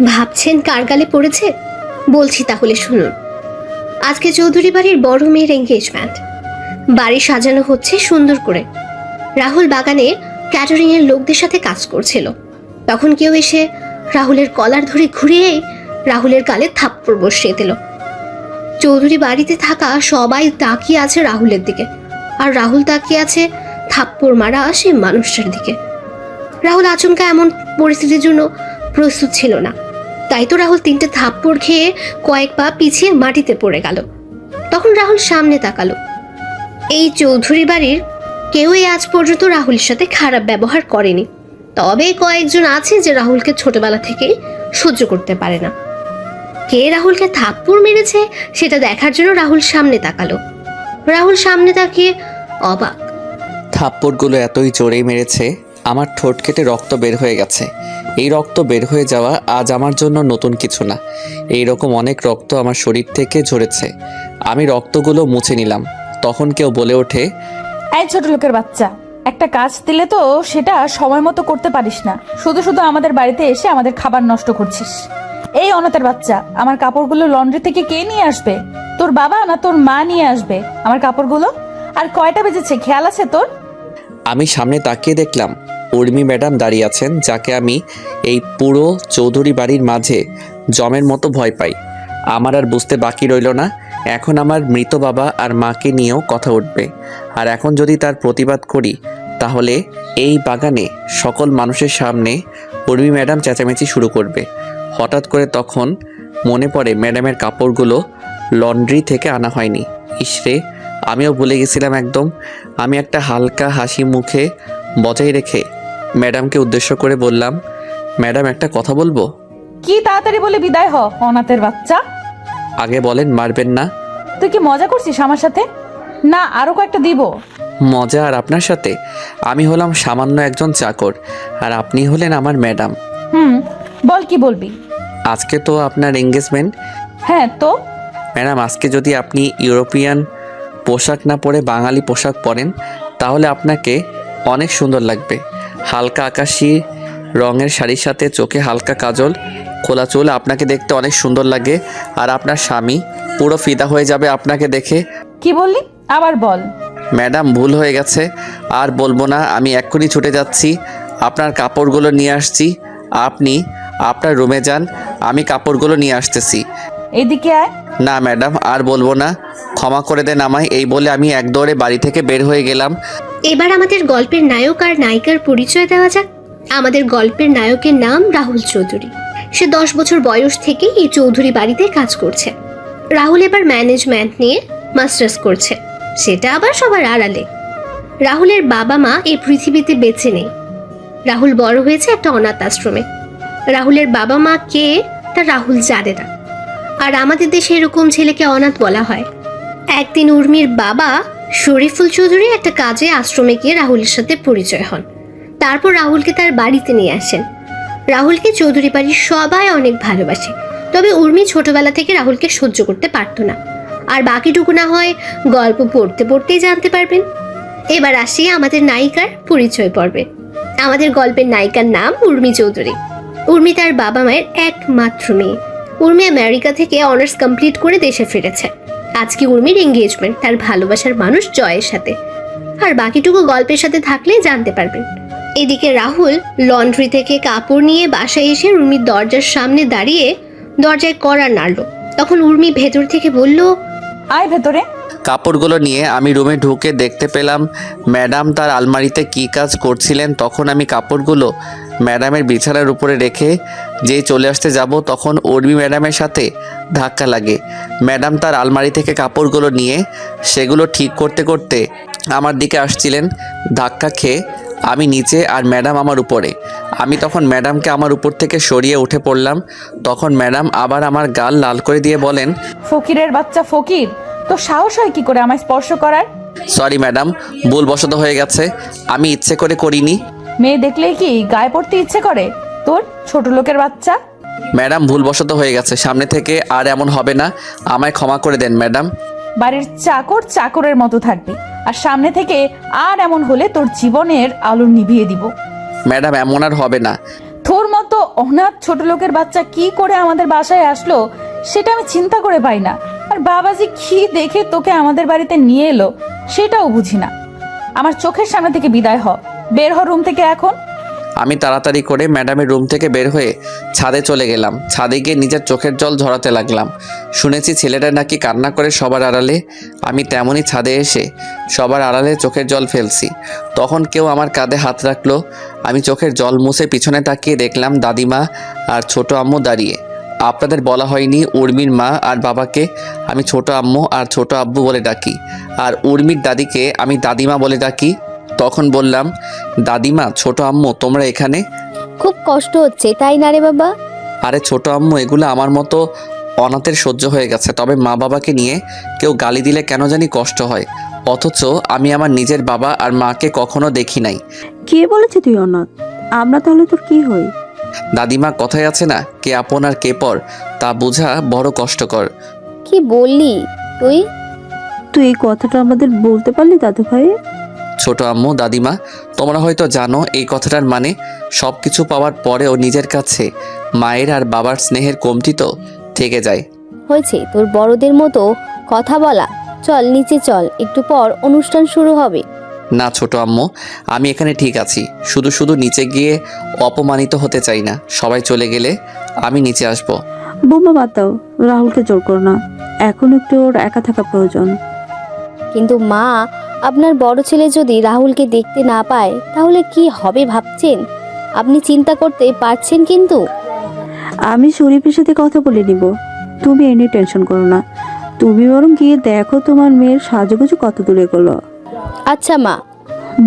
ভাবছেন কার গালে পড়েছে? বলছি তাহলে শুনুন। আজকে চৌধুরী বাড়ির বড় মেয়ের এঙ্গেজমেন্ট। বাড়ি সাজানো হচ্ছে সুন্দর করে। রাহুল বাগানে ক্যাটারিং এর লোকদের সাথে কাজ করছিল। তখন কেউ এসে রাহুলের কলার ধরে ঘুরিয়ে রাহুলের গালে থাপ্পড় বসিয়ে দিল। চৌধুরী বাড়িতে থাকা সবাই তাকিয়ে আছে রাহুলের দিকে, আর রাহুল তাকিয়ে আছে থাপ্পড় মারা সেই মানুষটার দিকে। রাহুল আচমকা এমন পরিস্থিতির জন্য প্রস্তুত ছিল না, তাই তো রাহুল 3টে থাপ্পড় খেয়ে কয়েক পা পিছিয়ে মাটিতে পড়ে গেল। তখন রাহুল সামনে তাকালো। এই চৌধুরী বাড়ির কেউই আজ পর্যন্ত রাহুলের সাথে খারাপ ব্যবহার করেনি, তবে কয়েকজন আছে যে রাহুলকে ছোটবেলা থেকেই সহ্য করতে পারে না। কে রাহুলকে থাপ্পড় মেরেছে সেটা দেখার জন্য রাহুল সামনে তাকালো। রাহুল সামনে তাকিয়ে অবাক। থাপ্পড়গুলো এতই জোরেই মেরেছে, আমার ঠোঁট কেটে রক্ত বের হয়ে গেছে। এই রক্ত বের হয়ে যাওয়া আজ আমার জন্য নতুন কিছু না। এই রকম অনেক রক্ত আমার শরীর থেকে ঝরেছে। আমি রক্তগুলো মুছে নিলাম। তখন কেউ বলে ওঠে, এই ছোট লোকের বাচ্চা, একটা কাজ দিলে তো সেটা সময় মতো করতে পারিস না, শুধু শুধু আমাদের বাড়িতে এসে আমাদের খাবার নষ্ট করছিস। এই অনাথের বাচ্চা, আমার কাপড়গুলো লন্ড্রি থেকে কে নিয়ে আসবে? তোর বাবা না তোর মা নিয়ে আসবে আমার কাপড়গুলো? আর কয়টা বেজেছে খেয়াল আছে তোর? আমি সামনে তাকিয়ে দেখলাম উর্মি ম্যাডাম দাঁড়িয়ে আছেন, যাকে আমি এই পুরো চৌধুরী বাড়ির মাঝে জমের মতো ভয় পাই। আমার আর বুঝতে বাকি রইল না, এখন আমার মৃত বাবা আর মাকে নিয়েও কথা উঠবে। আর এখন যদি তার প্রতিবাদ করি তাহলে এই বাগানে সকল মানুষের সামনে উর্মি ম্যাডাম চেঁচামেচি শুরু করবে। হঠাৎ করে তখন মনে পড়ে ম্যাডামের কাপড়গুলো লন্ড্রি থেকে আনা হয়নি। ইসরে, আমিও ভুলে গেছিলাম একদম। আমি একটা হালকা হাসি মুখে বজায় রেখে ম্যাডামকে উদ্দেশ্য করে বললাম, ম্যাডাম একটা কথা বলবো? কি তাড়াতাড়ি বলে বিদায় হ অনাথের বাচ্চা। আগে বলেন, মারবেন না? তুই কি মজা করছিস আমার সাথে? না আরো কয়েকটা দিব। মজা আর আপনার সাথে? আমি হলাম সামান্য একজন চাকর, আর আপনি হলেন আমার ম্যাডাম। বল কি বলবি? আজকে তো আপনার এঙ্গেজমেন্ট। হ্যাঁ তো? ম্যাডাম, আজকে যদি আপনি ইউরোপিয়ান পোশাক না পরে বাঙালি পোশাক পরেন তাহলে আপনাকে অনেক সুন্দর লাগবে। হালকা আকাশি রঙের শাড়ির সাথে চোখে হালকা কাজল, খোলা চুল, আপনাকে দেখতে অনেক সুন্দর লাগে। আর আপনার স্বামী পুরো ফিদা হয়ে যাবে আপনাকে দেখে। কি বললি? আবার বল। ম্যাডাম, ভুল হয়ে গেছে, আর বলবো না। আমি এক্ষুনি ছুটে যাচ্ছি, আপনার কাপড়গুলো নিয়ে আসছি। আপনি আপনার রুমে যান, আমি কাপড়গুলো নিয়ে আসতেছি। এদিকে আয়। না ম্যাডাম, আর বলবো না, ক্ষমা করে দেন আমায়। এই বলে আমি এক দৌড়ে বাড়ি থেকে বের হয়ে গেলাম। এবার আমাদের গল্পের নায়ক আর নায়িকার পরিচয় দেওয়া যাক। আমাদের গল্পের নায়কের নাম রাহুল চৌধুরী। সে 10 বছর বয়স থেকে এই চৌধুরী বাড়িতে কাজ করছে। রাহুল এবার ম্যানেজমেন্ট নিয়ে মাস্টার্স করছে, সেটা আবার সবার আড়ালে। রাহুলের বাবা মা এই পৃথিবীতে বেঁচে নেই। রাহুল বড় হয়েছে একটা অনাথ আশ্রমে। রাহুলের বাবা মা কে তা রাহুল জানে না, আর আমাদের দেশে এরকম ছেলেকে অনাথ বলা হয়। একদিন উর্মির বাবা শরীফুল চৌধুরী একটা কাজে আশ্রমে গিয়ে রাহুলের সাথে পরিচয় হন। তারপর রাহুলকে তার বাড়িতে নিয়ে আসেন। রাহুলকে চৌধুরী বাড়ির সবাই অনেক ভালোবাসে, তবে উর্মি ছোটবেলা থেকে রাহুলকে সহ্য করতে পারতো না। আর বাকিটুকু না হয় গল্প পড়তে পড়তেই জানতে পারবেন। এবার আসি আমাদের নায়িকার পরিচয় পর্বে। আমাদের গল্পের নায়িকার নাম উর্মি চৌধুরী। উর্মি তার বাবা মায়ের একমাত্র মেয়ে। উর্মি আমেরিকা থেকে অনার্স কমপ্লিট করে দেশে ফিরেছে। আজকে উর্মির এঙ্গেজমেন্ট তার ভালোবাসার মানুষ জয়ের সাথে। আর বাকিটুকু গল্পের সাথে থাকলে জানতে পারবেন। এদিকে রাহুল লন্ড্রি থেকে কাপড় নিয়ে বাসায় এসে উর্মির দরজার সামনে দাঁড়িয়ে দরজায় কড়া নাড়ল। তখন উর্মি ভেতর থেকে বলল, আয় ভেতরে। কাপড়গুলো নিয়ে আমি রুমে ঢুকে দেখতে পেলাম ম্যাডাম তার আলমারিতে কী কাজ করছিলেন। তখন আমি কাপড়গুলো ম্যাডামের বিছানার উপরে রেখে যেই চলে আসতে যাব তখন উর্মি ম্যাডামের সাথে ধাক্কা লাগে। ম্যাডাম তার আলমারি থেকে কাপড়গুলো নিয়ে সেগুলো ঠিক করতে করতে আমার দিকে আসছিলেন। ধাক্কা খেয়ে আমি নিচে আর ম্যাডাম আমার উপরে। আমি তখন ম্যাডামকে আমার উপর থেকে সরিয়ে উঠে পড়লাম। তখন ম্যাডাম আবার আমার গাল লাল করে দিয়ে বলেন, ফকিরের বাচ্চা ফকির, তো সাহস হয় কি করে আমায় স্পর্শ করার? সরি ম্যাডাম, ভুলবশত হয়ে গেছে, আমি ইচ্ছে করে করিনি। মেয়ে দেখলেই কি গায়ে পড়তে ইচ্ছে করে তোর, ছোট লোকের বাচ্চা? ম্যাডাম, ভুলবশত হয়ে গেছে, সামনে থেকে আর এমন হবে না, আমায় ক্ষমা করে দেন ম্যাডাম। বাড়ির চাকর চাকরের মতো থাকবি, আর সামনে থেকে আর এমন হলে তোর জীবনের আলো নিভিয়ে দিব। ম্যাডাম, এমন আর হবে না। তোর মতো অনাথ ছোট লোকের বাচ্চা কি করে আমাদের বাসায় আসলো সেটা আমি চিন্তা করে পাই না। আর বাবাজি কি দেখে তোকে আমাদের বাড়িতে নিয়ে এলো সেটাও বুঝি না। আমার চোখের সামনে থেকে বিদায় হ, বের হ রুম থেকে এখন। আমি তাড়াতাড়ি করে ম্যাডামের রুম থেকে বের হয়ে ছাদে চলে গেলাম। ছাদে গিয়ে নিজের চোখের জল ঝরাতে লাগলাম। শুনেছি ছেলেটা নাকি কান্না করে সবার আড়ালে। আমি তেমনই ছাদে এসে সবার আড়ালে চোখের জল ফেলছি। তখন কেউ আমার কাঁধে হাত রাখলো। আমি চোখের জল মুছে পিছনে তাকিয়ে দেখলাম দাদিমা আর ছোট আম্মু দাঁড়িয়ে। আপনাদের বলা হয়নি, উর্মির মা আর বাবাকে আমি ছোট আম্মু আর ছোট আব্বু বলে ডাকি, আর উর্মির দাদিকে আমি দাদিমা বলে ডাকি। তখন বললাম, দাদিমা, ছোট আম্মু, তোমরা এখানে? খুব কষ্ট হচ্ছে তাই না রে বাবা? আরে ছোট আম্মু, এগুলো আমার মতো অনাথের সহ্য হয়ে গেছে, তবে মা বাবাকে নিয়ে কেউ গালি দিলে কেন জানি কষ্ট হয়। অথচ আমি আমার নিজের বাবা আর মাকে কখনো দেখি নাই। কে বলেছে তুই অনাথ? আমরা তাহলে তোর কি হই? দাদিমা, কথায় আছে না, কে আপন আর কে পর, তা বোঝা বড় কষ্টকর। কি বললি তুই? তুই এই কথাটা আমাদের বলতে পারলি দাদু ভাই? ছোট আম্মু, দাদিমা, তোমরা হয়তো জানো এই কথাটার মানে সব কিছু পাওয়ার পরেও নিজের কাছে মায়ের আর বাবার স্নেহের কমতি তো থেকে যায়। হয়েছে তোর বড়দের মতো কথা বলা। চল নিচে চল, একটু পর অনুষ্ঠান শুরু হবে। না ছোট আম্মু, আমি এখানে ঠিক আছি। শুধু শুধু নিচে গিয়ে অপমানিত হতে চাই না। সবাই চলে গেলে আমি নিচে আসব। বোমা বাদ দাও, রাহুলকে জোর করো না। এখন একটু ওর একা থাকা প্রয়োজন। কিন্তু মা, আপনার বড় ছেলে যদি রাহুলকে দেখতে না পায় তাহলে কি হবে ভাবছেন? আপনি চিন্তা করতে পারছেন? কিন্তু আমি শরীফের সাথে কথা বলে নিব, তুমি এ নিয়ে টেনশন করো না। তুমি বরং গিয়ে দেখো তোমার মেয়ের সাজুগুজু কত দূরে গেলো। আচ্ছা মা।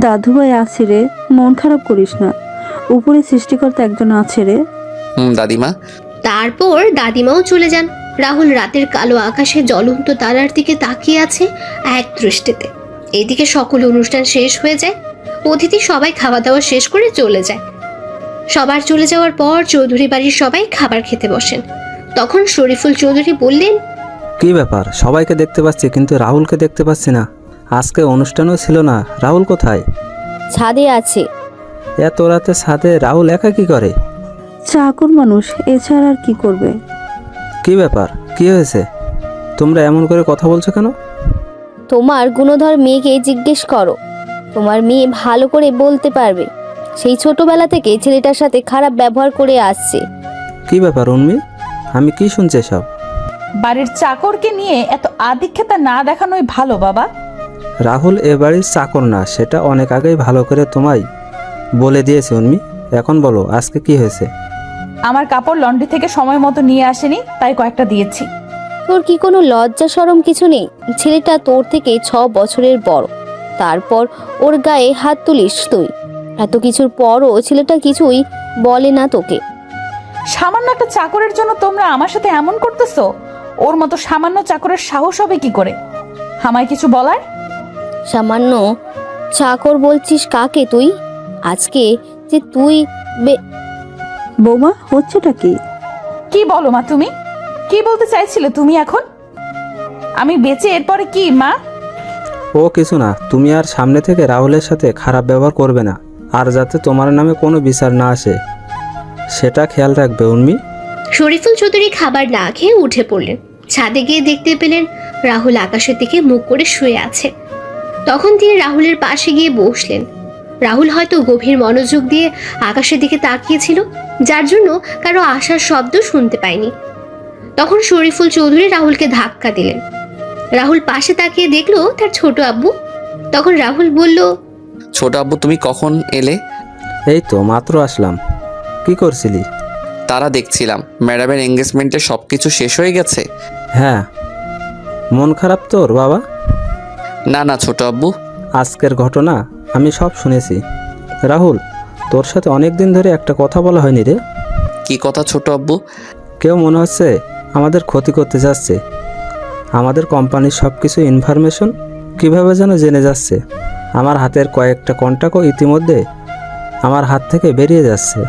দাদু ভাই আছে রে, মন খারাপ করিস না। উপরে সৃষ্টিকর্তা একজন আছে রে। দাদিমা। তারপর দাদিমাও চলে যান। রাহুল রাতের কালো আকাশে জ্বলন্ত তারার দিকে তাকিয়ে আছে এক দৃষ্টিতে। এদিকে সকল অনুষ্ঠান শেষ হয়ে যায়। অতিথি সবাই খাওয়া দাওয়া শেষ করে চলে যায়। সবার চলে যাওয়ার পর চৌধুরী বাড়ির সবাই খাবার খেতে বসেন। তখন শরীফুল চৌধুরী বললেন, কি ব্যাপার, সবাইকে দেখতে পাচ্ছি কিন্তু রাহুলকে দেখতে পাচ্ছি না। আজকে অনুষ্ঠানও ছিল না, রাহুল কোথায়? ছাদে আছে। এত রাতে ছাদে রাহুল একা কি করে? চাকর মানুষ, এছাড়া আর কি করবে? কি ব্যাপার, কি হয়েছে? তোমরা এমন করে কথা বলছো কেন? তোমার গুণধর মেয়েকে জিজ্ঞেস করো, তোমার মেয়ে ভালো করে বলতে পারবে। সেই ছোটবেলা থেকে ছেলেটার সাথে খারাপ ব্যবহার করে আসছে। কি ব্যাপার উর্মি, আমি কি শুনছি সব? বাড়ির চাকরকে নিয়ে এত আদিক্ষেতা না দেখানোই ভালো বাবা। রাহুল এ বাড়ির চাকর না, সেটা অনেক আগেই ভালো করে তোমায় বলে দিয়েছে উর্মি। এখন বলো আজকে কি হয়েছে? আমার কাপড় লন্ড্রি থেকে সময় মতো নিয়ে আসেনি, তাই কয়েকটা দিয়েছি। তোর কি কোনো লজ্জা শরম কিছু নেই? ছেলেটা তোর থেকে 6 বছরের বড়, তারপর ওর গায়ে হাত তুলিস তুই। এত কিছুর পরও ছেলেটা কিছুই বলে না তোকে। সামান্য একটা চাকরের জন্য তোমরা আমার সাথে এমন করতেছো? ওর মতো সামান্য চাকরের সাহস হবে কি করে আমায় কিছু বলার? সামান্য চাকর বলছিস কাকে তুই? আজকে যে তুই বৌমা, হচ্ছেটা কি? কি বলো মা, তুমি কি বলতে চাইছিলে? তুমি এখন আমি বেঁচে এরপরে কি মা? ও কিছু না, তুমি আর সামনে থেকে রাহুলের সাথে খারাপ ব্যবহার করবে না, আর যাতে তোমার নামে কোনো বিচার না আসে সেটা খেয়াল রাখবে উর্মি। শরীফুল চৌধুরী খাবার না খেয়ে উঠে পড়লেন। ছাদে গিয়ে দেখতে পেলেন রাহুল আকাশের দিকে মুখ করে শুয়ে আছে। তখন তিনি রাহুলের পাশে গিয়ে বসলেন। রাহুল হয়তো গভীর মনোযোগ দিয়ে আকাশের দিকে তাকিয়েছিল, যার জন্য কারো আসার শব্দ শুনতে পায়নি। তখন শরীফুল চৌধুরী রাহুলকে ধাক্কা দিলেন। রাহুল পাশে তাকিয়ে দেখলো তার ছোট আব্বু। তখন রাহুল বলল, ছোট আব্বু, তুমি কখন এলে? এই তো মাত্র আসলাম। কি করছিলি? তারা দেখছিলাম। ম্যাডামের এঙ্গেজমেন্টে সব কিছু শেষ হয়ে গেছে? হ্যাঁ। মন খারাপ তোর বাবা? না না ছোট আব্বু। আজকের ঘটনা আমি সব শুনেছি। রাহুল, তোর সাথে অনেক দিন ধরে একটা কথা বলা হয়নি রে। কি কথা ছোট আব্বু? কেউ মনে হচ্ছে আমাদের ক্ষতি করতে যাচ্ছে। আমাদের কোম্পানির সব কিছু ইনফরমেশন কীভাবে যেন জেনে যাচ্ছে। আমার হাতের কয়েকটা কন্টাক্টও ইতিমধ্যে আমার হাত থেকে বেরিয়ে যাচ্ছে।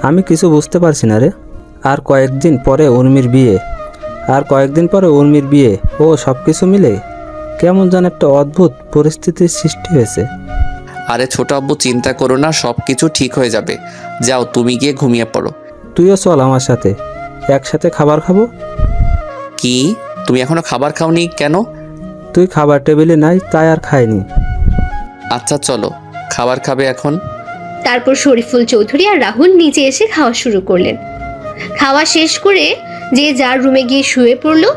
আমি কিছু বুঝতে পারছি না রে। আর কয়েকদিন পরে উর্মির বিয়ে, ও সব কিছু মিলে কেমন যেন একটা অদ্ভুত পরিস্থিতির সৃষ্টি হয়েছে। আরে ছোট আব্বু চিন্তা করো না, সব কিছু ঠিক হয়ে যাবে। যাও তুমি গিয়ে ঘুমিয়ে পড়ো। তুইও চল আমার সাথে, একসাথে খাবার খাবো। কি, তুমি এখনো খাবার খাওনি কেন? তুই খাবার টেবিলে নাই তাই আর খাইনি। আচ্ছা চলো, খাবার খাবে এখন? তারপর শরীফুল চৌধুরী আর রাহুল নিচে এসে খাওয়া শুরু করলেন। খাওয়া শেষ করে যে যার রুমে গিয়ে শুয়ে পড়লো।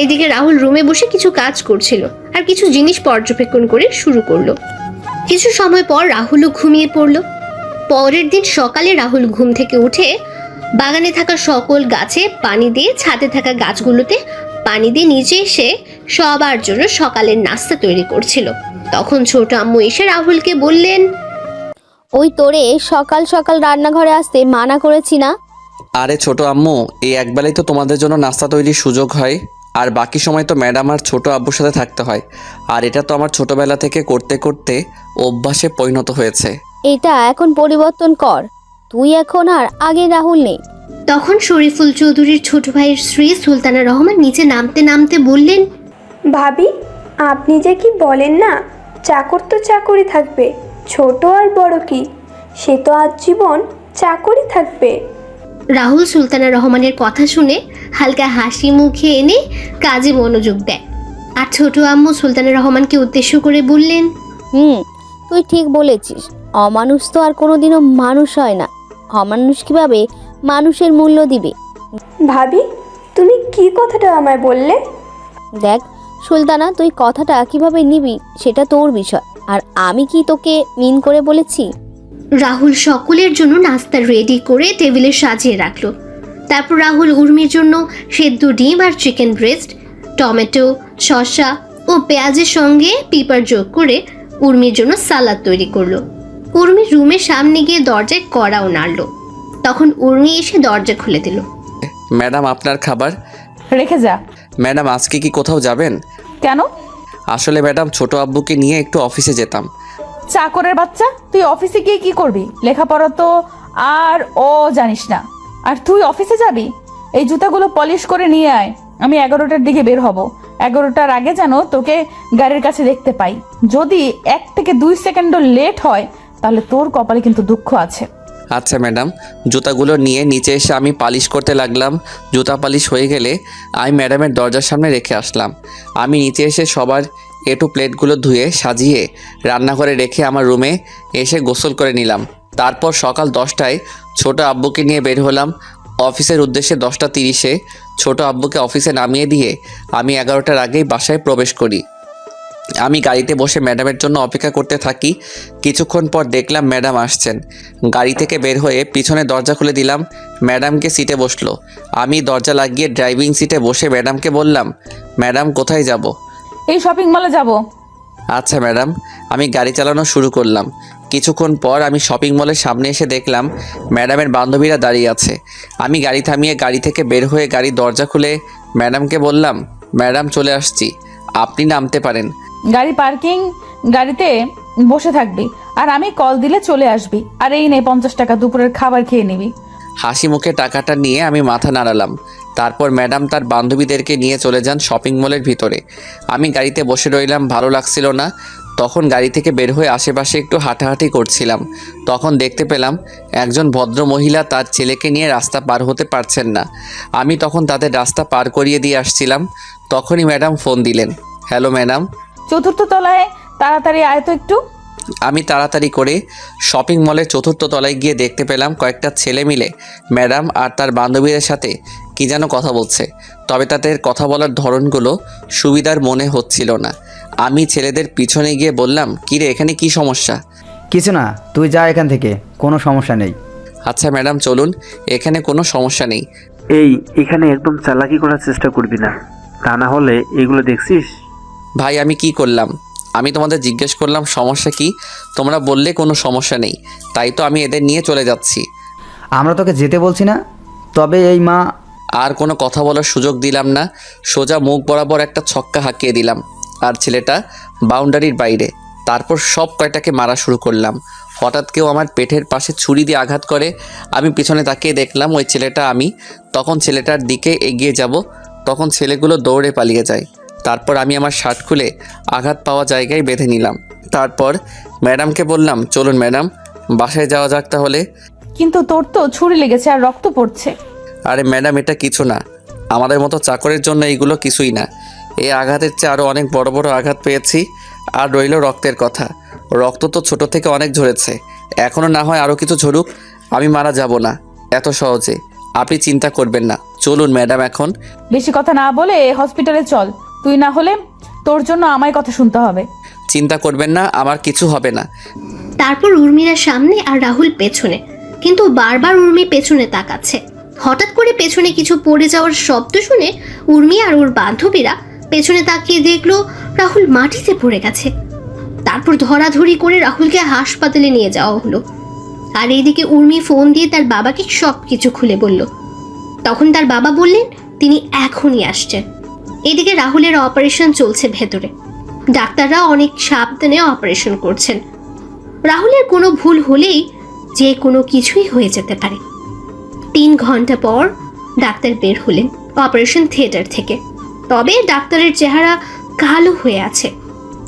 এদিকে রাহুল রুমে বসে কিছু কাজ করছিল আর কিছু জিনিস পর্যবেক্ষণ করে শুরু করলো। কিছু সময় পর রাহুলও ঘুমিয়ে পড়লো। পরের দিন সকালে রাহুল ঘুম থেকে উঠে বাগানে থাকা সকল গাছে পানি দিয়ে, ছাদে থাকা গাছগুলোতে পানি দিয়ে নিচে এসে সবার জন্য সকালের নাস্তা তৈরি করছিল। তখন ছোট আম্মু এসে রাহুলকে বললেন, ওই তোরে সকাল সকাল রান্নাঘরে আসতে মানা করেছি না? আরে ছোট আম্মু, এই একবেলাই তো তোমাদের জন্য নাস্তা তৈরির সুযোগ হয়, আর বাকি সময় তো ম্যাডাম আর ছোট আব্বুর সাথে থাকতে হয়। আর এটা তো আমার ছোটবেলা থেকে করতে করতে অভ্যাসে পরিণত হয়েছে। এটা এখন পরিবর্তন কর, তুই এখন আর আগের রাহুল নেই। তখন শরীফুল চৌধুরীর ছোট ভাইয়ের স্ত্রী সুলতানা রহমান নিচে নামতে নামতে বললেন, ভাবি, আপনি যে কি বলেন না, চাকর তো চাকরি থাকবে, ছোট আর বড় কি, সে তো আজীবন চাকরি থাকবে। রাহুল সুলতানা রহমানের কথা শুনে হালকা হাসি মুখে এনে কাজে মনোযোগ দেয়। আর ছোট আম্মু সুলতানা রহমানকে উদ্দেশ্য করে বললেন, তুই ঠিক বলেছিস, অমানুষ তো আর কোনোদিনও মানুষ হয় না। অমানুষ কিভাবে মানুষের মূল্য দিবে? ভাবি, তুমি কি কথাটা আমায় বললে? দেখ সুলতানা, তুই কথাটা কিভাবে নিবি সেটা তোর বিষয়, আর আমি কি তোকে মিন করে বলেছি? রাহুল সকলের জন্য নাস্তা রেডি করে টেবিলে সাজিয়ে রাখলো। তারপর রাহুল উর্মির জন্য সেদ্ধ ডিম আর চিকেন ব্রেস্ট, টমেটো, শসা ও পেঁয়াজের সঙ্গে পিপার যোগ করে উর্মির জন্য সালাদ তৈরি করলো। উর্মির রুমের সামনে গিয়ে দরজায় কড়াও নাড়ল। তখন উর্মি এসে দরজা খুলে দিল। ম্যাডাম আপনার খাবার। রেখে যা। ম্যাডাম আজকে কি কোথাও যাবেন? কেন? আসলে ম্যাডাম ছোট আব্বুকে নিয়ে একটু অফিসে যেতাম। চাকরের বাচ্চা, তুই অফিসে গিয়ে কি করবি? লেখাপড়া তো আর ও জানিস না, আর তুই অফিসে যাবি? এই জুতাগুলো পলিশ করে নিয়ে আয়, আমি 11টার দিকে বের হব। 11টার আগে যেন তোকে গাড়ির কাছে দেখতে পাই। যদি 1 থেকে 2 সেকেন্ডও লেট হয় তাহলে তোর কপালে কিন্তু দুঃখ আছে। আচ্ছা ম্যাডাম। জুতাগুলো নিয়ে নিচে এসে আমি পালিশ করতে লাগলাম। জুতা পালিশ হয়ে গেলে আমি ম্যাডামের দরজার সামনে রেখে আসলাম। আমি নিচে এসে সবার এটু প্লেটগুলো ধুয়ে সাজিয়ে রান্নাঘরে রেখে আমার রুমে এসে গোসল করে নিলাম। তারপর সকাল 10টায় ছোট আব্বুকে নিয়ে বের হলাম অফিসের উদ্দেশ্যে। 10টা 30-এ ছোট আব্বুকে অফিসে নামিয়ে দিয়ে আমি 11টার আগেই বাসায় প্রবেশ করি। আমি গাড়িতে বসে ম্যাডামের জন্য অপেক্ষা করতে থাকি। কিছুক্ষণ পর দেখলাম ম্যাডাম আসছেন। গাড়ি থেকে বের হয়ে পিছনে দরজা খুলে দিলাম। ম্যাডামকে সিটে বসলো। আমি দরজা লাগিয়ে ড্রাইভিং সিটে বসে ম্যাডামকে বললাম, ম্যাডাম কোথায় যাব? এই শপিং মলে যাব। আচ্ছা ম্যাডাম। আমি গাড়ি চালানো শুরু করলাম। কিছুক্ষণ পর আমি শপিং মলের সামনে এসে দেখলাম ম্যাডামের বান্ধবীরা দাঁড়িয়ে আছে। আমি গাড়ি থামিয়ে গাড়ি থেকে বের হয়ে গাড়ির দরজা খুলে ম্যাডামকে বললাম, ম্যাডাম চলে আসছি, আপনি নামতে পারেন। গাড়ি পার্কিং, গাড়িতে বসে থাকবি আর আমি কল দিলে চলে আসবি। আর এই নে 50 টাকা, দুপুরের খাবার খেয়ে নিবি। হাসি মুখে টাকাটা নিয়ে আমি মাথা নাড়ালাম। তারপর ম্যাডাম তার বান্ধবীদেরকে নিয়ে চলে যান শপিং মলের ভিতরে। আমি গাড়িতে বসে রইলাম, ভালো লাগছিল না। তখন গাড়ি থেকে বের হয়ে আশেপাশে একটু হাঁটাহাঁটি করছিলাম। তখন দেখতে পেলাম একজন ভদ্র মহিলা তার ছেলেকে নিয়ে রাস্তা পার হতে পারছেন না। আমি তখন তাদের রাস্তা পার করিয়ে দিয়ে আসছিলাম। তখনই ম্যাডাম ফোন দিলেন। Hello madam. 4র্থ তলায়, তাড়াতাড়ি আয় তো একটু। আমি তাড়াতাড়ি করে শপিং মলের 4র্থ তলায় গিয়ে দেখতে পেলাম কয়েকটা ছেলে মিলে ম্যাডাম আর তার বান্ধবীদের সাথে কি যেন কথা বলছে। তবে তাদের কথা বলার ধরনগুলো সুবিধার মনে হচ্ছিল না। আমি ছেলেদের পিছনে গিয়ে বললাম, কিরে এখানে কি সমস্যা? কিছু না, তুই যা এখান থেকে, কোনো সমস্যা নেই। আচ্ছা ম্যাডাম চলুন, এখানে কোনো সমস্যা নেই। এখানে একদম চালাকি করার চেষ্টা করবি না, তা না হলে এগুলো দেখছিস। ভাই আমি কি করলাম? আমি তোমাদের জিজ্ঞেস করলাম সমস্যা কি, তোমরা বললে কোনো সমস্যা নেই, তাই তো আমি এদের নিয়ে চলে যাচ্ছি। আমরা তোকে যেতে বলছি না, তবে এই মা। আর কোনো কথা বলার সুযোগ দিলাম না, সোজা মুখ বরাবর একটা ছক্কা হাঁকিয়ে দিলাম আর ছেলেটা বাউন্ডারির বাইরে। তারপর সব কয়টাকে মারা শুরু করলাম। হঠাৎ কেউ আমার পেটের পাশে ছুরি দিয়ে আঘাত করে। আমি পিছনে তাকিয়ে দেখলাম ওই ছেলেটা আমি। তখন ছেলেটার দিকে এগিয়ে যাব, তখন ছেলেগুলো দৌড়ে পালিয়ে যায়। তারপর আমি আমার শার্ট খুলে আঘাত পাওয়া জায়গায় বেঁধে নিলাম। তারপর ম্যাডামকে বললাম, চলুন ম্যাডাম, বাসায় যাওয়া যাক তাহলে। কিন্তু তোর তো ছুরি লেগেছে আর রক্ত পড়ছে। আরে ম্যাডাম, এটা কিছু না, আমাদের মতো চাকরের জন্য এইগুলো কিছুই না। এই আঘাতের চেয়ে আরও অনেক বড় বড় আঘাত পেয়েছি। আর রইল রক্তের কথা, রক্ত তো ছোট থেকে অনেক ঝরেছে, এখনও না হয় আরও কিছু ঝরুক, আমি মারা যাব না এত সহজে, আপনি চিন্তা করবেন না। চলুন ম্যাডাম এখন। বেশি কথা না বলে হসপিটালে চল, তুই না হলে তোর জন্য আমায় কথা শুনতে হবে। চিন্তা করবেন না, আমার কিছু হবে না। তারপর উর্মিরা সামনে আর রাহুল পেছনে, কিন্তু বারবার উর্মি পেছনে তাকাচ্ছে। হঠাৎ করে পেছনে কিছু পড়ে যাওয়ার শব্দ শুনে উর্মি আর ওর বান্ধবীরা পেছনে তাকিয়ে দেখলো রাহুল মাটিতে পড়ে গেছে। তারপর ধরাধরি করে রাহুলকে হাসপাতালে নিয়ে যাওয়া হলো। আর এইদিকে উর্মি ফোন দিয়ে তার বাবাকে সব কিছু খুলে বলল। তখন তার বাবা বললেন তিনি এখনই আসছেন। এদিকে রাহুলের অপারেশন চলছে ভেতরে, ডাক্তাররা অনেক সাবধানে অপারেশন করছেন। রাহুলের কোনো ভুল হলেই যে কোনো কিছুই হয়ে যেতে পারে। 3 ঘন্টা পর ডাক্তার বের হলেন অপারেশন থিয়েটার থেকে। তবে ডাক্তারের চেহারা কালো হয়ে আছে।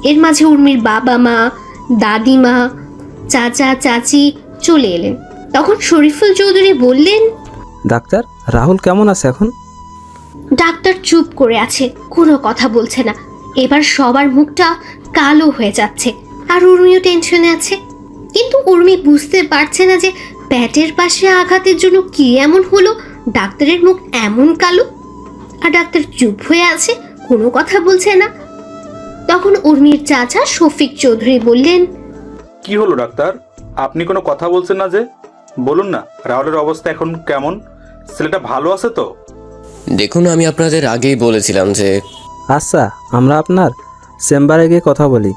এর মাঝে উর্মির বাবা মা, দাদিমা, চাচা চাচি চলে এলেন। তখন শরীফুল চৌধুরী বললেন, ডাক্তার, রাহুল কেমন আছে এখন? ডাক্তার চুপ করে আছে, কোনো কথা বলছে না। এবার সবার মুখটা কালো হয়ে যাচ্ছে আর উর্মিও টেনশনে আছে। কিন্তু উর্মি বুঝতে পারছে না যে পেটের পাশে আঘাতের জন্য কি এমন হলো ডাক্তারের মুখ এমন কালো। আর ডাক্তার চুপ হয়ে আছে, কোনো কথা বলছে না। তখন উর্মির চাচা শফিক চৌধুরী বললেন, কি হলো ডাক্তার, আপনি কোনো কথা বলছেন না যে? বলুন না, রাহুলের অবস্থা এখন কেমন? ছেলেটা ভালো আছে তো? দেখুন, আমি আপনাদের আগেই বলেছিলাম যে আচ্ছা, আমরা আপনার চেম্বারে গিয়ে কথা বলি।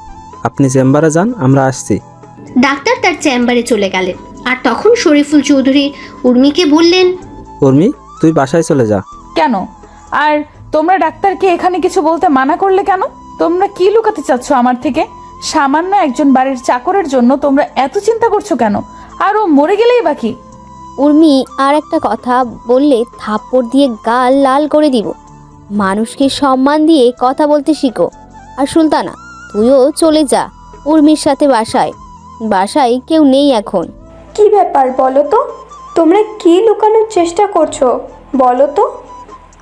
আপনি চেম্বারে যান, আমরা আসছি। ডাক্তার তার চেম্বারে চলে গেলেন। আর তখন শরীফুল চৌধুরী উর্মিকে বললেন, উর্মি, তুই বাসায় চলে যা। কেন? আর তোমরা ডাক্তারকে এখানে কিছু বলতে মানা করলে কেন? তোমরা কি লুকাতে চাচ্ছ আমার থেকে? সামান্য একজন বাড়ির চাকরের জন্য তোমরা এত চিন্তা করছো কেন? আর ও মরে গেলেই বাকি। উর্মি আর একটা কথা বললে থাপ্পড় দিয়ে গাল লাল করে দিব। মানুষকে সম্মান দিয়ে কথা বলতে শিখো। আর সুলতানা, তুইও চলে যা উর্মির সাথে বাসায়। বাসায় কেউ নেই এখন। কি ব্যাপার বলো তো? তোমরা কি লুকানোর চেষ্টা করছো বলো তো?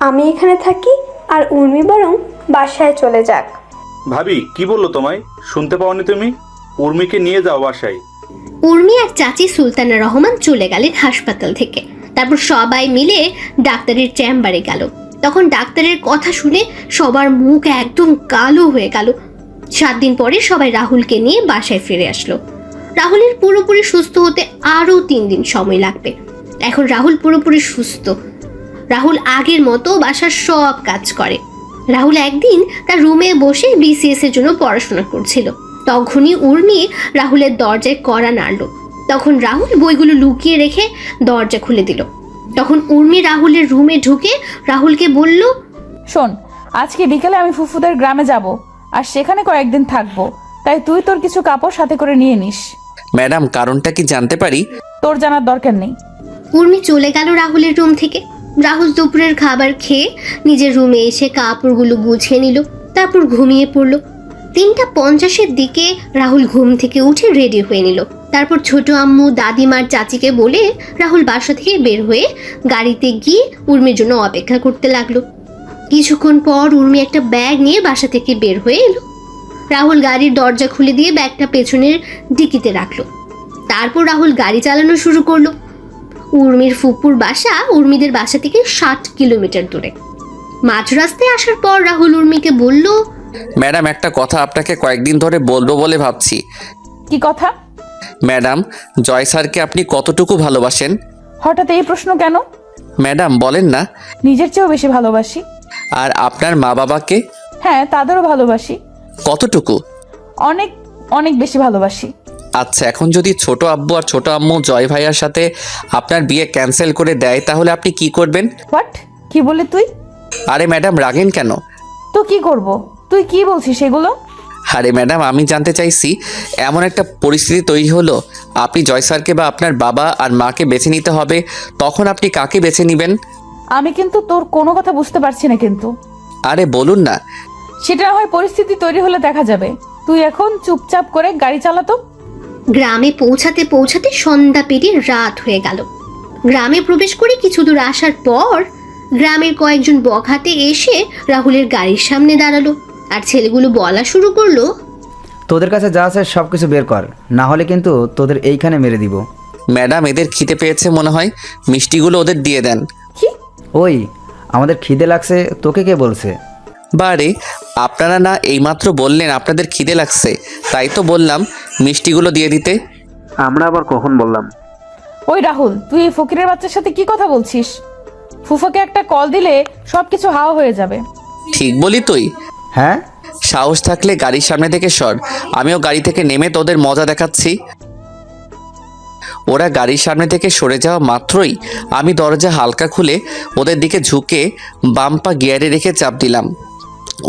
আমি এখানে থাকি আর উর্মি বরং বাসায় চলে যাক। ভাবি কি বললো তোমায়? শুনতে পাওনি তুমি? উর্মিকে নিয়ে যাও বাসায়। উর্মি আর চাচি সুলতানা রহমান চলে গেলেন হাসপাতাল থেকে। তারপর সবাই মিলে ডাক্তারের চেম্বারে গেল। তখন ডাক্তারের কথা শুনে সবার মুখ একদম কালো হয়ে গেল। 7 দিন পরে সবাই রাহুলকে নিয়ে বাসায় ফিরে আসলো। রাহুলের পুরোপুরি সুস্থ হতে আরও 3 দিন সময় লাগবে। এখন রাহুল পুরোপুরি সুস্থ। রাহুল আগের মতো বাসার সব কাজ করে। রাহুল একদিন তার রুমে বসে বিসিএস এর জন্য পড়াশোনা করছিল। তখনই উর্মি রাহুলের দরজায় কড়া নাড়ল। তখন রাহুল বইগুলো লুকিয়ে রেখে দরজা খুলে দিল। তখন উর্মি রাহুলের রুমে ঢুকে রাহুলকে বলল, শোন, আজকে বিকেলে আমি ফুফুদের গ্রামে যাব আর সেখানে কয়েকদিন থাকবো, তাই তুই তোর কিছু কাপড় সাথে করে নিয়ে নিস। ম্যাডাম, কারণটা কি জানতে পারি? তোর জানার দরকার নেই। উর্মি চলে গেল রাহুলের রুম থেকে। রাহুল দুপুরের খাবার খেয়ে নিজের রুমে এসে কাপড়গুলো গুছিয়ে নিল, তারপর ঘুমিয়ে পড়ল। 3:50 দিকে রাহুল ঘুম থেকে উঠে রেডি হয়ে নিল। তারপর ছোট আম্মু, দাদিমার, চাচিকে বলে রাহুল বাসা থেকে বের হয়ে গাড়িতে গিয়ে উর্মির জন্য অপেক্ষা করতে লাগলো। কিছুক্ষণ পর উর্মি একটা ব্যাগ নিয়ে বাসা থেকে বের হয়ে এলো। রাহুল গাড়ির দরজা খুলে দিয়ে ব্যাগটা পেছনের ডিকিতে রাখলো। তারপর রাহুল গাড়ি চালানো শুরু করলো। উর্মির ফুপুর বাসা উর্মিদের বাসা থেকে 60 কিলোমিটার দূরে। মাঝ রাস্তায় আসার পর রাহুল উর্মিকে বলল, ম্যাডাম, একটা কথা আপনাকে কয়েকদিন ধরে বলবো বলে ভাবছি। কি কথা? ম্যাডাম, জয় স্যারকে আপনি কতটুকু ভালোবাসেন? হঠাৎ এই প্রশ্ন কেন? ম্যাডাম বলেন না। নিজের চেয়েও বেশি ভালোবাসি। আর আপনার মা বাবাকে? হ্যাঁ, তাদেরও ভালোবাসি। কতটুকু? অনেক অনেক বেশি ভালোবাসি। আচ্ছা, এখন যদি ছোট আব্বু আর ছোট আম্মু জয় ভাইয়ার সাথে আপনার বিয়ে ক্যান্সেল করে দেয় তাহলে আপনি কি করবেন? হোয়াট? কি বলে তুই? আরে ম্যাডাম, রাগেন কেন? তো কি করব? তুই কি বলছিস এগুলো? আরে ম্যাডাম, আমি জানতে চাইছি এমন একটা পরিস্থিতি তৈরি হলো আপনি জয় স্যারকে বা আপনার বাবা আর মাকে বেছে নিতে হবে, তখন আপনি কাকে বেছে নেবেন? আমি কিন্তু তোর কোনো কথা বুঝতে পারছি না। কিন্তু আরে বলুন না। সেটা না হয় পরিস্থিতি তৈরি হলে দেখা যাবে। তুই এখন চুপচাপ করে গাড়ি চালাতো। গ্রামে পৌঁছাতে পৌঁছাতে সন্ধ্যা পেরিয়ে রাত হয়ে গেল। গ্রামে প্রবেশ করে কিছু দূর আসার পর গ্রামের কয়েকজন বখাতে এসে রাহুলের গাড়ির সামনে দাঁড়ালো, আর ছেলেগুলো বলা শুরু করলো, তোদের কাছে যা আছে সব কিছু বের কর, না হলে কিন্তু তোদের এইখানে মেরে দিব। ম্যাডাম, এদের খিদে পেয়েছে মনে হয়, মিষ্টিগুলো ওদের দিয়ে দেন। ওই, আমাদের খিদে লাগছে তোকে কে বলছে? বারে, আপনারা না এইমাত্র বললেন আপনাদের খিদে লাগছে, তাই তো বললাম মিষ্টিগুলো দিয়ে দিতে। আমরা আবার কখন বললাম? ওই রাহুল, তুই এই ফকিরের বাচ্চার সাথে কি কথা বলছিস? ফুফাকে একটা কল দিলে সবকিছু হাওয়া হয়ে যাবে। ঠিক বলি তুই? হ্যাঁ, সাহস থাকলে গাড়ির সামনে থেকে সর, আমিও গাড়ি থেকে নেমে তোদের মজা দেখাচ্ছি। ওরা গাড়ির সামনে থেকে সরে যাওয়া মাত্রই আমি দরজা হালকা খুলে ওদের দিকে ঝুঁকে বাম পা গিয়ারে রেখে চাপ দিলাম।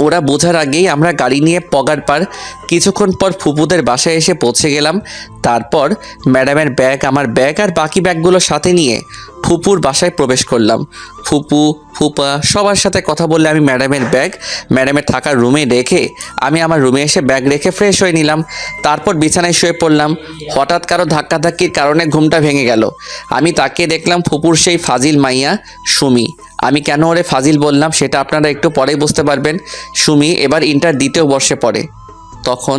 ওরা বোঝার আগেই আমরা গাড়ি নিয়ে পগার পার কিছুক্ষণ পর ফুপুদের বাসায় এসে পৌঁছে গেলাম। তারপর ম্যাডামের ব্যাগ, আমার ব্যাগ আর বাকি ব্যাগগুলো সাথে নিয়ে ফুপুর বাসায় প্রবেশ করলাম। ফুপু, ফুপা সবার সাথে কথা বললে আমি ম্যাডামের ব্যাগ ম্যাডামের থাকার রুমে রেখে আমি আমার রুমে এসে ব্যাগ রেখে ফ্রেশ হয়ে নিলাম। তারপর বিছানায় শুয়ে পড়লাম। হঠাৎ কারো ধাক্কাধাক্কির কারণে ঘুমটা ভেঙে গেল। আমি তাকিয়ে দেখলাম ফুপুর সেই ফাজিল মাইয়া সুমি। আমি কেন ওরে ফাজিল বললাম সেটা আপনারা একটু পরেই বুঝতে পারবেন। সুমি এবার ইন্টার দ্বিতীয় বর্ষে পড়ে। তখন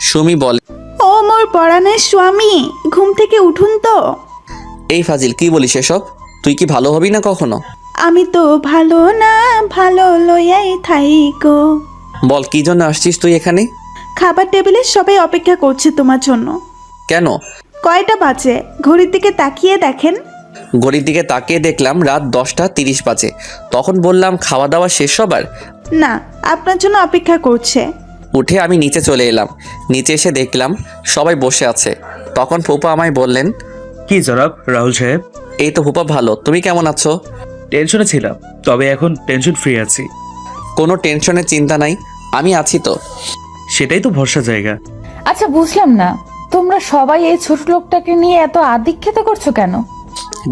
সুমি বলে, ও মোর পরাণের স্বামী, ঘুম থেকে উঠুন তো। এই ফাজিল কি বলিস এসব? তুই কি ভালো হবি না কখনো? আমি তো ভালো না, ভালো লইয়াই থাইকো। বল কি জন্য আসছিস তুই এখানে? খাবার টেবিলে সবাই অপেক্ষা করছে তোমার জন্য। কেন? কয়টা বাজে ঘড়ির দিকে তাকিয়ে দেখেন। ঘড়ির দিকে তাকিয়ে দেখলাম রাত 10:30 বাজে। তখন বললাম খাওয়া দাওয়া শেষ সবার? না, আপনার জন্য অপেক্ষা করছে। উঠে আমি নিচে চলে এলাম। নিচে এসে দেখলাম সবাই বসে আছে। তখন ফুপা আমায় বললেন, কি জনাব রাহুল সাহেব? এই তো ফুপা ভালো, তুমি কেমন আছো? টেনশনে ছিলাম, তবে এখন টেনশন ফ্রি আছি। কোনো টেনশনের চিন্তা নাই, আমি আছি তো। সেটাই তো ভরসা জায়গা। আচ্ছা, বুঝলাম না, তোমরা সবাই এই ছোট লোকটাকে নিয়ে এত আদিক্ষেতা করছো কেন?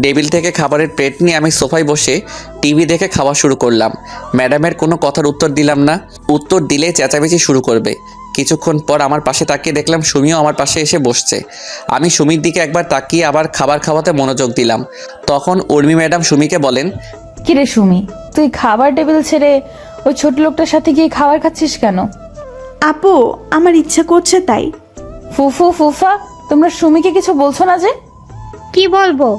টেবিল থেকে খাবারের প্লেট নিয়ে আমি সোফায় বসে টিভি দেখে খাওয়া শুরু করলাম। ম্যাডামের কোনো কথার উত্তর দিলাম না, উত্তর দিলে চেঁচামেচি শুরু করবে। কিছুক্ষণ পর আমার পাশে তাকিয়ে দেখলাম সুমিও আমার পাশে এসে বসছে। আমি সুমির দিকে একবার তাকিয়ে আবার খাবার খাওয়াতে মনোযোগ দিলাম। তখন উর্মি ম্যাডাম সুমিকে বলেন, কিরে সুমি, তুই খাবার টেবিল ছেড়ে ওই ছোট লোকটার সাথে গিয়ে খাবার খাচ্ছিস কেন? আপু, আমার ইচ্ছা করছে তাই। ফুফু, ফুফা, তোমরা সুমিকে কিছু বলছো না যে? কি বলবো?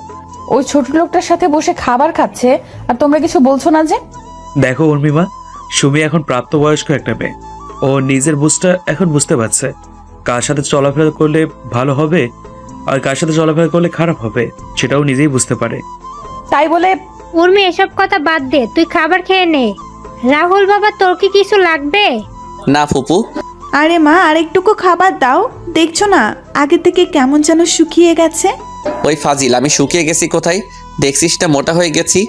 ওই ছোট লোকটার সাথে বসে খাবার খাচ্ছে আর তোমরা কিছু বলছো না যে? দেখো উর্মিমা, সুমি এখন প্রাপ্তবয়স্ক একটা মেয়ে। ও নিজের বুঝটা এখন বুঝতে পারছে, কার সাথে চলাফেরা করলে ভালো হবে আর কার সাথে চলাফেরা করলে খারাপ হবে, সেটাও নিজেই বুঝতে পারে। তাই বলে উর্মি, এসব কথা বাদ দে, তুই খাবার খেয়ে নে। রাহুল বাবা, তোর কি কিছু লাগবে? না ফুপু। আরে মা, আরেকটুকু খাবার দাও। দেখছো না আগে থেকে কেমন যেন শুকিয়ে গেছে। ওই ফাজিল, আমি শুকিয়ে গেছি কোথায়? দেখছিস না মোটা হয়ে গেছি।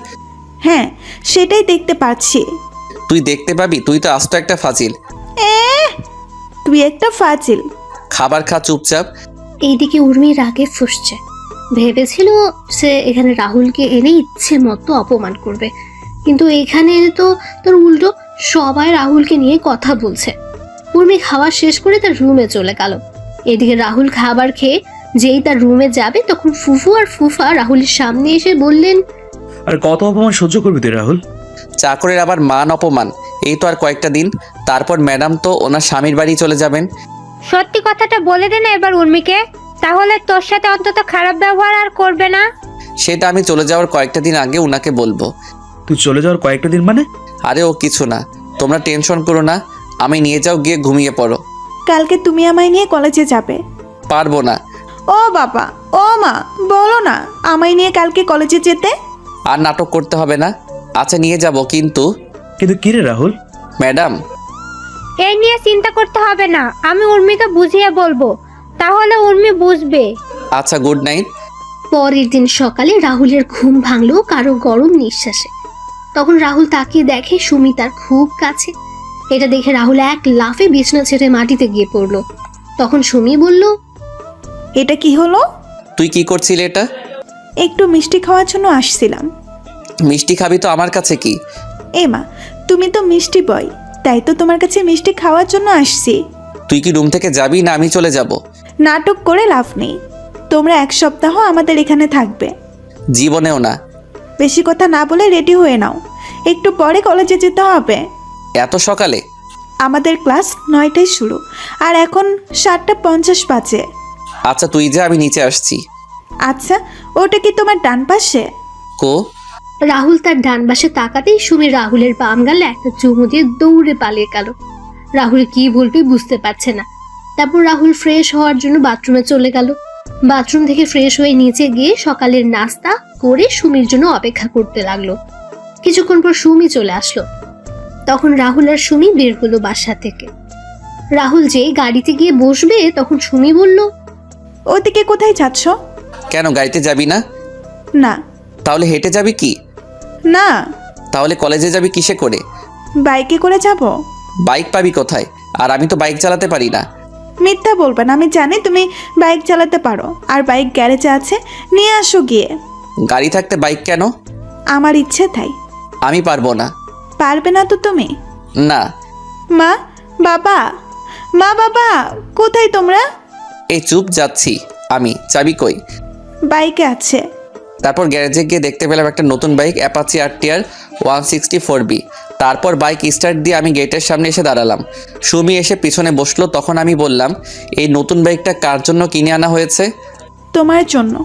হ্যাঁ, সেটাই দেখতে পাচ্ছি। তুই দেখতে পাবি, তুই তো আস্ত একটা ফাজিল। তুই একটা ফাজিল। খাবার খা চুপচাপ। এইদিকে উর্মি রাগে ফুঁসছে। ভেবেছিল সে এখানে রাহুলকে এনে ইচ্ছে মতো অপমান করবে, কিন্তু এখানে তো তোর উল্টো সবাই রাহুলকে নিয়ে কথা বলছে। উর্মি খাওয়া শেষ করে তার রুমে চলে গেল। এদিকে রাহুল খাবার খেয়ে যেই তার রুমে যাবে তখন ফুফু আর ফুফা রাহুলের সামনে এসে বললেন, আর কত অপমান সহ্য করবি তুই রাহুল? চাকরের আবার মান অপমান, এই তো আর কয়েকটা দিন, তারপর ম্যাডাম তো ওনার স্বামীর বাড়ি চলে যাবেন। সত্যি কথাটা বলে দে না এবার উর্মিকে, তাহলে তোর সাথে অন্তত খারাপ ব্যবহার আর করবে না। সেটা আমি চলে যাওয়ার কয়েকটা দিন আগে ওনাকে বলবো। তুই চলে যাওয়ার কয়েকটা দিন মানে? আরে ও কিছু না, তোমরা টেনশন করো না, আমি নিয়ে যাও, গিয়ে ঘুমিয়ে পড়ো। কালকে তুমি আমায় নিয়ে কলেজে যাবে। পারবো না। ও বাবা, ও মা, বলো না আমায় নিয়ে কালকে কলেজে যেতে। আর নাটক করতে হবে না। আচ্ছা নিয়ে যাব, কিন্তু কি রে রাহুল? ম্যাডাম, এই নিয়ে চিন্তা করতে হবে না, আমি উর্মিকে বুঝিয়ে বলবো, তাহলে উর্মি বুঝবে। আচ্ছা, গুড নাইট। পরের দিন সকালে রাহুলের ঘুম ভাঙলো কারো গরম নিঃশ্বাসে। তখন রাহুল তাকিয়ে দেখে সুমি তার খুব কাছে। এটা দেখে রাহুল এক লাফে বিছনা ছেড়ে মাটিতে গিয়ে পড়লো। তখন সুমি বলল, এটা কি হলো? তুই কি করছিলি এটা? একটু মিষ্টি খাওয়ার জন্য আসছিলাম। মিষ্টি খাবি তো আমার কাছে কি? এ মা, তুমি তো মিষ্টি বয়, তাই তো তোমার কাছে মিষ্টি খাওয়ার জন্য আসছি। তুই কি রুম থেকে যাবি না আমি চলে যাব? নাটক করে লাভ নেই। তোমরা 1 সপ্তাহ আমাদের এখানে থাকবে। জীবনেও না। বেশি কথা না বলে রেডি হয়ে নাও, একটু পরে কলেজে যেতে হবে। এত সকালে? আমাদের ক্লাস 9টায় শুরু, আর এখন 7:50 বাজে। আচ্ছা তুই যা, আমি নিচে আসছি। আচ্ছা, ওটা কি তোমার ডান পাশে? কো? রাহুল তার ডান পাশে তাকাতেই সুমি রাহুলের বাম গালে একটা চুমু দিয়ে দৌড়ে পালিয়ে গেল। রাহুল কি বলবে বুঝতে পারছে না। তারপর রাহুল ফ্রেশ হওয়ার জন্য বাথরুমে চলে গেল। বাথরুম থেকে ফ্রেশ হয়ে নিচে গিয়ে সকালের নাস্তা করে সুমির জন্য অপেক্ষা করতে লাগলো। কিছুক্ষণ পর সুমি চলে আসলো। তখন রাহুল আর সুমি বের হলো বাসা থেকে। রাহুল যেই গাড়িতে গিয়ে বসবে তখন সুমি বলল, ওদিকে কোথায় যাচ্ছ? কেন, গাড়িতে যাবি না? না। তাহলে হেঁটে যাবি কি? না। তাহলে কলেজে যাবি কিসে করে? বাইকে করে যাব। বাইক পাবি কোথায়? আর আমি তো বাইক চালাতে পারি না। মিথ্যা বলবে না, আমি জানি তুমি বাইক চালাতে পারো। আর বাইক গ্যারেজে আছে, নিয়ে আসো গিয়ে। গাড়ি থাকতে বাইক কেন? আমার ইচ্ছে তাই। আমি পারবো না। পারবে না তো তুমি? না। মা, বাবা, মা, বাবা, কোথায় তোমরা? এই চুপ, যাচ্ছি আমি। চাবি কই? বাইকে আছে। তারপর গ্যারেজে গিয়ে দেখতে পেলাম একটা নতুন বাইক, অ্যাপাচি RTR 164B। তারপর বাইক স্টার্ট দিয়ে আমি গেটের সামনে এসে দাঁড়ালাম। সুমি এসে পিছনে বসলো। তখন আমি বললাম, এই নতুন বাইকটা কার জন্য কিনে আনা হয়েছে? তোমার জন্য।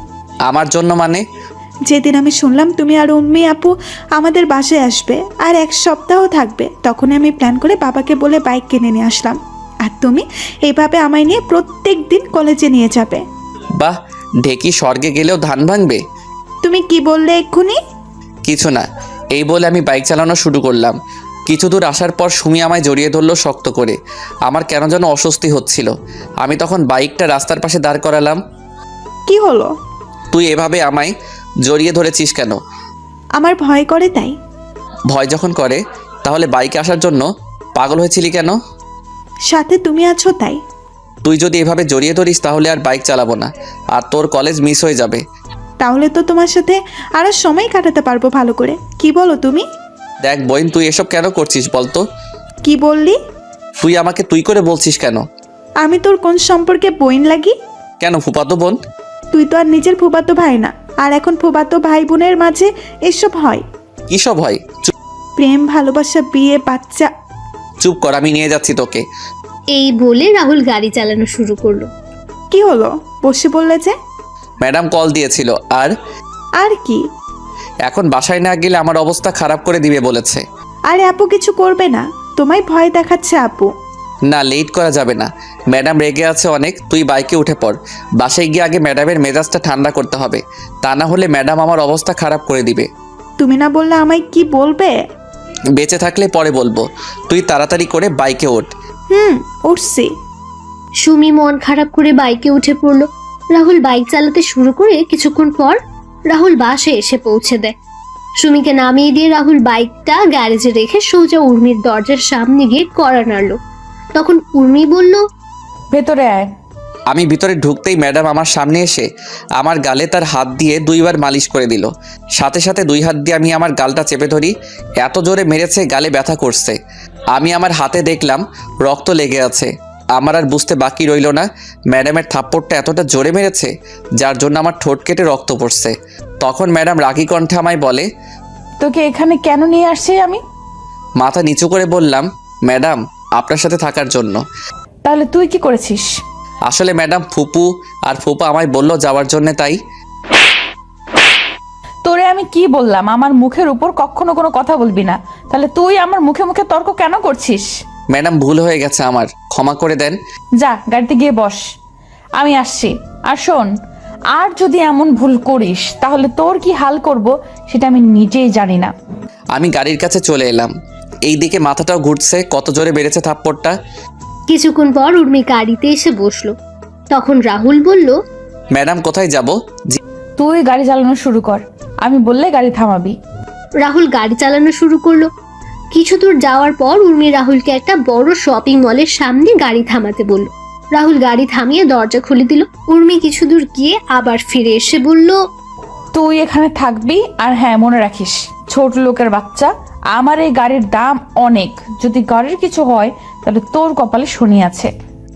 আমার জন্য মানে? যেদিন আমি শুনলাম তুমি আর উম্মি আপু আমাদের বাসায় আসবে আর 1 সপ্তাহ থাকবে, তখন আমি প্ল্যান করে বাবাকে বলে বাইক কিনে নিয়ে আসলাম। আর তুমি এইভাবে আমায় নিয়ে প্রত্যেক দিন কলেজে নিয়ে যাবে। বাহ, ঢেকি স্বর্গে গেলেও ধান ভাঙবে। তুমি কি বললে এক্ষুনি? কিছু না, এই বলে আমি বাইক চালানো শুরু করলাম। কিছু দূর আসার পর সুমি আমায় জড়িয়ে ধরলো শক্ত করে। আমার কেন যেন অস্বস্তি হচ্ছিল। আমি তখন বাইকটা রাস্তার পাশে দাঁড় করালাম। কি হলো? তুই এভাবে আমায় জড়িয়ে ধরেছিস কেন? আমার ভয় করে তাই। ভয় যখন করে তাহলে বাইকে আসার জন্য পাগল হয়েছিলি কেন? সাথে তুমি আছো তাই। তুই যদি এভাবে জড়িয়ে ধরিস তাহলে আর বাইক চালাবো না, আর তোর কলেজ মিস হয়ে যাবে। তাহলে তো তোমার সাথে আরো সময় কাটাতে পারবো ভালো করে। কি বলো তুমি? দেখ বোন, তুই এসব কেন করছিস বলতো? কি বললি? তুই আমাকে তুই করে বলছিস কেন? আমি তোর কোন সম্পর্কে বোন লাগি? কেন, ফুপাতো বোন? তুই তো আর নিজের ফুপাতো ভাই না। আর এখন ফুপাতো ভাই বোনের মাঝে এসব হয়? কিসব হয়? প্রেম, ভালোবাসা, বিয়ে, বাচ্চা। চুপ কর, আমি নিয়ে যাচ্ছি তোকে। এই বলে রাহুল গাড়ি চালানো শুরু করলো। কি হলো? বসে বললে যে? ম্যাডাম কল দিয়েছিল। আর কি? এখন বাসায় না গেলে আমার অবস্থা খারাপ করে দিবে বলেছে। আরে আপু কিছু করবে না, তোমায় ভয় দেখাচ্ছে আপু। না, লেট করা যাবে না। ম্যাডাম রেগে আছে অনেক। তুই বাইকে উঠে পড়। বাসায় গিয়ে আগে ম্যাডামের মেজাজটা ঠান্ডা করতে হবে, তা না হলে ম্যাডাম আমার অবস্থা খারাপ করে দিবে। তুমি না বললে আমায় কি বলবে? বেঁচে থাকলে পরে বলবো। তুই তাড়াতাড়ি করে বাইকে ওঠ। উঠছি। সুমি মন খারাপ করে বাইকে উঠে পড়লো। রাহুল বাইক চালাতে শুরু করে কিছুক্ষণ পর রাহুল বাসে এসে পৌঁছে দেয়। সুমিকে নামিয়ে দিয়ে রাহুল বাইকটা গ্যারেজে রেখে সোজা উর্মির দরজার সামনে গিয়ে কড়া নাড়ল। তখন উর্মি বলল, ভেতরে আয়। আমি ভিতরে ঢুকতেই ম্যাডাম আমার সামনে এসে আমার গালে তার হাত দিয়ে 2 বার মালিশ করে দিল। সাথে সাথে 2 হাত দিয়ে আমি আমার গালটা চেপে ধরি। এত জোরে মেরেছে, গালে ব্যথা করছে। আমি আমার হাতে দেখলাম রক্ত লেগে আছে। আমার আর বুঝতে বাকি রইল না ম্যাডামের থাপ্পড়টা এতটা জোরে মেরেছে যার জন্য আমার ঠোঁট কেটে রক্ত পড়ছে। তখন ম্যাডাম রাগী কণ্ঠে আমায় বলে, তোকে এখানে কেন নিয়ে আসছি আমি? মাথা নিচু করে বললাম, ম্যাডাম আপনার সাথে থাকার জন্য। তাহলে তুই কি করেছিস? আসলে ম্যাডাম ফুপু আর ফুপা আমায় বলল যাওয়ার জন্য, তাই। তোরে আমি কি বললাম আমার মুখের উপর কখনো কোনো কথা বলবি না? তাহলে তুই আমার মুখে মুখে তর্ক কেন করছিস? ম্যাডাম ভুল হয়ে গেছে আমার, ক্ষমা করে দেন। যা গাড়িতে গিয়ে বস, আমি আসছি। আর শোন, আর যদি এমন ভুল করিস তাহলে তোর কি হাল করব সেটা আমি নিজেই জানি না। আমি গাড়ির কাছে চলে এলাম। এই দিকে মাথাটাও ঘুরছে, কত জোরে বেড়েছে থাপ্পড়টা। কিছুক্ষণ পর উর্মি গাড়িতে এসে বসলো। তখন রাহুল বলল, ম্যাডাম কোথায় যাব? তুই গাড়ি চালানো শুরু কর, আমি বললে গাড়ি থামাবি। রাহুল গাড়ি চালানো শুরু করলো। কিছু দূর যাওয়ার পর উর্মি রাহুলকে একটা বড় শপিং মলের সামনে গাড়ি থামাতে বলল। রাহুল গাড়ি থামিয়ে দরজা খুলে দিল। উর্মি কিছু দূর গিয়ে আবার ফিরে এসে বলল, তুই এখানে থাকবি। আর হ্যাঁ, মনে রাখিস, ছোট লোকের বাচ্চা, আমার এই গাড়ির দাম অনেক। যদি গাড়ির কিছু হয় তাহলে তোর কপালে শনি আছে।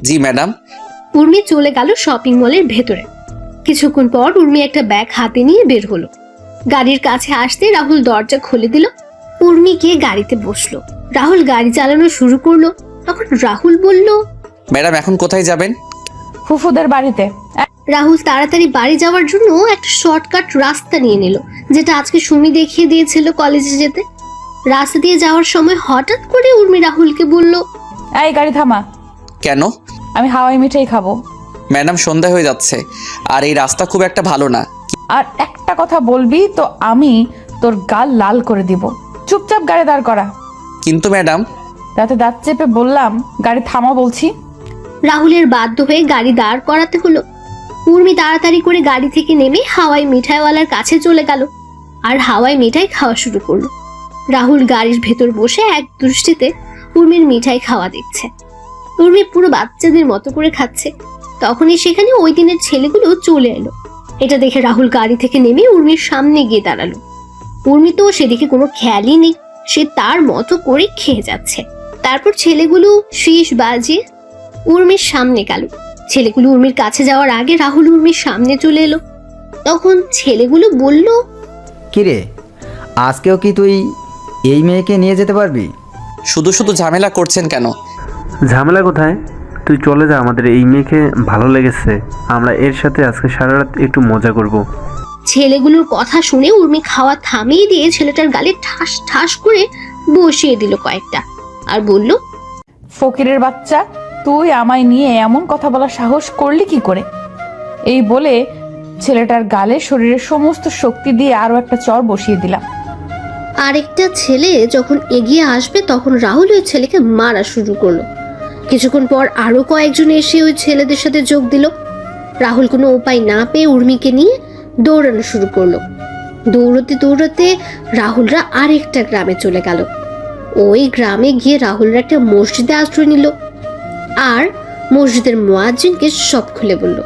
জি ম্যাডাম। উর্মি চলে গেল শপিং মলের ভেতরে। কিছুক্ষণ পর উর্মি একটা ব্যাগ হাতে নিয়ে বের হলো। গাড়ির কাছে আসতে রাহুল দরজা খুলে দিল। উর্মি গিয়ে গাড়িতে বসলো। রাহুল গাড়ি চালানো শুরু করলো। তখন রাহুল বলল, ম্যাডাম এখন কোথায় যাবেন? ফুফুদের বাড়িতে। রাহুল তাড়াতাড়ি বাড়ি যাওয়ার জন্য একটা শর্টকাট রাস্তা নিয়ে নিল, যেটা আজকে সুমি দেখিয়ে দিয়েছিল কলেজে যেতে। রাস্তা দিয়ে যাওয়ার সময় হঠাৎ করে উর্মি রাহুলকে বলল, এই গাড়ি থামা। কেন? আমি হাওয়াই মিঠাই খাবো। ম্যাডাম সন্ধ্যা হয়ে যাচ্ছে, আর এই রাস্তা খুব একটা ভালো না। আর একটা কথা বলবি তো আমি তোর গাল লাল করে দিব। চুপচাপ গাড়ি দাঁড় করা। কিন্তু ম্যাডাম। রাতে দাঁত চেপে বললাম গাড়ি থামা বলছি। রাহুলের বাধ্য হয়ে গাড়ি দাঁড় করাতে হলো। উর্মি তাড়াতাড়ি করে গাড়ি থেকে নেমে হাওয়াই মিঠাইওয়ালার কাছে চলে গেল আর হাওয়াই মিঠাই খাওয়া শুরু করলো। রাহুল গাড়ির ভেতর বসে এক দৃষ্টিতে উর্মির মিঠাই খাওয়া দেখছে। উর্মি পুরো বাচ্চাদের মতো করে খাচ্ছে। তখনই সেখানে ওই দিনের ছেলেগুলো চলে এলো। এটা দেখে রাহুল গাড়ি থেকে নেমে উর্মির সামনে গিয়ে দাঁড়ালো। উর্মি তো সেদিকে কোনো খেয়ালই নেই, সে তার মতো করে খেয়ে যাচ্ছে। তারপর ছেলেগুলো শীষ বাজিয়ে উর্মির সামনে গেল। ছেলেগুলো উর্মির কাছে যাওয়ার আগে রাহুল উর্মির সামনে চলে এলো। তখন ছেলেগুলো বলল, কিরে, আজকেও কি তুই এই মেয়েকে নিয়ে যেতে পারবি? শুধু শুধু ঝামেলা করছেন কেন? ঝামেলা কোথায়? তুই চলে যা, আমাদের এই মেয়েকে ভালো লেগেছে, আমরা এর সাথে আজকে সারা রাত একটু মজা করব। ছেলেগুলোর কথা শুনে উর্মি খাওয়া থামিয়ে দিয়ে ছেলেটার গালে ঠাস ঠাস করে বসিয়ে দিল কয়েকটা, আর বলল, ফকিরের বাচ্চা, তুই আমায় নিয়ে এমন কথা বলার সাহস করলি কি করে? এই বলে ছেলেটার গালে শরীরের সমস্ত শক্তি দিয়ে আরো একটা চর বসিয়ে দিলাম। আরেকটা ছেলে যখন এগিয়ে আসবে তখন রাহুল ওই ছেলেকে মারা শুরু করলো। কিছুক্ষণ পর আরো কয়েকজন এসে ওই ছেলেদের সাথে যোগ দিল। রাহুল কোনো উপায় না পেয়ে উর্মিকে নিয়ে দৌড়ানো শুরু করলো। দৌড়তে দৌড়তে রাহুলরা আরেকটা গ্রামে চলে গেল। ওই গ্রামে গিয়ে রাহুলরা একটা মসজিদে আশ্রয় নিল আর মসজিদের মুয়াজ্জিনকে সব খুলে বলল।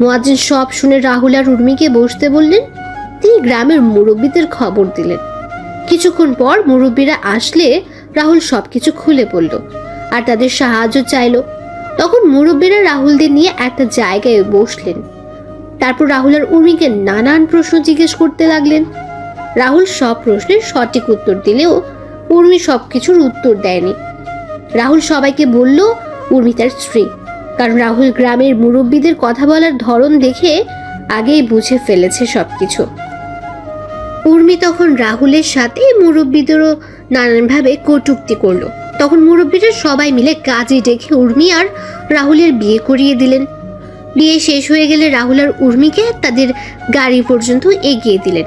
মুয়াজ্জিন সব শুনে রাহুল আর উর্মিকে বসতে বললেন। তিনি গ্রামের মুরব্বীদের খবর দিলেন। কিছুক্ষণ পর মুরব্বীরা আসলে রাহুল সবকিছু খুলে বলল আর তাদের সাহায্য চাইলো। তখন মুরব্বীরা রাহুলদের নিয়ে একটা জায়গায় বসলেন। তারপর রাহুল আর উর্মিকে নানান প্রশ্ন জিজ্ঞেস করতে লাগলেন। রাহুল সব প্রশ্নের সঠিক উত্তর দিলেও উর্মি সবকিছুর উত্তর দেয়নি। রাহুল সবাইকে বলল উর্মি তার স্ত্রী, কারণ রাহুল গ্রামের মুরব্বীদের কথা বলার ধরন দেখে আগেই বুঝে ফেলেছে সবকিছু। উর্মি তখন রাহুলের সাথে মুরব্বীদেরও নানানভাবে কটূক্তি করলো। তখন মুরব্বীরা সবাই মিলে কাজে ডেকে উর্মি আর রাহুলের বিয়ে করিয়ে দিলেন। বিয়ে শেষ হয়ে গেলে রাহুল আর উর্মিকে তাদের গাড়ি পর্যন্ত এগিয়ে দিলেন।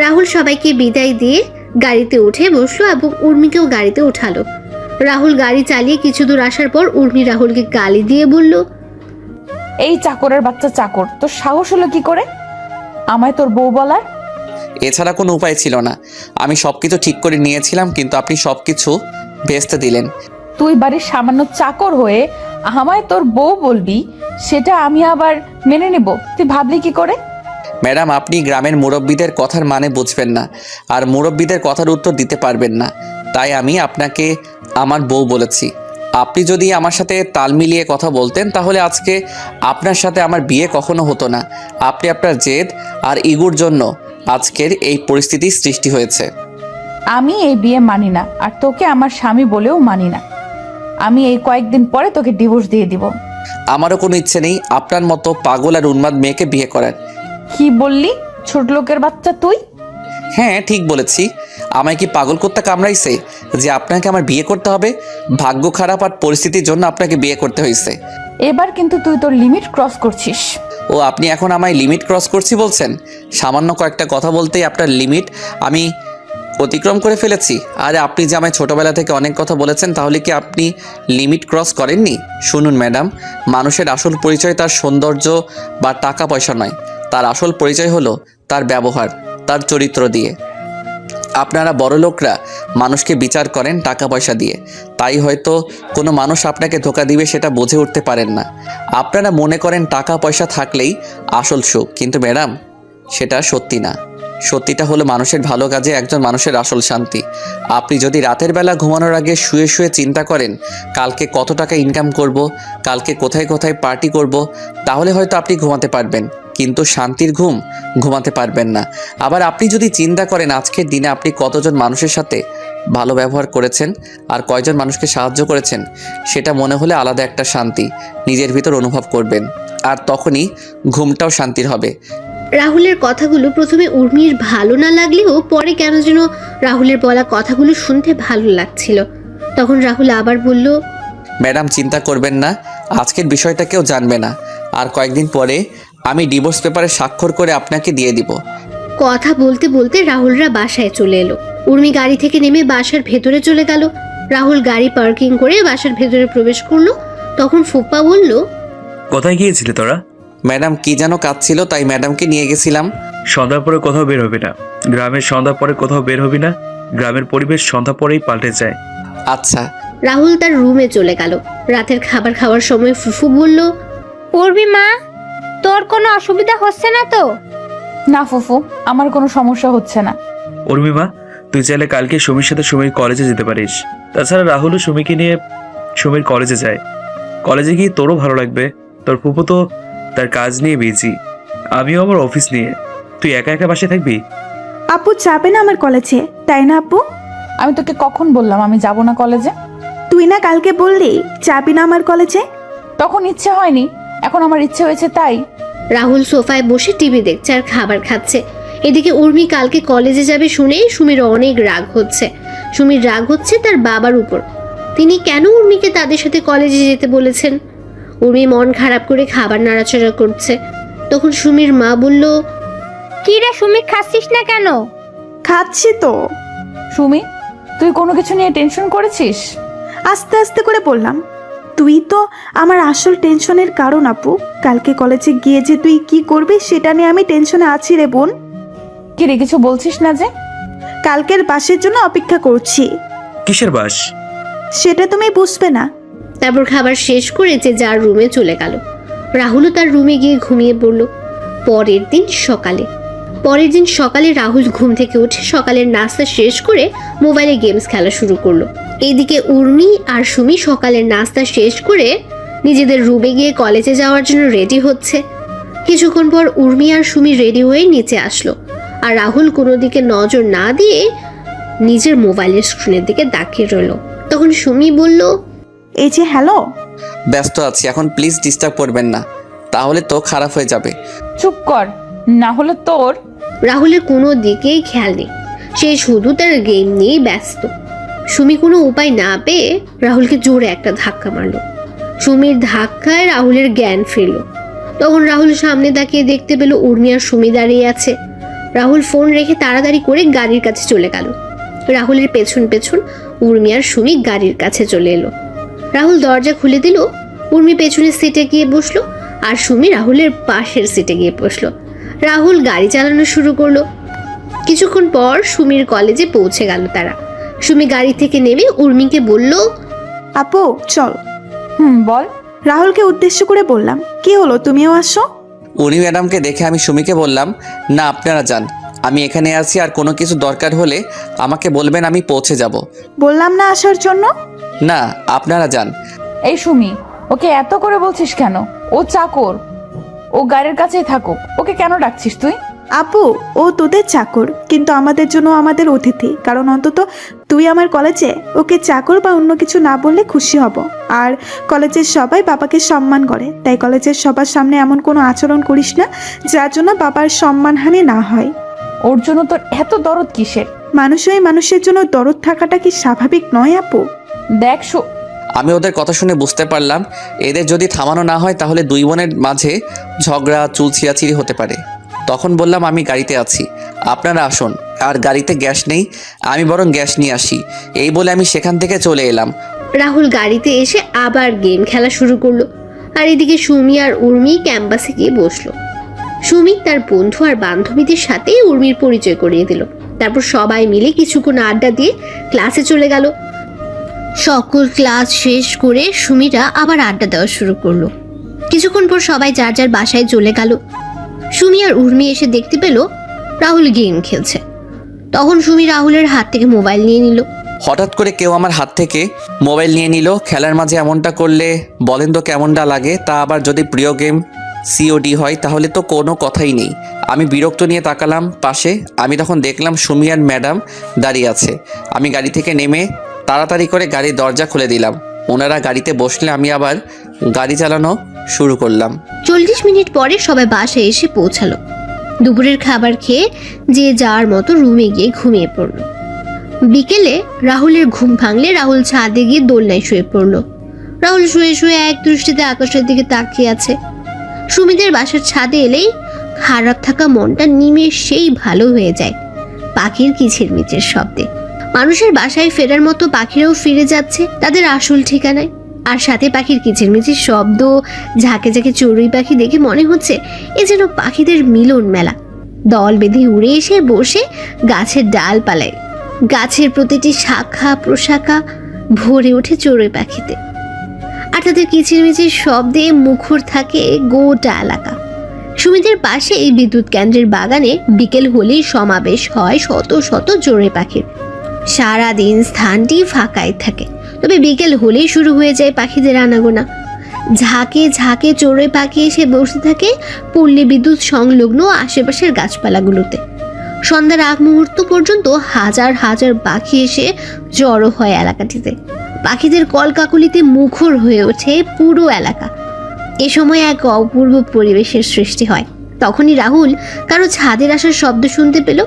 রাহুল সবাইকে বিদায় দিয়ে গাড়িতে উঠে বসলো এবং উর্মিকেও গাড়িতে উঠালো। রাহুল গাড়ি চালিয়ে কিছু দূর আসার পর উর্মি রাহুলকে গালি দিয়ে বলল, এই চাকরের বাচ্চা চাকর, তোর সাহস হলো কি করে আমায় তোর বউ বলার? এছাড়া কোনো উপায় ছিল না। আমি সবকিছু ঠিক করে নিয়েছিলাম, কিন্তু আপনি সবকিছু ভেস্তে দিলেন। তুই বাড়ির সামান্য চাকর হয়ে আমায় তোর বউ বলবি, সেটা আমি আবার মেনে নেব? তুই ভাবলি কি করে? ম্যাডাম, আপনি গ্রামের মুরব্বীদের কথার মানে বুঝবেন না আর মুরব্বীদের কথার উত্তর দিতে পারবেন না, তাই আমি আপনাকে আমার বউ বলেছি। আপনি যদি আমার সাথে তাল মিলিয়ে কথা বলতেন তাহলে আজকে আপনার সাথে আমার বিয়ে কখনো হতো না। আপনি আপনার জেদ আর ইগুর জন্য আজকের এই পরিস্থিতির সৃষ্টি হয়েছে। আমি এই বিয়ে মানি না, আর তোকে আমার স্বামী বলেও মানি না। আমি এই কয়েকদিন পরে তোকে ডিভোর্স দিয়ে দিব। আমারও কোনো ইচ্ছে নেই আপনার মতো পাগল আর উন্মাদ মেয়েকে বিয়ে করার। কি বললি ছোট লোকের বাচ্চা তুই? হ্যাঁ, ঠিক বলেছি। আমায় কি পাগল করতে কামড়াইছে যে আপনাকে আমার বিয়ে করতে হবে? ভাগ্য খারাপ আর পরিস্থিতির জন্য আপনাকে বিয়ে করতে হয়েছে। এবার কিন্তু তুই তোর লিমিট ক্রস করছিস। ও, আপনি এখন আমায় লিমিট ক্রস করছি বলছেন? সামান্য কয়েকটা কথা বলতেই আপনার লিমিট আমি অতিক্রম করে ফেলেছি? আরে আপনি যে আমায় ছোটোবেলা থেকে অনেক কথা বলেছেন, তাহলে কি আপনি লিমিট ক্রস করেননি? শুনুন ম্যাডাম, মানুষের আসল পরিচয় তার সৌন্দর্য বা টাকা পয়সা নয়, তার আসল পরিচয় হলো তার ব্যবহার, তার চরিত্র দিয়ে। আপনারা বড়লোকরা মানুষকে বিচার করেন টাকা পয়সা দিয়ে, তাই হয়তো কোনো মানুষ আপনাকে ধোঁকা দিবে সেটা বুঝে উঠতে পারেন না। আপনারা মনে করেন টাকা পয়সা থাকলেই আসল সুখ, কিন্তু ম্যাডাম সেটা সত্যি না। সত্যিটা হলো মানুষের ভালো কাজে একজন মানুষের আসল শান্তি। আপনি যদি রাতের বেলা ঘুমানোর আগে শুয়ে শুয়ে চিন্তা করেন কালকে কত টাকা ইনকাম করব, কালকে কোথায় কোথায় পার্টি করব, তাহলে হয়তো আপনি ঘুমাতে পারবেন, কিন্তু শান্তির ঘুম ঘুমাতে পারবেন না। আবার আপনি যদি চিন্তা করেন আজকের দিনে আপনি কতজন মানুষের সাথে ভালো ব্যবহার করেছেন আর কয়জন মানুষকে সাহায্য করেছেন, সেটা মনে হলে আলাদা একটা শান্তি নিজের ভিতর অনুভব করবেন, আর তখনই ঘুমটাও শান্তির হবে। রাহুলের কথাগুলো প্রথমে উর্মির ভালো না লাগলেও পরে কেন যেন রাহুলের বলা কথাগুলো শুনতে ভালো লাগছিল। তখন রাহুল আবার বলল, ম্যাডাম চিন্তা করবেন না, আজকের বিষয়টা কেউ জানবে না, আর কয়েকদিন পরে আমি ডিভোর্স পেপারে স্বাক্ষর করে আপনাকে দিয়ে দিব। কথা বলতে বলতে রাহুলরা বাসায় চলে এলো। উর্মি গাড়ি থেকে নেমে বাসার ভেতরে চলে গেল। রাহুল গাড়ি পার্কিং করে বাসার ভেতরে প্রবেশ করলো। তখন ফুপ্পা বলল, কোথায় গিয়েছিলে তোরা? ম্যাডাম কি যেন কাজ ছিল, তাই ম্যাডামকে নিয়ে গেছিলাম। সন্ধ্যার পরে কোথাও বের হবি না, গ্রামের সন্ধ্যার পরে কোথাও বের হবি না, গ্রামের পরিবেশ সন্ধ্যা পরেই পাল্টে যায়। আচ্ছা। রাহুল তার রুমে চলে গেল। রাতের খাবার খাওয়ার সময় ফুফু বলল, উর্মি মা, তোর কোনো অসুবিধা হচ্ছে না তো? না ফুফু, আমার কোনো সমস্যা হচ্ছে না। উর্মিমা, তুই চাইলে কালকে সুমির সাথে সুমির কলেজে যেতে পারিস। তাছাড়া রাহুলও সুমিকে নিয়ে সুমির কলেজে যায়। কলেজে গিয়ে তোরও ভালো লাগবে। তোর ফুফু তো তার কাজ নিয়ে বিজি, আমিও আমার অফিস নিয়ে। তুই একা একা বাসায় থাকবি? আপু যাবে না আমার কলেজে, তাই না আপু? আমি তোকে কখন বললাম আমি যাব না কলেজে? তুই না কালকে বললি যাবি না আমার কলেজে। তখন ইচ্ছে হয়নি, এখন আমার ইচ্ছে হয়েছে তাই। রাহুল সোফায় বসে টিভি দেখছে আর খাবার খাচ্ছে। এদিকে উর্মি কালকে কলেজে যাবে শুনে সুমির অনেক রাগ হচ্ছে। সুমির রাগ হচ্ছে তার বাবার উপর। তিনি কেন উর্মিকে তাদের সাথে কলেজে যেতে বলেছেন? উর্মি মন খারাপ করে খাবার নাড়াচাড়া করছে। তখন সুমির মা বলল, কি রে সুমি, খাচ্ছিস না কেন? খাচ্ছি তো। সুমি, তুই কোনো কিছু নিয়ে টেনশন করেছিস? আস্তে আস্তে করে বললাম, তুই তো আমার আসল টেনশনের কারণ আপু। কালকে কলেজে গিয়ে যে তুই কি করবি সেটা নিয়ে আমি টেনশনে আছি রে বোন। কি রে, কিছু বলছিস না যে? কালকের বাসের জন্য অপেক্ষা করছি। কিসের বাস? সেটা তুমি বুঝবে না। তারপর খাবার শেষ করে যে যার রুমে চলে গেল। রাহুলও তার রুমে গিয়ে ঘুমিয়ে পড়ল। পরের দিন সকালে রাহুল ঘুম থেকে উঠে সকালের নাস্তা শেষ করে মোবাইলে গেমস খেলা শুরু করলো। এদিকে উর্মি আর সুমি সকালের নাস্তা শেষ করে নিজেদের রুমে গিয়ে কলেজে যাওয়ার জন্য রেডি হচ্ছে। কিছুক্ষণ পর উর্মি আর সুমি রেডি হয়ে নিচে আসলো, আর রাহুল কোনো দিকে নজর না দিয়ে নিজের মোবাইলের স্ক্রিনের দিকে তাকিয়ে রইল। তখন সুমি বলল, এই যে হ্যালো। ব্যস্ত আছি, এখন প্লিজ ডিস্টার্ব করবেন না, তাহলে তো খারাপ হয়ে যাবে। চুপ কর, না হলে তোর। রাহুলের কোনো দিকেই খেয়াল নেই, সে শুধু তার গেম নিয়েই ব্যস্ত। সুমি কোনো উপায় না পেয়ে রাহুলকে জোরে একটা ধাক্কা মারলো। সুমির ধাক্কায় রাহুলের জ্ঞান ফিরল। তখন রাহুল সামনে তাকিয়ে দেখতে পেল উর্মি আর সুমি দাঁড়িয়ে আছে। রাহুল ফোন রেখে তাড়াতাড়ি করে গাড়ির কাছে চলে গেল। রাহুলের পেছন পেছন উর্মি আর সুমি গাড়ির কাছে চলে এলো। রাহুল দরজা খুলে দিল। উর্মি পেছনের সিটে গিয়ে বসলো আর সুমি রাহুলের পাশের সিটে গিয়ে বসলো। রাহুল গাড়ি চালানো শুরু করলো। কিছুক্ষণ পর সুমির কলেজে পৌঁছে গেল তারা। সুমি গাড়ি থেকে নেমে উর্মিকে বলল, আপু চল। বল। রাহুলকে উদ্দেশ্য করে বললাম, কি হলো তুমিও আসো? উনি ম্যাডামকে দেখে আমি সুমিকে বললাম, না আপনারা যান, আমি এখানে আছি, আর কোনো কিছু দরকার হলে আমাকে বলবেন, আমি পৌঁছে যাব। বললাম না আসার জন্য। না আপনারা যান। এই সুমি, ওকে এত করে বলছিস কেন? ও চাকর, ও গাড়ির কাছেই থাকুক, ওকে কেন ডাকছিস তুই? আপু ও তোদের চাকর, কিন্তু আমাদের জন্য আমাদের অতিথি। কারণ অন্তত তুই আমার কলেজে ওকে চাকর বা অন্য কিছু না বললে খুশি হব। আর কলেজের সবাই বাবাকে সম্মান করে, তাই কলেজের সবার সামনে এমন কোনো আচরণ করিস না যার জন্য বাবার সম্মানহানি না হয়। ওর জন্য তোর এত দরদ কিসের? মানুষই মানুষের জন্য দরদ থাকাটা কি স্বাভাবিক নয় আপু? দেখ আমি ওদের কথা শুনে বুঝতে পারলাম এদের যদি থামানো না হয় তাহলে দুই বোনের মাঝে ঝগড়া চুলছিয়াছিরি হতে পারে। তখন বললাম, আমি গাড়িতে আছি, আপনারা আসুন, আর গাড়িতে গ্যাস নেই, আমি বরং গ্যাস নিয়ে আসি। এই বলে আমি সেখান থেকে চলে এলাম। রাহুল গাড়িতে এসে আবার গেম খেলা শুরু করলো। আর এদিকে সুমি আর উর্মি ক্যাম্পাসে গিয়ে বসলো। সুমি তার বন্ধু আর বান্ধবীদের সাথে উর্মির পরিচয় করিয়ে দিল। তারপর সবাই মিলে কিছুক্ষণ আড্ডা দিয়ে ক্লাসে চলে গেল। সকল ক্লাস শেষ করে সুমিরা আবার আড্ডা দেওয়া শুরু করলো। কিছুক্ষণ পর সবাই যার যার বাসায় চলে গেল। সুমি আর উর্মি এসে দেখতে পেল রাহুল গেম খেলছে। তখন সুমি রাহুলের হাত থেকে মোবাইল নিয়ে নিল। হঠাৎ করে কেউ আমার হাত থেকে মোবাইল নিয়ে নিল। খেলার মাঝে এমনটা করলে বলেন তো কেমনটা লাগে? তা আবার যদি প্রিয় গেম সিওডি হয় তাহলে তো কোনো কথাই নেই। আমি বিরক্ত নিয়ে তাকালাম পাশে। আমি তখন দেখলাম সুমি আর ম্যাডাম দাঁড়িয়ে আছে। আমি গাড়ি থেকে নেমে তাড়াতাড়ি করে গাড়ির দরজা খুলে দিলাম। ওনারা গাড়িতে বসলে আমি আবার গাড়ি চালানো শুরু করলাম। 40 মিনিট পরে সবাই বাসায় এসে পৌঁছালো। দুপুরের খাবার খেয়ে যে যার মতো রুমে গিয়ে ঘুমিয়ে পড়লো। বিকেলে রাহুলের ঘুম ভাঙলে রাহুল ছাদে গিয়ে দোলনায় শুয়ে পড়লো। রাহুল শুয়ে শুয়ে এক দৃষ্টিতে আকাশের দিকে তাকিয়ে আছে। সুমিদের বাসার ছাদে এলেই খারাপ থাকা মনটা নিমেষেই ভালো হয়ে যায় পাখির কিচিরমিচির শব্দে। মানুষের বাসায় ফেরার মতো পাখিরাও ফিরে যাচ্ছে তাদের আসল ঠিকানায়। আর সাথে পাখির কিচিরমিচির শব্দ, ঝাঁকে ঝাঁকে চড়ুই পাখি দেখে মনে হচ্ছে এ যেন পাখিদের মিলন মেলা। দল বেঁধে উড়ে এসে বসে গাছের ডালপালায়। গাছের প্রতিটি শাখা প্রশাখা ভরে ওঠে চড়ুই পাখিতে। আর তাদের কিচিরমিচির শব্দে মুখর থাকে গোটা এলাকা। সুমিদের পাশে এই বিদ্যুৎ কেন্দ্রের বাগানে বিকেল হলেই সমাবেশ হয় শত শত চড়ুই পাখির। সারাদিন স্থানটি ফাঁকাই থাকে, তবে বিকেল হলেই শুরু হয়ে যায় পাখিদের আনাগোনা। ঝাঁকে ঝাঁকে চড়ুই পাখি এসে বসে থাকে পল্লী বিদ্যুৎ সংলগ্ন আশেপাশের গাছপালাগুলোতে। সন্ধ্যার আগ মুহূর্ত পর্যন্ত হাজার হাজার পাখি এসে জড়ো হয় এলাকাটিতে। পাখিদের কলকাকলিতে মুখর হয়ে ওঠে পুরো এলাকা। এ সময় এক অপূর্ব পরিবেশের সৃষ্টি হয়। তখনই রাহুল কারো ছাদের আসার শব্দ শুনতে পেল।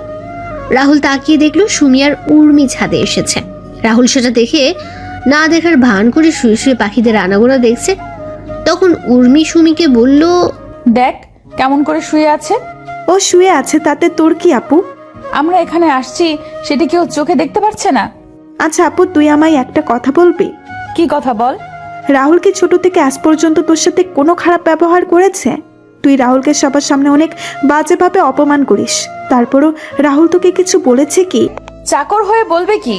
রাহুল তাকিয়ে দেখলো সুমি আর উর্মি ছাদে এসেছে। রাহুল সেটা দেখে না দেখার ভান করে শুয়ে শুয়ে পাখিদের আনাগোনা দেখছে। তখন উর্মি সুমিকে বলল, দেখ কেমন করে শুয়ে আছে। ও শুয়ে আছে তাতে তোর কি আপু? আমরা এখানে আসছি সেটা কেউ চোখে দেখতে পারছে না। আচ্ছা আপু, তুই আমায় একটা কথা বলবি? কি কথা বল। রাহুল কি ছোট থেকে আজ পর্যন্ত তোর সাথে কোনো খারাপ ব্যবহার করেছে? তুই রাহুলকে সবার সামনে অনেক বাজেভাবে অপমান করিস, তারপরও রাহুল তোকে কিছু বলেছে কি? চাকর হয়ে বলবে কি?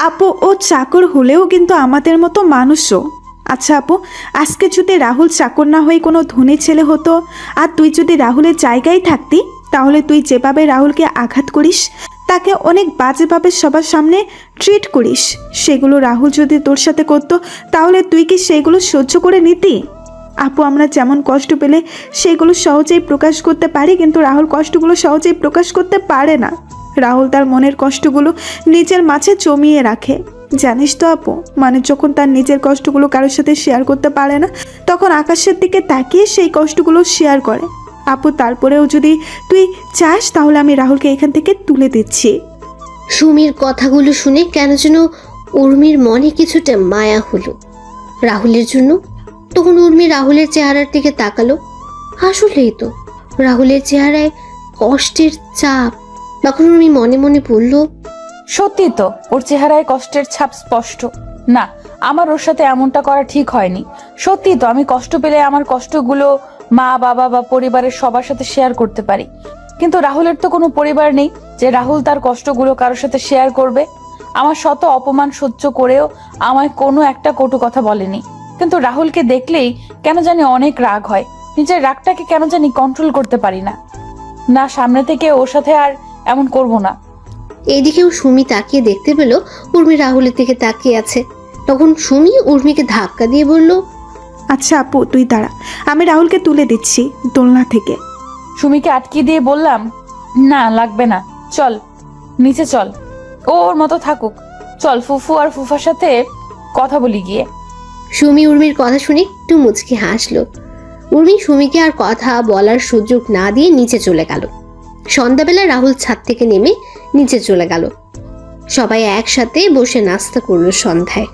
আপু, ও চাকর হলেও কিন্তু আমাদের মতো মানুষও। আচ্ছা আপু, আজকে যদি রাহুল চাকর না হয়ে কোনো ধনী ছেলে হতো আর তুই যদি রাহুলের জায়গায় থাকতি, তাহলে তুই যেভাবে রাহুলকে আঘাত করিস, তাকে অনেক বাজেভাবে সবার সামনে ট্রিট করিস, সেগুলো রাহুল যদি তোর সাথে করতো তাহলে তুই কি সেগুলো সহ্য করে নিতি? আপু, আমরা যেমন কষ্ট পেলে সেগুলো সহজেই প্রকাশ করতে পারি, কিন্তু রাহুল কষ্টগুলো সহজেই প্রকাশ করতে পারে না। রাহুল তার মনের কষ্টগুলো নিজের মাঝে জমিয়ে রাখে। জানিস তো আপু, মানুষ যখন তার নিজের কষ্টগুলো কারোর সাথে শেয়ার করতে পারে না, তখন আকাশের দিকে তাকিয়ে সেই কষ্টগুলো শেয়ার করে। আপু, তারপরেও যদি তুই চাস তাহলে আমি রাহুলকে এখান থেকে তুলে দিচ্ছি। সুমির কথাগুলো শুনে কেন যেন উর্মির মনে কিছুটা মায়া হলো রাহুলের জন্য। তখন উর্মি রাহুলের চেহারার দিকে তাকালো। আসলেই তো রাহুলের চেহারায় কষ্টের চাপ। তখন উর্মি মনে মনে বলল, সত্যি তো ওর চেহারায় কষ্টের ছাপ স্পষ্ট। না, আমার ওর সাথে এমনটা করা ঠিক হয়নি। সত্যি তো আমি কষ্ট পেলে আমার কষ্টগুলো মা বাবা বা পরিবারের সবার সাথে শেয়ার করতে পারি, কিন্তু রাহুলের তো কোনো পরিবার নেই যে রাহুল তার কষ্টগুলো কারোর সাথে শেয়ার করবে। আমার শত অপমান সহ্য করেও আমায় কোনো একটা কটু কথা বলেনি, কিন্তু রাহুলকে দেখলেই কেন জানি অনেক রাগ হয়। নিজের রাগটাকে কেন জানি কন্ট্রোল করতে পারি না। না, সামনে থেকে ওর সাথে আর এমন করব না। এদিকেও সুমি তাকিয়ে দেখতে পেল উর্মি রাহুলের দিকে তাকিয়ে আছে। তখন সুমি উর্মিকে ধাক্কা দিয়ে বলল, আচ্ছা আপু, তুই দাঁড়া, আমি রাহুলকে তুলে দিচ্ছি দোলনা থেকে। সুমিকে আটকিয়ে দিয়ে বললাম, না লাগবে না, চল নিচে চল, ও ওর মতো থাকুক। চল ফুফু আর ফুফার সাথে কথা বলি গিয়ে। সুমি উর্মির কথা শুনে একটু মুচকি হাসলো। উর্মি সুমিকে আর কথা বলার সুযোগ না দিয়ে নিচে চলে গেল। সন্ধ্যাবেলা রাহুল ছাদ থেকে নেমে নিচে চলে গেল। সবাই একসাথে বসে নাস্তা করলো সন্ধ্যায়।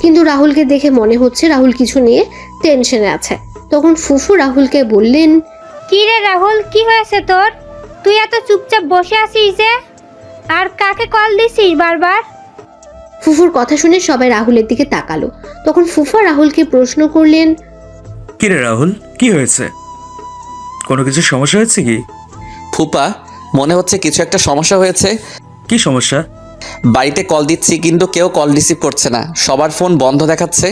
কিন্তু রাহুলকে দেখে মনে হচ্ছে রাহুল কিছু নিয়ে টেনশনে আছে। তখন ফুফু রাহুলকে বললেন, কি রে রাহুল, কি হয়েছে তোর? তুই এত চুপচাপ বসে আছিস যে, আর কাকে কল দিছিস বারবার? ফুফুর কথা শুনে সবাই রাহুলের দিকে তাকালো। তখন ফুফা রাহুলকে প্রশ্ন করলেন, কি রে রাহুল, কি হয়েছে? কোনো কিছু সমস্যা হয়েছে কি? ফুপা, মনে হচ্ছে কিছু একটা সমস্যা হয়েছে। কি সমস্যা? বাড়িতে কল দিচ্ছি কিন্তু কেউ কল রিসিভ করছে না, সবার ফোন বন্ধ দেখাচ্ছে।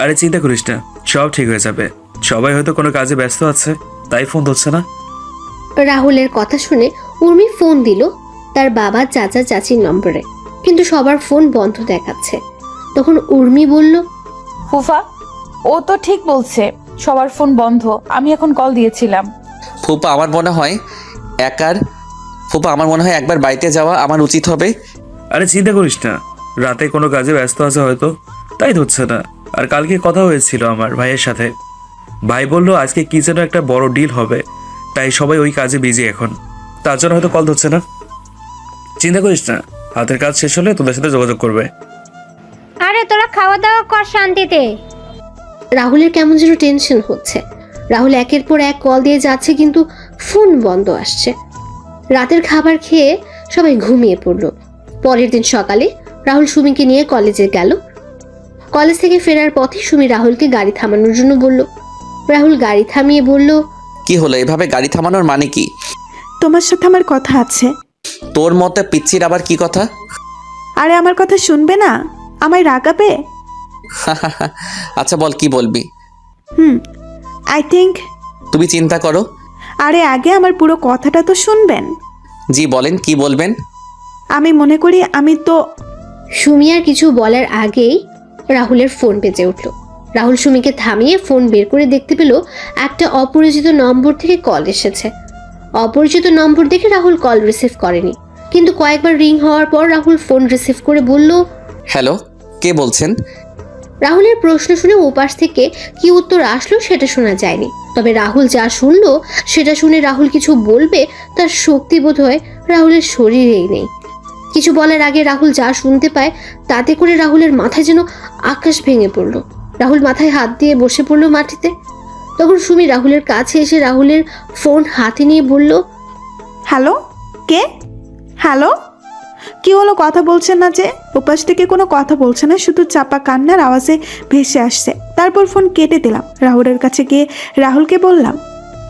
আরে চিন্তা করিস না, সব ঠিক হয়ে যাবে। সবাই হয়তো কোনো কাজে ব্যস্ত আছে, তাই ফোন ধরছে না। রাহুলের কথা শুনে উর্মি ফোন দিল তার বাবা চাচা চাচির নম্বরে, কিন্তু সবার ফোন বন্ধ দেখাচ্ছে। তখন উর্মি বলল, ফুফা, ও তো ঠিক বলছে, সবার ফোন বন্ধ। আমি এখন কল দিয়েছিলাম। ফুপা আমার মনে হয় একবার বাড়িতে যাওয়া আমার উচিত হবে। আরে চিন্তা করিস না, রাতে কোনো কাজে ব্যস্ত আছে হয়তো, তাই ধরছে না। আর কালকে কথা হয়েছিল আমার ভাইয়ের সাথে, ভাই বললো আজকে কি যেন একটা বড় ডিল হবে, তাই সবাই ওই কাজে বিজি এখন, তার জন্য হয়তো কল ধরছে না। চিন্তা করিস না, হাতের কাজ শেষ হলে তোদের সাথে যোগাযোগ করবে। আরে তোরা খাওয়া দাওয়া কর শান্তিতে। রাহুলের কেমন যেন টেনশন হচ্ছে। রাহুল একের পর এক কল দিয়ে যাচ্ছে, কিন্তু ফোন বন্ধ আসছে। রাতের খাবার খেয়ে সবাই ঘুমিয়ে পড়ল। পরের দিন সকালে রাহুল সুমিকে নিয়ে কলেজে গেল। কলেজ থেকে ফেরার পথে সুমি রাহুলকে গাড়ি থামানোর জন্য বলল। রাহুল গাড়ি থামিয়ে বলল, কি হলো, এভাবে গাড়ি থামানোর মানে কি? তোমার সাথে আমার কথা আছে। তোর মতে পিচ্ছির আবার কি কথা? আরে আমার কথা শুনবে না? আমায় রাগাবে? আচ্ছা বল, কি বলবি? I think. তুমি চিন্তা করো। আরে আগে আমার পুরো কথাটা তো শুনবেন। জি বলেন, কি বলবেন? আমি মনে করি আমি তো। সুমি আর কিছু বলার আগেই রাহুলের ফোন বেজে উঠল। রাহুল সুমিকে থামিয়ে ফোন বের করে দেখতে পেল একটা অপরিচিত নম্বর থেকে কল এসেছে। অপরিচিত নম্বর দেখে রাহুল কল রিসিভ করেনি, কিন্তু কয়েকবার রিং হওয়ার পর রাহুল ফোন রিসিভ করে বলল, হ্যালো, কে বলছেন? রাহুলের প্রশ্ন শুনে ওপাশ থেকে কি উত্তর আসলো সেটা শোনা যায়নি। তবে রাহুল যা শুনলো সেটা শুনে রাহুল কিছু বলবে তার শক্তি বোধ হয় রাহুলের শরীরেই নেই। কিছু বলার আগে রাহুল যা শুনতে পায় তাতে করে রাহুলের মাথায় যেন আকাশ ভেঙে পড়ল। রাহুল মাথায় হাত দিয়ে বসে পড়ল মাটিতে। তখন সুমি রাহুলের কাছে এসে রাহুলের ফোন হাতে নিয়ে বলল, হ্যালো, কে? হ্যালো, কি হলো? কথা বলছেন না যে? ওপাশ থেকে কোনো কথা বলছে না, শুধু চাপা কান্নার আওয়াজে ভেসে আসছে। তারপর ফোন কেটে দিলাম। রাহুলের কাছে গিয়ে রাহুলকে বললাম,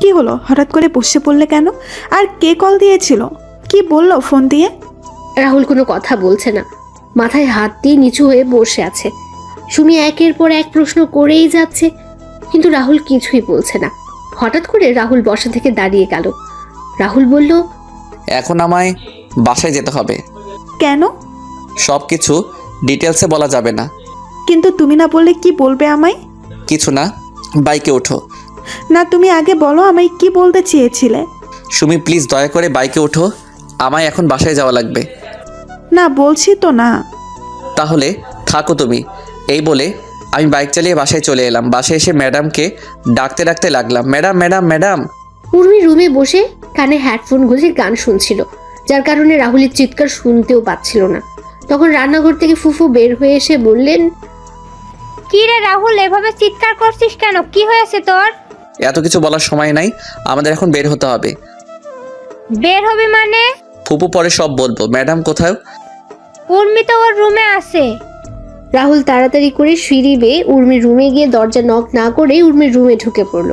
কি হলো, হঠাৎ করে বসে পড়লে কেন? আর কে কল দিয়েছিল? কি বললো ফোন দিয়ে? রাহুল কোনো কথা বলছে না, মাথায় হাত দিয়ে নিচু হয়ে বসে আছে। সুমি একের পর এক প্রশ্ন করেই যাচ্ছে, কিন্তু রাহুল কিছুই বলছে না। হঠাৎ করে রাহুল বসা থেকে দাঁড়িয়ে গেল। রাহুল বলল, এখন আমায় বাসায় যেতে হবে। কেন? সব কিছু ডিটেলসে বলা যাবে না। কিন্তু তুমি না বললে কি বলবে আমায়? কিছু না, বাইকে ওঠো। না, তুমি আগে বলো আমায় কি বলতে চেয়েছিলে। সুমি প্লিজ দয়া করে বাইকে ওঠো, আমায় এখন বাসায় যাওয়া লাগবে। না বলছি তো না। তাহলে থাকো তুমি। এই বলে আমি বাইক চালিয়ে বাসায় চলে এলাম। বাসায় এসে ম্যাডামকে ডাকতে ডাকতে লাগলাম, ম্যাডাম ম্যাডাম ম্যাডাম। উর্মি রুমে বসে কানে হেডফোন গুঁজে গান শুনছিল, যার কারণে রাহুলের চিৎকার শুনতেও পাচ্ছিল না। তখন রান্নাঘর থেকে ফুফু বের হয়ে এসে বললেন, কি রে রাহুল, এভাবে চিৎকার করছিস কেন? কি হয়েছে তোর? এত কিছু বলার সময় নাই, আমাদের এখন বের হতে হবে। বের হবি মানে? ফুপু পরে সব বলবো। ম্যাডাম কোথায়? উর্মি তো ওর রুমে আছে। রাহুল তাড়াতাড়ি করে সিঁড়ি বেয়ে উর্মির রুমে গিয়ে দরজা নক না করে উর্মির রুমে ঢুকে পড়ল।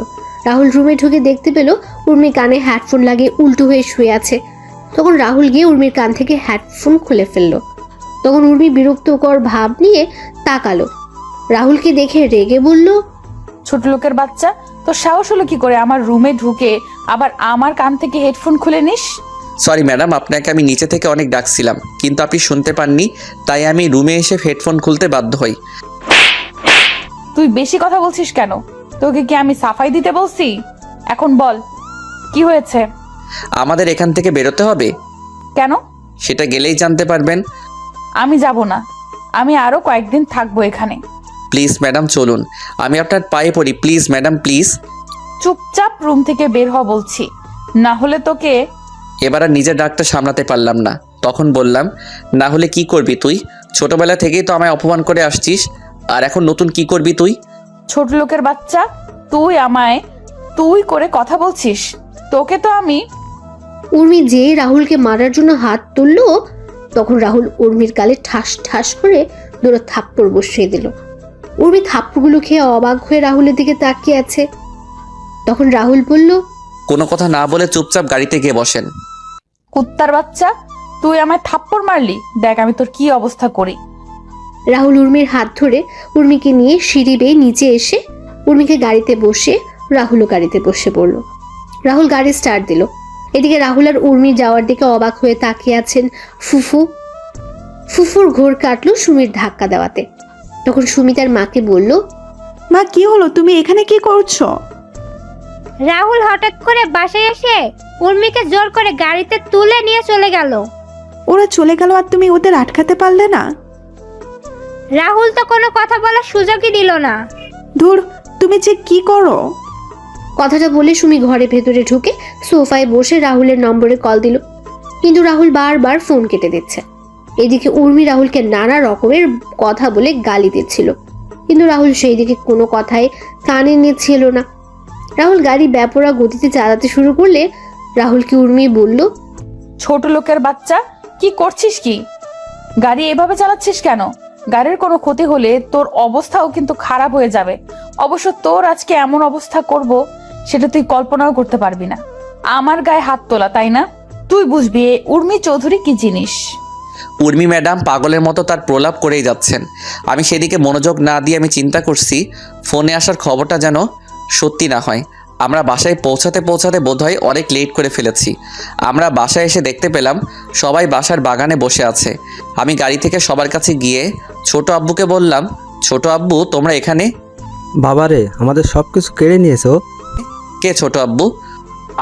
রাহুল রুমে ঢুকে দেখতে পেল উর্মি কানে হেডফোন লাগিয়ে উল্টো হয়ে শুয়ে আছে। তখন রাহুল গিয়ে উর্মির কান থেকে হেডফোন খুলে ফেলল। তখন উর্মি বিরক্তকর ভাব নিয়ে তাকালো। রাহুলকে দেখে রেগে বলল, ছোট লোকের বাচ্চা, তোর সাহস হলো কি করে আমার রুমে ঢুকে আবার আমার কান থেকে হেডফোন খুলে নিস? সরি ম্যাডাম, আপনাকে আমি নিচে থেকে অনেক ডাকছিলাম, কিন্তু আপনি শুনতে পাননি, তাই আমি রুমে এসে হেডফোন খুলতে বাধ্য হই। তুই বেশি কথা বলছিস কেন? তোকে কি আমি সাফাই দিতে বলছি? এখন বল কি হয়েছে? আমাদের এখান থেকে বেরোতে হবে। কেন? সেটা গেলেই জানতে পারবেন। আমি যাব না, আমি আরো কয়েকদিন থাকবো এখানে। প্লিজ ম্যাডাম চলুন, আমি আপনার পায়ে পড়ি, প্লিজ ম্যাডাম প্লিজ। চুপচাপ রুম থেকে বের হ বলছি, না হলে তোকে। এবার আর নিজের ডাকটা সামলাতে পারলাম না, তখন বললাম, না হলে কি করবি তুই? ছোটবেলা থেকেই তো আমায় অপমান করে আসছিস, আর এখন নতুন কি করবি তুই? ছোট লোকের বাচ্চা, তুই আমায় তুই করে কথা বলছিস? তোকে তো আমি। উর্মি যে রাহুলকে মারার জন্য হাত তুলল, তখন রাহুল উর্মির গালে ঠাস ঠাস করে দুটো থাপ্পড় বসিয়ে দিল। উর্মি থাপ্পড়গুলো খেয়ে অবাক হয়ে রাহুলের দিকে তাকিয়ে আছে। তখন রাহুল বলল, কোনো কথা না বলে চুপচাপ গাড়িতে গিয়ে বসেন। কুত্তার বাচ্চা, তুই আমায় থাপ্পড় মারলি, দেখ আমি তোর কি অবস্থা করি। রাহুল উর্মির হাত ধরে উর্মিকে নিয়ে সিঁড়ি বেয়ে নিচে এসে উর্মিকে গাড়িতে বসে রাহুলও গাড়িতে বসে পড়ল। রাহুল গাড়ি স্টার্ট দিল। এদিকে রাহুল আর উর্মি যাওয়ার দিকে অবাক হয়ে তাকিয়ে আছেন ফুফুর ঘোর কাটলো সুমির ধাক্কা দেওয়াতে। তখন সুমি তার মাকে বলল, মা কি হলো, তুমি এখানে কি করছো? রাহুল হঠাৎ করে বাসায় এসে উর্মিকে জোর করে গাড়িতে তুলে নিয়ে চলে গেল। ওরা চলে গেল আর তুমি ওদের আটকাতে পারলে না? রাহুল তো কোনো কথা বলার সুযোগই দিল না। ধুর, তুমি যে কি করো? কথাটা বলে সুমি ঘরে ভেতরে ঢুকে সোফায় বসে রাহুলের নম্বরে কল দিল, কিন্তু রাহুল বারবার ফোন কেটে দিচ্ছে। এদিকে উর্মি রাহুলকে নানা রকমের কথা বলে গালি দিচ্ছিল, কিন্তু রাহুল সেই দিকে কোনো কথাই কানে নিচ্ছিল না। রাহুল গাড়ি বেপরোয়া গতিতে চালাতে শুরু করলে রাহুলকে উর্মি বলল, ছোট লোকের বাচ্চা, কি করছিস কি? গাড়ি এভাবে চালাচ্ছিস কেন? গাড়ির কোনো ক্ষতি হলে তোর অবস্থাও কিন্তু খারাপ হয়ে যাবে। অবশ্য তোর আজকে এমন অবস্থা করব সেটা তুই কল্পনাও করতে পারবি না। আমার গায়ে হাত তোলা, তাই না? তুই বুঝবি উর্মি চৌধুরী কি জিনিস। উর্মি ম্যাডাম পাগলের মতো তার প্রলাপ করেই যাচ্ছেন। আমি সেদিকে মনোযোগ না দিয়ে আমি চিন্তা করছি ফোনে আসার খবরটা যেন সত্যি না হয়। আমরা বাসায় পৌঁছাতে বোধহয় অনেক লেট করে ফেলেছি। আমরা বাসায় এসে দেখতে পেলাম সবাই বাসার বাগানে বসে আছে। আমি গাড়ি থেকে সবার কাছে গিয়ে ছোট আব্বুকে বললাম, ছোট আব্বু তোমরা এখানে? বাবারে, আমাদের সব কিছু কেড়ে নিয়েছো। কে ছোট আব্বু?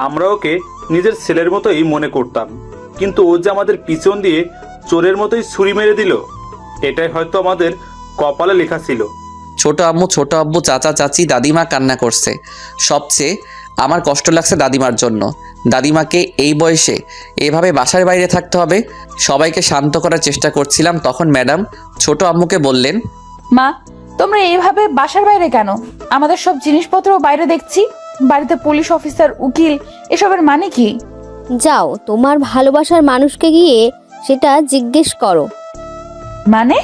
আমরা ওকে নিজের ছেলের মতোই মনে করতাম, কিন্তু ও যে আমাদের পিছন দিয়ে চোরের মতোই ছুরি মেরে দিল, এটাই হয়তো আমাদের কপালে লেখা ছিল। ছোট আব্বু, চাচা চাচি, দাদিমা কান্না করছে। সবচেয়ে আমার কষ্ট লাগছে দাদিমার জন্য। দাদিমাকে এই বয়সে এভাবে বাসার বাইরে থাকতে হবে। সবাইকে শান্ত করার চেষ্টা করছিলাম, তখন ম্যাডাম ছোট আম্মুকে বললেন, মা, তোমরা এইভাবে বাসার বাইরে কেন? আমাদের সব জিনিসপত্র বাইরে দেখছি। বাড়িতে পুলিশ অফিসার, উকিল, এসবের মানে কি? যাও, তোমার ভালোবাসার মানুষকে গিয়ে সেটা জিজ্ঞেস করো। মানে?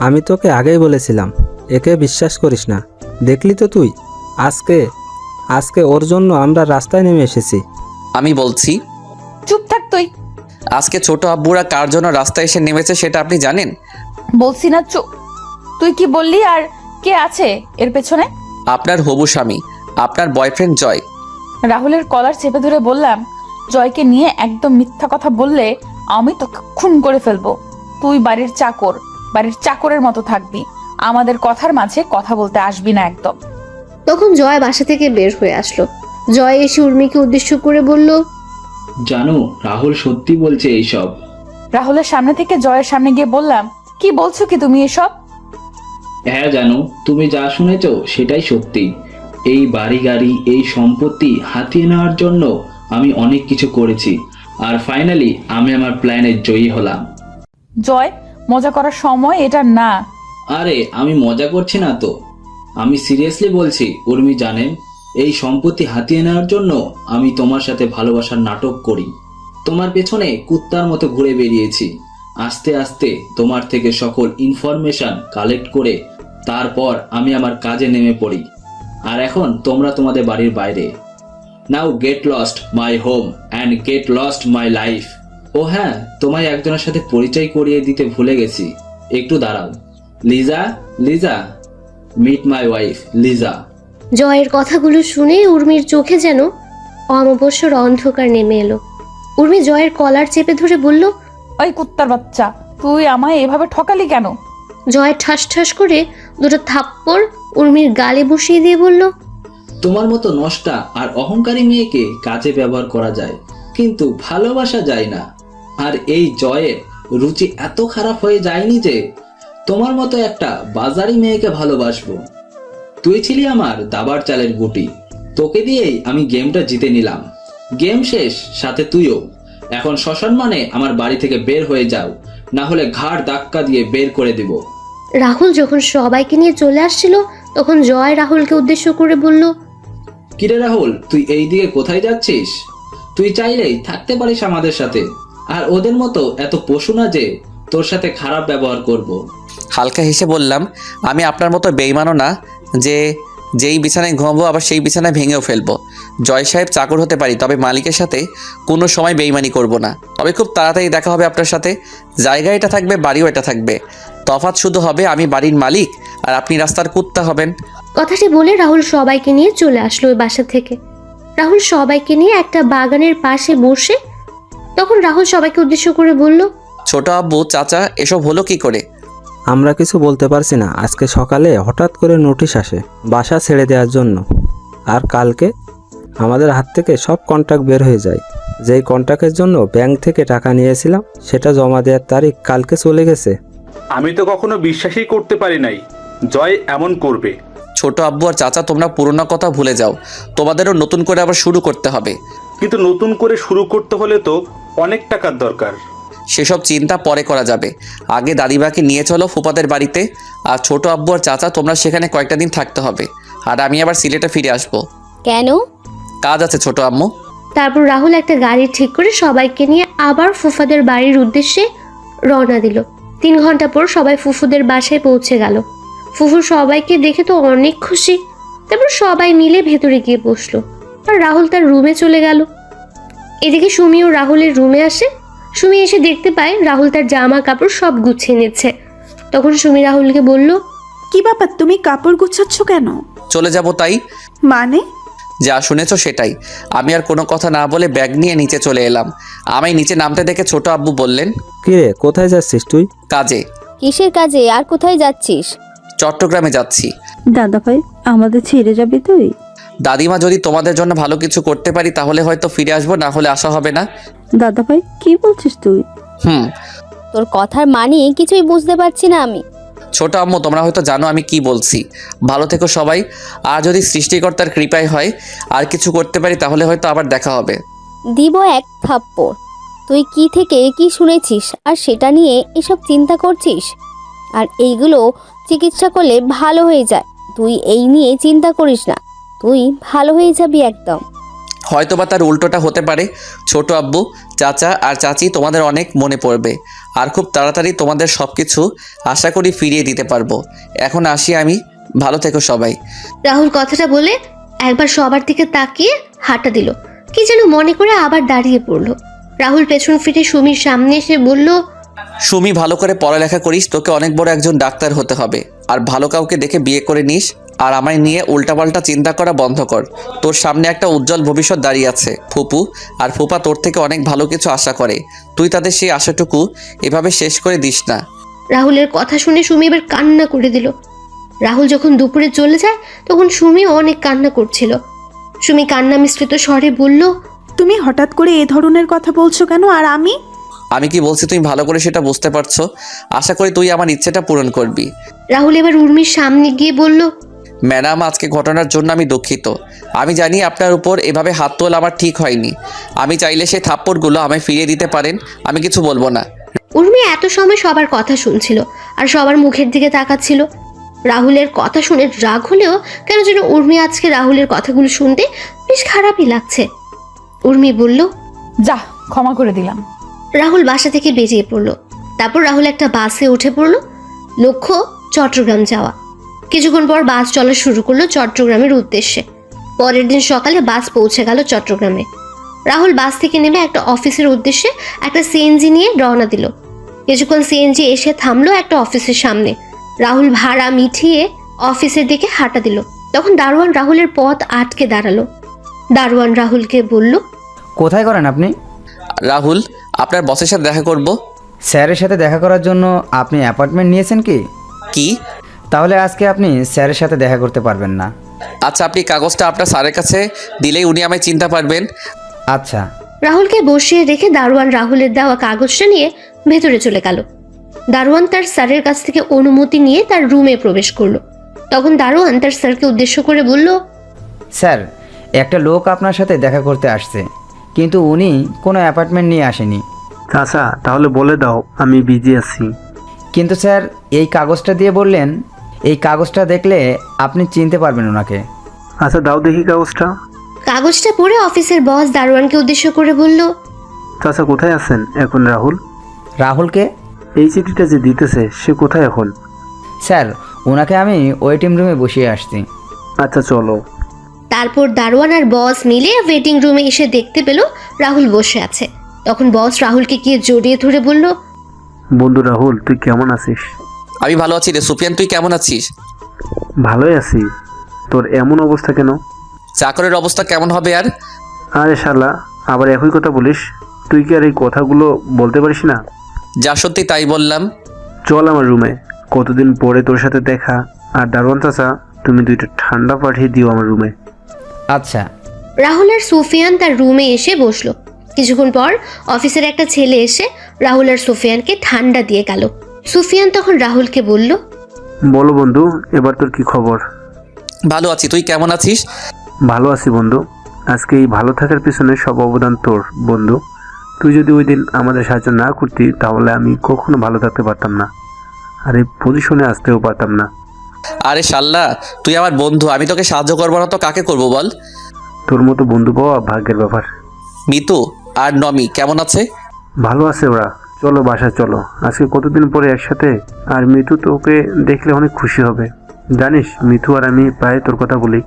আমি তোকে আগেই বলেছিলাম একে বিশ্বাস করিস না। দেখলি তো তুই, আজকে ওর জন্য আমরা রাস্তায় নেমে এসেছি। আমি বলছি। চুপ থাক তুই। আজকে ছোট আব্বুরা কার জন্য রাস্তায় এসে নেমেছে সেটা আপনি জানেন? বলছি না চুপ। তুই কি বললি আর কে আছে এর পেছনে? আপনার হবু স্বামী, আপনার বয়ফ্রেন্ড জয়। রাহুলের কলার চেপে ধরে বললাম, জয়কে নিয়ে একদম মিথ্যা কথা বললে আমি তোকে খুন করে ফেলবো। তুই বাড়ির চাকরের মতো থাকবি, আমাদের কথার মাঝে কথা বলতে আসবি না একদম। তখন জয় বাসা থেকে বের হয়ে আসলো। জয় এসে উর্মিকে উদ্দেশ্য করে বলল, জানো রাহুল সত্যি বলছে এইসব। রাহুলের সামনে থেকে জয়ের সামনে গিয়ে বললাম, কি বলছো কি তুমি এসব? হ্যাঁ জানো, তুমি যা শুনেছো সেটাই সত্যি। এই বাড়ি গাড়ি, এই সম্পত্তি হাতিয়ে নেওয়ার জন্য আমি অনেক কিছু করেছি, আর ফাইনালি আমি আমার প্ল্যানে জয়ী হলাম। জয়, মজা করার সময় এটা না। আরে আমি মজা করছি না তো, আমি সিরিয়াসলি বলছি। উর্মি জানেন, এই সম্পত্তি হাতিয়ে নেওয়ার জন্য আমি তোমার সাথে ভালোবাসার নাটক করি। তোমার পেছনে কুত্তার মতো ঘুরে বেরিয়েছি। আস্তে আস্তে তোমার থেকে সকল ইনফরমেশন কালেক্ট করে তারপর আমি আমার কাজে নেমে পড়ি। আর এখন তোমরা তোমাদের বাড়ির বাইরে। Now get lost my home and get lost my life. ও হ্যাঁ, তোমায় একজনের সাথে পরিচয় করিয়ে দিতে ভুলে গেছি, একটু দাঁড়াও। Liza, meet my wife Liza. জয়ের কথাগুলো শুনে উর্মির চোখে যেন অমাবস্যার অন্ধকার নেমে এলো। উর্মি জয়ের কলার চেপে ধরে বলল, ওই কুত্তার বাচ্চা, তুই আমায় এভাবে ঠকালি কেন? জয় ঠাস ঠাস করে দুটো থাপ্পড় উর্মির গালে বসিয়ে দিয়ে বলল, তোমার মতো নষ্টা আর অহংকারী মেয়েকে কাজে ব্যবহার করা যায়, কিন্তু ভালোবাসা যায় না। আর এই জয়ের রুচি এত খারাপ হয়ে যায়নি যে তোমার মতো একটা বাজারি মেয়েকে ভালোবাসবো। তুই ছিলি আমার দাবার চালের গুটি, তোকে দিয়েই আমি গেমটা জিতে নিলাম। গেম শেষ, সাথে তুইও। এখন সসম্মানে আমার বাড়ি থেকে বের হয়ে যাও, না হলে ঘাড় ধাক্কা দিয়ে বের করে দিব। রাহুল যখন সবাইকে নিয়ে চলে আসছিল তখন জয় রাহুলকে উদ্দেশ্য করে বলল, কিরে রাহুল, তুই এই দিকে কোথায় যাচ্ছিস? তুই চাইলেই থাকতে পারিস আমাদের সাথে, আর ওদের মতো এত পশু না যে তোর সাথে খারাপ ব্যবহার করব। হালকা হেসে বললাম, আমি আপনার মতো বেইমানও না যে যেই বিছানায় ঘুমাবো আবার সেই বিছানায় ভেঙেও ফেলবো। জয় সাহেব চাকর হতে পারি, তবে মালিকের সাথে কোনো সময় বেইমানি করব না। তবে খুব তাড়াতাড়ি দেখা হবে আপনার সাথে। জায়গা এটা থাকবে, বাড়িও এটা থাকবে। তফাৎ শুধু হবে আমি বাড়ির মালিক আর আপনি রাস্তার কুত্তা হবেন। কথাটি বলে রাহুল সবাইকে নিয়ে চলে আসলো ওই বাসা থেকে। রাহুল সবাইকে নিয়ে একটা বাগানের পাশে বসে। তখন রাহুল সবাইকে উদ্দেশ্য করে বলল, ছোট আব্বু, চাচা, এসব হলো কি করে? আমরা কিছু বলতে পারছি না। আজকে সকালে হঠাৎ করে নোটিশ আসে বাসা ছেড়ে দেওয়ার জন্য, আর কালকে আমাদের হাত থেকে সব কন্ট্রাক্ট বের হয়ে যায়। যেই কন্ট্রাক্টের জন্য ব্যাংক থেকে টাকা নিয়েছিলাম সেটা জমা দেওয়ার তারিখ কালকে চলে গেছে। আমি তো কখনো বিশ্বাসই করতে পারি নাই জয় এমন করবে। ছোট আব্বু আর চাচা, তোমরা পুরোনো কথা ভুলে যাও। তোমাদেরও নতুন করে আবার শুরু করতে হবে। কিন্তু নতুন করে শুরু করতে হলে তো অনেক টাকার দরকার। সেসব চিন্তা পরে করা যাবে। আগে দাদিমাকে নিয়ে চলো ফুপাদের বাড়িতে। আর ছোট আব্বু আর চাচা, তোমরা সেখানে কয়েকটা দিন থাকতে হবে। আর আমি আবার সিলেটে ফিরে আসবো। কেন? কাজ আছে ছোট আম্মু। তারপর রাহুল একটা গাড়ি ঠিক করে সবাইকে নিয়ে আবার ফুফাদের বাড়ির উদ্দেশ্যে রওনা দিল। 3 ঘন্টা পর সবাই ফুফুদের বাসায় পৌঁছে গেল। ফুফু সবাইকে দেখে তো অনেক খুশি। তারপর সবাই মিলে ভেতরে গিয়ে বসলো, আর রাহুল তার রুমে চলে গেল। এদিকে সুমিও রাহুলের রুমে আসে। সুমি এসে দেখতে পায় রাহুল তার জামা কাপড় সব গুছিয়ে নিচ্ছে। তখন সুমি রাহুলকে বলল, কি ব্যাপার, তুমি কাপড় গুছাচ্ছ কেন? চলে যাব তাই। মানে? যা শুনেছো সেটাই। আমি আর কোনো কথা না বলে ব্যাগ নিয়ে নিচে চলে এলাম। আমায় নিচে নামতে দেখে ছোট আব্বু বললেন, কিরে, কোথায় যাচ্ছিস তুই? কাজে। কিসের কাজে আর কোথায় যাচ্ছিস? চট্টগ্রামে যাচ্ছি। দাদা ভাই, আমাদের ছেড়ে যাবি তুই? দাদিমা, যদি তোমাদের জন্য ভালো কিছু করতে পারি তাহলে হয়তো ফিরে আসবো, না হলে আসা হবে না। দাদা ভাই, কি বলছিস তুই? তোর কথার মানে কিছুই বুঝতে পারছি না আমি। ছোট আম্মু, তোমরা হয়তো জানো আমি কি বলছি। ভালো থেকো সবাই। আর যদি সৃষ্টিকর্তার কৃপায় হয় আর কিছু করতে পারি তাহলে হয়তো আবার দেখা হবে। দিব এক থাপ্পড়। তুই কি থেকে কি শুনেছিস আর সেটা নিয়ে এসব চিন্তা করছিস? আর এইগুলো চিকিৎসা করলে ভালো হয়ে যায়। তুই এই নিয়ে চিন্তা করিস না, তুই ভালো হয়ে যাবি একদম। হয়তোবা তার উল্টোটা হতে পারে। ছোট আব্বু, চাচা আর চাচি, তোমাদের অনেক মনে পড়বে। আর খুব তাড়াতাড়ি তোমাদের সব কিছু আশা করি ফিরিয়ে দিতে পারবো। এখন আসি আমি। ভালো থেকো সবাই। রাহুল কথাটা বলে একবার সবার দিকে তাকিয়ে হাঁটা দিল। কি যেন মনে করে আবার দাঁড়িয়ে পড়ল। রাহুল পেছন ফিরে সুমির সামনে এসে বলল, সুমি, ভালো করে পড়ালেখা করিস। তোকে অনেক বড় একজন ডাক্তার হতে হবে। আর ভালো কাউকে দেখে বিয়ে করে নিস। আর আমায় নিয়ে উল্টাপাল্টা চিন্তা করা বন্ধ কর। তোর সামনে একটা উজ্জ্বল ভবিষ্যৎ দাঁড়িয়ে আছে। ফুপু আর ফুপা তোর থেকে অনেক ভালো কিছু আশা করে। তুই তাদের সেই আশাটুকু এভাবে শেষ করে দিস না। রাহুলের কথা শুনে সুমি এবার কান্না করে দিল। রাহুল যখন দুপুরে চলে যায় তখন সুমিও অনেক কান্না করছিল। সুমি কান্না মিশ্রিত স্বরে বলল, তুমি হঠাৎ করে এ ধরনের কথা বলছো কেন? আর আমি কি বলছি তুমি ভালো করে সেটা বুঝতে পারছো। আশা করি তুই আমার ইচ্ছেটা পূরণ করবি। রাহুল এবার উর্মির সামনে গিয়ে বলল, ম্যাডাম, আজকে ঘটনার জন্য আমি দুঃখিত। আমি জানি আপনার উপর এভাবে হাত তোলা আমার ঠিক হয়নি। আমি চাইলে সেই থাপ্পড়গুলো আমায় ফিরিয়ে দিতে পারেন। আমি কিছু বলবো না। উর্মি এত সময় সবার কথা শুনছিল আর সবার মুখের দিকে তাকাচ্ছিল। রাহুলের কথা শুনে রাগ হলেও কেন যেন উর্মি আজকে রাহুলের কথাগুলো শুনতে বেশ খারাপই লাগছে। উর্মি বলল, যা, ক্ষমা করে দিলাম। রাহুল বাসা থেকে বেরিয়ে পড়ল। তারপর রাহুল একটা বাসে উঠে পড়ল। লক্ষ্য চট্টগ্রাম যাওয়া। কিছুক্ষণ পর বাস চলা শুরু করলো চট্টগ্রামের উদ্দেশ্যে। পরের দিন সকালে বাস পৌঁছে গেল চট্টগ্রামে। রাহুল বাস থেকে নেমে একটা অফিসের উদ্দেশ্যে একটা সিএনজি নিয়ে রওনা দিল। কিছুক্ষণ সিএনজি এসে থামলো একটা অফিসের সামনে। রাহুল ভাড়া মিটিয়ে অফিসের দিকে হাঁটা দিল। তখন দারোয়ান রাহুলের পথ আটকে দাঁড়ালো। দারোয়ান রাহুলকে বলল, কোথায় করেন আপনি? রাহুল, আপনার বসের সাথে দেখা করব। স্যারের সাথে দেখা করার জন্য আপনি অ্যাপয়েন্টমেন্ট নিয়েছেন কি? কি? তাহলে আজকে আপনি স্যারের সাথে দেখা করতে পারবেন না। আচ্ছা, আপনি কাগজটা আপনার স্যারের কাছে দিলেই উনি আমায় চিনতে পারবেন। আচ্ছা। রাহুলকে বসিয়ে রেখে দারোয়ান রাহুলের দেওয়া কাগজটা নিয়ে ভেতরে চলে গেল। দারোয়ান তার স্যারের কাছ থেকে অনুমতি নিয়ে তার রুমে প্রবেশ করলো। তখন দারোয়ান তার স্যারকে উদ্দেশ্য করে বলল, স্যার, একটা লোক আপনার সাথে দেখা করতে আসছে, কিন্তু উনি কোনো অ্যাপয়েন্টমেন্ট নিয়ে আসেনি। চাচা, তাহলে বলে দাও আমি বিজি আছি। কিন্তু স্যার, এই কাগজটা দিয়ে বললেন, এই কাগজটা দেখলে আপনি চিনতে পারবেন ওনাকে। আচ্ছা, দাও দেখি কাগজটা। কাগজটা পড়ে অফিসের বস দারোয়ানকে উদ্দেশ্য করে বলল, চাচা, কোথায় আছেন এখন রাহুল? রাহুলকে? এই চিঠিটা যে দিতেছে সে কোথায় এখন? স্যার, ওনাকে আমি ওয়েটিং রুমে বসিয়ে আসছি। আচ্ছা, চলো। তারপর দারোয়ান আর বস মিলে ওয়েটিং রুমে এসে দেখতে পেল রাহুল বসে আছে। তখন বস রাহুলকে গিয়ে জড়িয়ে ধরে বলল, বন্ধু রাহুল, তুই কেমন আছিস? আমি ভালো আছি রে সুফিয়ান, তুই কেমন আছিস? ভালোই আছি। তোর এমন অবস্থা কেন? চাকরের অবস্থা কেমন হবে আর? আরে শালা, আবার একই কথা বলিস? তুই কি আর এই কথাগুলো বলতে পারিস না? যা সত্যি তাই বললাম। চল আমার রুমে, কতদিন পরে তোর সাথে দেখা। আর দারোয়ান চাচা, তুমি 2টা ঠান্ডা পাঠিয়ে দিও আমার রুমে। আচ্ছা। রাহুল আর সুফিয়ান তার রুমে এসে বসলো। কিছুক্ষণ পর অফিসের একটা ছেলে এসে রাহুল আর সুফিয়ানকে ঠান্ডা দিয়ে গেল। সুফিয়ান তখন রাহুলকে বলল, বলো বন্ধু, এবার তোর কি খবর? ভালো আছি, তুই কেমন আছিস? ভালো আছি বন্ধু। আজকে এই ভালো থাকার পিছনে সব অবদান তোর বন্ধু। তুই যদি ওই দিন আমাদের সাহায্য না করতি তাহলে আমি কখনো ভালো থাকতে পারতাম না, আর এই পজিশনে আসতেও পারতাম না। আরে শাল্লা, তুই আমার বন্ধু, আমি তোকে সাহায্য করবো না তো কাকে করবো বল? তোর মতো বন্ধু পাওয়া ভাগ্যের ব্যাপার। মিতু আর নমি কেমন আছে? ভালো আছে ওরা। চলো বাসায় চলো, আজকে কতদিন পরে একসাথে। আর মিতু তোকে দেখলে অনেক খুশি হবে। জানিস, মিতু আর আমি প্রায় তোর কথা বলি।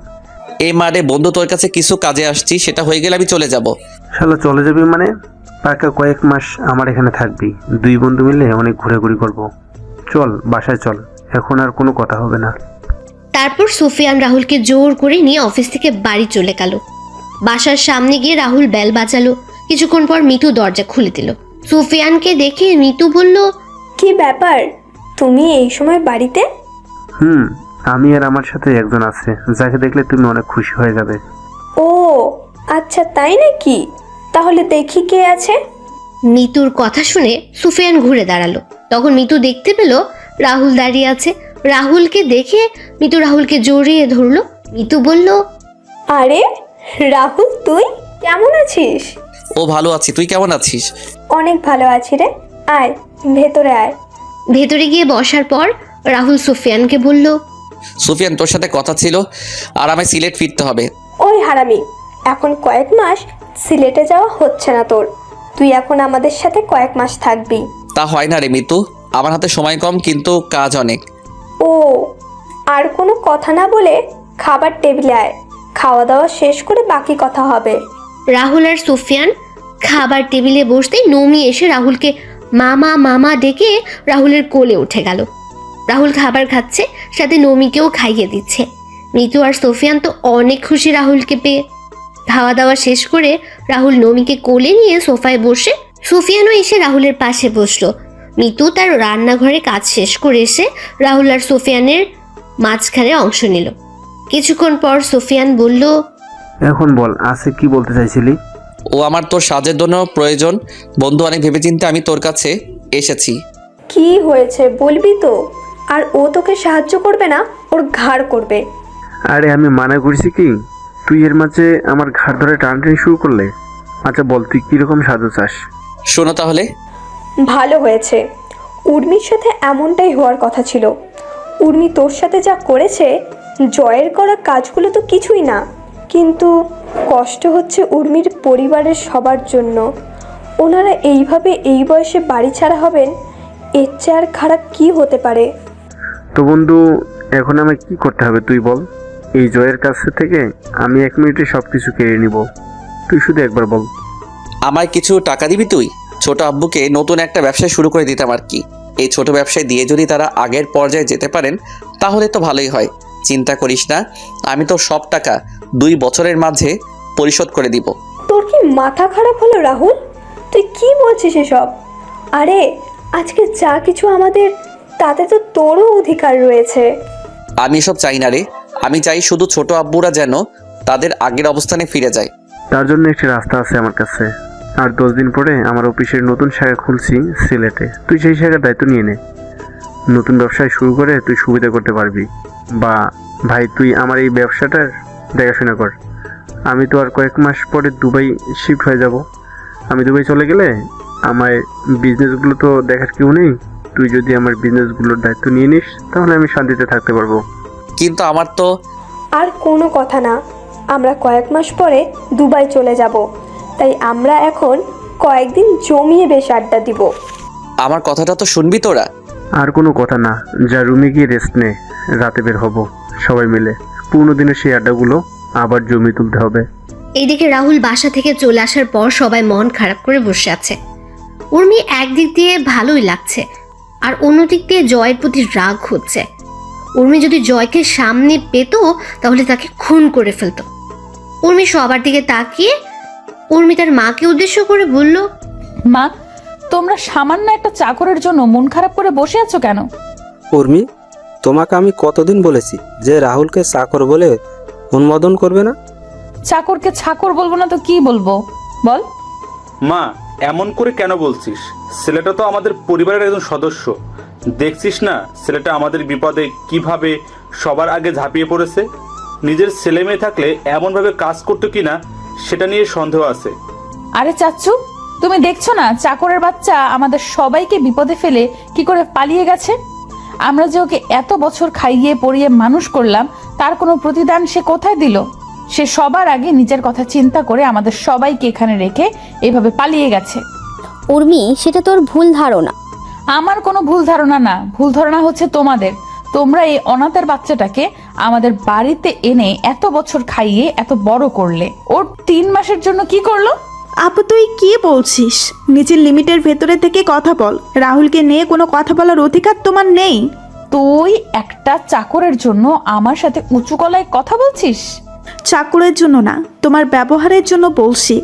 এই মারে বন্ধু, তোর কাছে কিছু কাজে আসছি, সেটা হয়ে গেলে আমি চলে যাব। শালা চলে যাবি মানে? পাকা কয়েক মাস আমার এখানে থাকবি। 2 বন্ধু মিলে অনেক ঘোরাঘুরি করব। চল বাসায় চল, এখন আর কোনো কথা হবে না। তারপর সুফিয়ান রাহুলকে জোর করে নিয়ে অফিস থেকে বাড়ি চলে গেল। বাসার সামনে গিয়ে রাহুল বেল বাজালো। কিছুক্ষণ পর মিতু দরজা খুলে দিল। সুফিয়ানকে দেখে মিতু বলল, কি ব্যাপার, তুমি এই সময় বাড়িতে? আমি আর আমার সাথে একজন আছে, যাকে দেখলে তুমি অনেক খুশি হয়ে যাবে। ও আচ্ছা, তাই নাকি? তাহলে দেখি কে আছে। মিতুর কথা শুনে সুফিয়ান ঘুরে দাঁড়ালো। তখন মিতু দেখতে পেল রাহুল দাঁড়িয়ে আছে। রাহুলকে দেখে মিতু রাহুলকে জড়িয়ে ধরলো। মিতু বলল, আরে রাহুল, তুই কেমন আছিস? ও ভালো আছি, তুই কেমন আছিস? অনেক ভালো আছি রে, আয় ভেতরে আয়। ভেতরে গিয়ে বসার পর রাহুল সুফিয়ানকে বলল, সুফিয়ান, তোর সাথে কথা ছিল, আর আমায় সিলেট ফিরতে হবে। ওই হারামি, এখন কয়েক মাস সিলেটে যাওয়া হচ্ছে না তোর। তুই এখন আমাদের সাথে কয়েক মাস থাকবি। তা হয় না রে মিতু, আমার হাতে সময় কম কিন্তু কাজ অনেক। ও, আর কোনো কথা না বলে খাবার টেবিলে আয়, খাওয়া দাওয়া শেষ করে বাকি কথা হবে। রাহুল আর সুফিয়ান খাবার টেবিলে বসতেই নমি এসে রাহুলকে মামা মামা ডেকে রাহুলের কোলে উঠে গেল। রাহুল খাবার খাচ্ছে, সাথে নমিকেও খাইয়ে দিচ্ছে। মিতু আর সুফিয়ান তো অনেক খুশি রাহুলকে পেয়ে। খাওয়া দাওয়া শেষ করে রাহুল নমিকে কোলে নিয়ে সোফায় বসে সুফিয়ানও এসে রাহুলের পাশে বসলো। মিতু তার রান্নাঘরে কাজ শেষ করে এসে রাহুল আর সুফিয়ানের মাঝখানে অংশ নিল। কিছুক্ষণ পর সুফিয়ান বলল, এখন বল, আছে কি বলতে চাইছিলি? ও আমার তোর সাহায্যের জন্য প্রয়োজন বন্ধু, অনেক ভেবেচিন্তে আমি তোর কাছে এসেছি। কি হয়েছে বলবি তো? আর ও তোকে সাহায্য করবে না, ওর ঘাড় করবে। আরে আমি মানা করছি কি? তুই এর মাঝে আমার ঘাড় ধরে টানটানি শুরু করলে। আচ্ছা বল, তুই কিরকম সাহায্য চাস? শোনো তাহলে। ভালো হয়েছে, উর্মির সাথে এমনটাই হওয়ার কথা ছিল। উর্মি তোর সাথে যা করেছে, জয়ের করা কাজগুলো তো কিছুই না, কিন্তু কষ্ট হচ্ছে উর্মির পরিবারের সবার জন্য। ওনারা এইভাবে এই বয়সে বাড়ি ছাড়া হবেন, এর চেয়ে আর খারাপ কি হতে পারে? তো বন্ধু, এখন আমায় কি করতে হবে তুই বল। এই জয়ের কাছ থেকে আমি 1 মিনিটে সব কিছু কেড়ে নিব। তুই শুধু একবার বল। আমায় কিছু টাকা দিবি তুই? ছোট আব্বুকে নতুন একটা ব্যবসা শুরু করে দিতাম আর কি। এই ছোট ব্যবসায় দিয়ে যদি তারা আগের পর্যায়ে যেতে পারেন তাহলে তো ভালোই হয়। চিন্তা করিস না, আমি তো সব টাকা 2 বছরের মাঝে পরিশোধ করে দিব। তোর কি মাথা খারাপ হলো রাহুল? তুই কি বলছিস এসব? আরে আজকে যা কিছু আমাদের, তাতে তো তোরও অধিকার রয়েছে। আমি এসব চাই না রে, আমি চাই শুধু ছোট আব্বুরা যেন তাদের আগের অবস্থানে ফিরে যায়। তার জন্য একটি রাস্তা আছে আমার কাছে। আর 10 দিন পরে আমার অফিসের নতুন শাখা খুলছি সিলেটে। তুই সেই শাখার দায়িত্ব নিয়ে নে। নতুন ব্যবসায় শুরু করে তুই সুবিধা করতে পারবি। বা ভাই, তুই আমার এই ব্যবসাটার দেখাশোনা কর। আমি তো আর কয়েক মাস পরে দুবাই শিফট হয়ে যাব। আমি দুবাই চলে গেলে আমার বিজনেসগুলো তো দেখার কেউ নেই। তুই যদি আমার বিজনেসগুলোর দায়িত্ব নিয়ে নিস তাহলে আমি শান্তিতে থাকতে পারবো। কিন্তু আমার তো আর কোনো কথা না, আমরা কয়েক মাস পরে দুবাই চলে যাব, তাই আমরা এখন কয়েকদিন জমিয়ে বেশ আড্ডা দিব। আমার কথাটা তো শুনবি তোরা। আর কোনো কথা না, যা রুমে গিয়ে রেস্ট নে। রাতে বের হব সবাই মিলে। পুরনো দিনের সেই আড্ডাগুলো আবার জমি তুলতে হবে। এইদিকে রাহুল বাসা থেকে চলে আসার পর সবাই মন খারাপ করে বসে আছে। উর্মি একদিক দিয়ে ভালোই লাগছে, আর অন্যদিক দিয়ে জয়ের প্রতি রাগ হচ্ছে। উর্মি যদি জয়কে সামনে পেত তাহলে তাকে খুন করে ফেলতো। উর্মি সবার দিকে তাকিয়ে উর্মি তার মাকে উদ্দেশ্য করে বলল, মা, তোমরা সামান্য একটা চাকরের জন্য মন খারাপ করে বসে আছো কেন? উর্মি, তোমাকে আমি কতদিন বলেছি যে রাহুলকে চাকর বলে অনুমোদন করবে না? চাকরকে চাকর বলবো না তো কি বলবো বল? মা, এমন করে কেন বলছিস? ছেলেটা তো আমাদের পরিবারের একজন সদস্য। দেখছিস না ছেলেটা আমাদের বিপদে কিভাবে সবার আগে ঝাঁপিয়ে পড়েছে। নিজের ছেলে মেয়ে থাকলে এমনভাবে কাজ করতো কিনা সেটা নিয়ে সন্দেহ আছে। আরে চাচ্চু, তুমি দেখছো না চাকরের বাচ্চা আমাদের সবাইকে বিপদে ফেলে কি করে পালিয়ে গেছে? আমরা যে ওকে এত বছর খাইয়ে পরিয়ে মানুষ করলাম, তার কোনো প্রতিদান সে কোথায় দিল? সে সবার আগে নিজের কথা চিন্তা করে আমাদের সবাইকে এখানে রেখে এভাবে পালিয়ে গেছে। উর্মি, সেটা তোর ভুল ধারণা। আমার কোনো ভুল ধারণা না, ভুল ধারণা হচ্ছে তোমাদের। তোমরা এই অনাথের বাচ্চাটাকে আমাদের বাড়িতে এনে এত বছর খাইয়ে এত বড় করলে, ওর 3 মাসের জন্য কি করলো? আপু তুই কি বলছিস? নিজের লিমিটের ভেতরে থেকে কথা বল। রাহুলকে নিয়ে কোনো কথা বলার অধিকার তোমার নেই। তুই একটা চাকরের জন্য আমার সাথে উঁচু গলায় কথা বলছিস? চাকরের জন্য না, তোমার ব্যবহারের জন্য বলছি।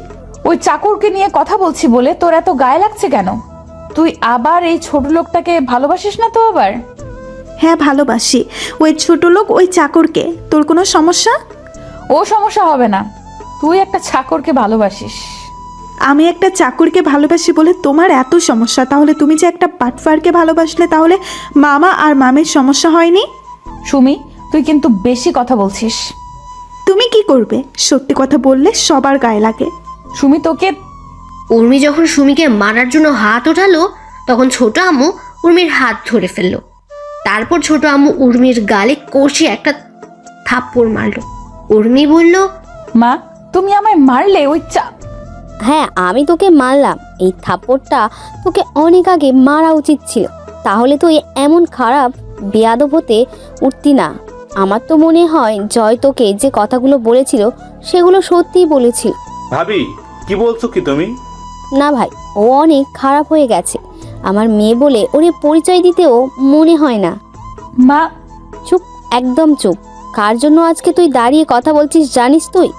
ওই চাকরকে নিয়ে কথা বলছি বলে তোর এত গায়ে লাগছে কেন? তুই আবার এই ছোট লোকটাকে ভালোবাসিস না তো আবার? হ্যাঁ ভালোবাসি, ওই ছোট লোক ওই চাকরকে। তোর কোনো সমস্যা? ও সমস্যা হবে না, তুই একটা চাকরকে ভালোবাসিস। আমি একটা চাকরকে ভালোবাসি বলে তোমার এত সমস্যা? তাহলে তুমি যে একটা বাটফারকে ভালোবাসলে, তাহলে মামা আর মামির সমস্যা হয়নি? সুমি, তুই কিন্তু বেশি কথা বলছিস। তুমি কি করবে? সত্যি কথা বললে সবার গায়ে লাগে। সুমি, তোকে... উর্মি যখন সুমিকে মারার জন্য হাত ওঠালো, তখন ছোট আম্মু উর্মির হাত ধরে ফেললো। তারপর ছোট আম্মু উর্মির গালে কষিয়ে একটা থাপ্পড় মারলো। উর্মি বলল, মা, তুমি আমায় মারলে? হ্যাঁ, আমি তোকে মারলাম। এই থাপ্পড়টা তোকে অনেক আগে মারা উচিত ছিল, তাহলে তুই এমন খারাপ বেয়াদব হতে উঠতি না। আমার তো মনে হয় জয় তোকে যে কথাগুলো বলেছিল সেগুলো সত্যিই বলেছিল। ভাবি, কি বলছো কি তুমি? না ভাই, ও অনেক খারাপ হয়ে গেছে। আমার মেয়ে বলে ওরে পরিচয় দিতেও মনে হয় না। মা, চুপ, একদম চুপ। কার জন্য আজকে তুই দাঁড়িয়ে কথা বলছিস জানিস তুই?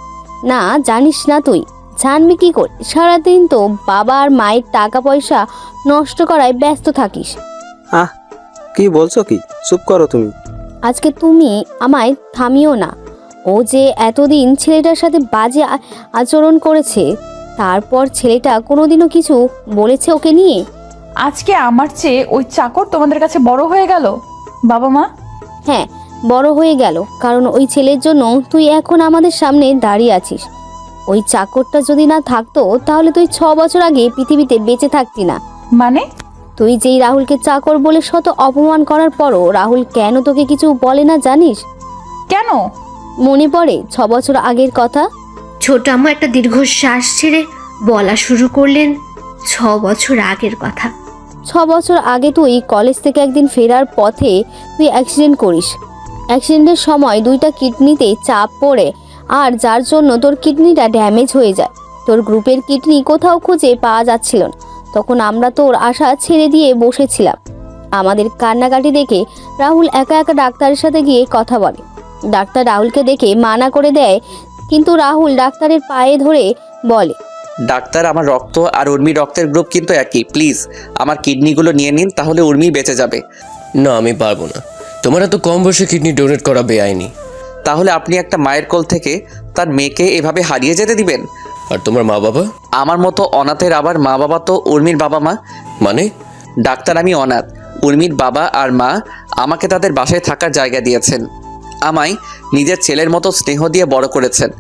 না, জানিস না তুই? জানবি কি করে? সারাদিন তো বাবা আর মায়ের টাকা পয়সা নষ্ট করায় ব্যস্ত থাকিস। আহ, কি বলছো কি? চুপ করো তুমি। আজকে তুমি আমায় থামিও না। ও যে এতদিন ছেলেটার সাথে বাজে আচরণ করেছে, তারপর ছেলেটা কোনোদিনও কিছু বলেছে ওকে নিয়ে? আজকে আমার চেয়ে ওই চাকর তোমাদের কাছে বড় হয়ে গেল বাবা মা? হ্যাঁ, বড় হয়ে গেল, কারণ ওই ছেলের জন্য তুই এখন আমাদের সামনে দাঁড়িয়ে আছিস। ওই চাকরটা যদি না থাকতো তাহলে তুই 6 বছর আগে পৃথিবীতে বেঁচে থাকতি না। মানে? তুই যেই রাহুলকে চাকর বলে শত অপমান করার পরও রাহুল কেন তোকে কিছু বলে না জানিস? কেন? মনে পড়ে 6 বছর আগের কথা? ছোট আম্মু একটা দীর্ঘশ্বাস ছেড়ে বলা শুরু করলেন, 6 বছর আগের কথা। 6 বছর আগে তুই কলেজ থেকে একদিন ফেরার পথে তুই অ্যাক্সিডেন্ট করিস। অ্যাক্সিডেন্টের সময় 2টা কিডনিতে চাপ পড়ে, আর যার জন্য তোর কিডনিটা ড্যামেজ হয়ে যায়। তোর গ্রুপের কিডনি কোথাও খুঁজে পাওয়া যাচ্ছিল না। তখন আমরা তোর আশা ছেড়ে দিয়ে বসেছিলাম। আমাদের কান্নাকাটি দেখে রাহুল একা একা ডাক্তারের সাথে গিয়ে কথা বলে। ডাক্তার রাহুলকে দেখে মানা করে দেয়, কিন্তু রাহুল ডাক্তারের পায়ে ধরে বলে, ডাক্তার, আমার রক্ত আর উর্মির রক্তের গ্রুপ কিন্তু একই। প্লিজ আমার কিডনিগুলো নিয়ে নিন, তাহলে উর্মি বেঁচে যাবে। না, আমি পারবো না। তোমার এত কম বয়সে কিডনি ডোনেট করা বেআইনি। তাহলে আপনি একটা মায়ের কোল থেকে তার মেয়েকে এভাবে হারিয়ে যেতে দিবেন? আর তোমার মা বাবা? আমার মতো অনাথের আবার মা বাবা তো উর্মির বাবা মা। মানে? ডাক্তার, আমি অনাথ। উর্মির বাবা আর মা আমাকে তাদের বাসায় থাকার জায়গা দিয়েছেন। আমায় নিজের ছেলের মতো স্নেহ দিয়ে বড় করেছেন।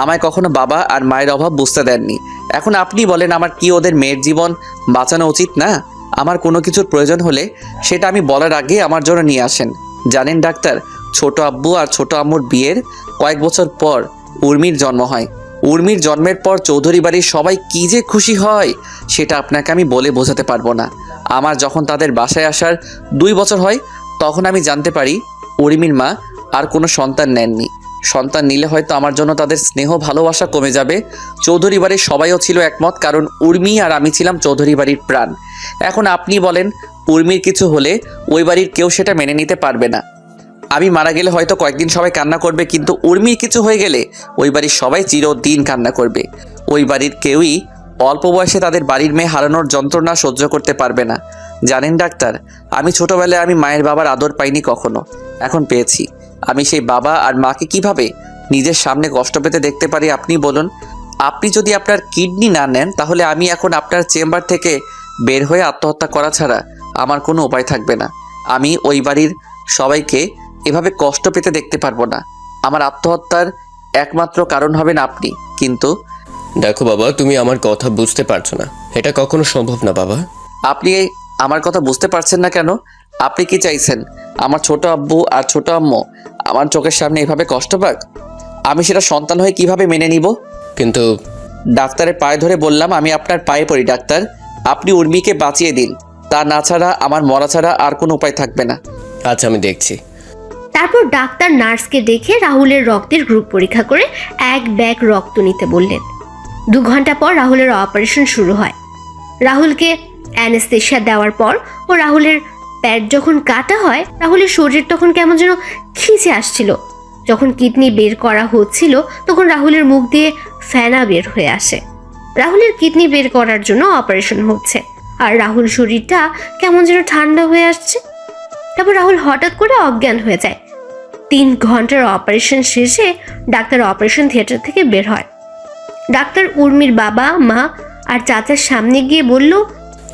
আমায় কখনো বাবা আর মায়ের অভাব বুঝতে দেননি। এখন আপনি বলেন, আমার কি ওদের মেয়ের জীবন বাঁচানো উচিত না? আমার কোনো কিছুর প্রয়োজন হলে সেটা আমি বলার আগে আমার জন্য নিয়ে আসেন। জানেন ডাক্তার, ছোট আব্বু আর ছোট আম্মুর বিয়ের কয়েক বছর পর উর্মির জন্ম হয়। উর্মির জন্মের পর চৌধুরী বাড়ির সবাই কী যে খুশি হয় সেটা আপনাকে আমি বলে বোঝাতে পারবো না। আমার যখন তাদের বাসায় আসার 2 বছর হয়, তখন আমি জানতে পারি উর্মির মা আর কোনো সন্তান নেননি। সন্তান নিলে হয়তো আমার জন্য তাদের স্নেহ ভালোবাসা কমে যাবে। চৌধুরী বাড়ির সবাইও ছিল একমত, কারণ উর্মি আর আমি ছিলাম চৌধুরী বাড়ির প্রাণ। এখন আপনি বলেন, উর্মির কিছু হলে ওই বাড়ির কেউ সেটা মেনে নিতে পারবে না। আমি মারা গেলে হয়তো কয়েকদিন সবাই কান্না করবে, কিন্তু উর্মির কিছু হয়ে গেলে ওই বাড়ির সবাই চিরদিন কান্না করবে। ওই বাড়ির কেউই অল্প বয়সে তাদের বাড়ির মেয়ে হারানোর যন্ত্রণা সহ্য করতে পারবে না। জানেন ডাক্তার, আমি ছোটবেলায় আমি মায়ের বাবার আদর পাইনি কখনো, এখন পেয়েছি। আমি সেই বাবা আর মাকে কিভাবে নিজের সামনে কষ্ট পেতে দেখতে পারি আপনি বলুন। আপনি যদি আপনার কিডনি না নেন তাহলে আমি এখন আপনার চেম্বার থেকে বের হয়ে আত্মহত্যা করা ছাড়া আমার কোনো উপায় থাকবে না। আমি ওই বাড়ির সবাইকে এভাবে কষ্ট পেতে দেখতে পারবো না। আমার আত্মহত্যার একমাত্র কারণ হবেন আপনি। কিন্তু দেখো বাবা, তুমি আমার কথা বুঝতে পারছো না, এটা কখনো সম্ভব না বাবা। আপনি আমার কথা বুঝতে পারছেন না কেন? আপনি কি চাইছেন আমার ছোট আব্বু আর ছোট আম্মু আমার চোখের সামনে এভাবে কষ্ট পাক? আমি সেটা সন্তান হয়ে কিভাবে মেনে নিব? কিন্তু ডাক্তারের পায়ে ধরে বললাম, আমি আপনার পায়ে পড়ি ডাক্তার, আপনি উর্মিকে বাঁচিয়ে দিন। তা না ছাড়া আমার মরা ছাড়া আর কোনো উপায় থাকবে না। আচ্ছা, আমি দেখছি। তারপর ডাক্তার নার্সকে ডেকে রাহুলের রক্তের গ্রুপ পরীক্ষা করে এক ব্যাগ রক্ত নিতে বললেন। 2 ঘন্টা পর রাহুলের অপারেশন শুরু হয়। রাহুলকে অ্যানেস্থেশিয়া দেওয়ার পর ও রাহুলের প্যাড যখন কাটা হয়, রাহুলের শরীর তখন কেমন যেন খিঁচে আসছিল। যখন কিডনি বের করা হচ্ছিল তখন রাহুলের মুখ দিয়ে ফেনা বের হয়ে আসে। রাহুলের কিডনি বের করার জন্য অপারেশন হচ্ছে আর রাহুল শরীরটা কেমন যেন ঠান্ডা হয়ে আসছে। তারপর রাহুল হঠাৎ করে অজ্ঞান হয়ে যায়। 3 ঘন্টার অপারেশন শেষে ডাক্তার অপারেশন থিয়েটার থেকে বের হয়। ডাক্তার উর্মির বাবা, মা আর চাচার সামনে গিয়ে বলল,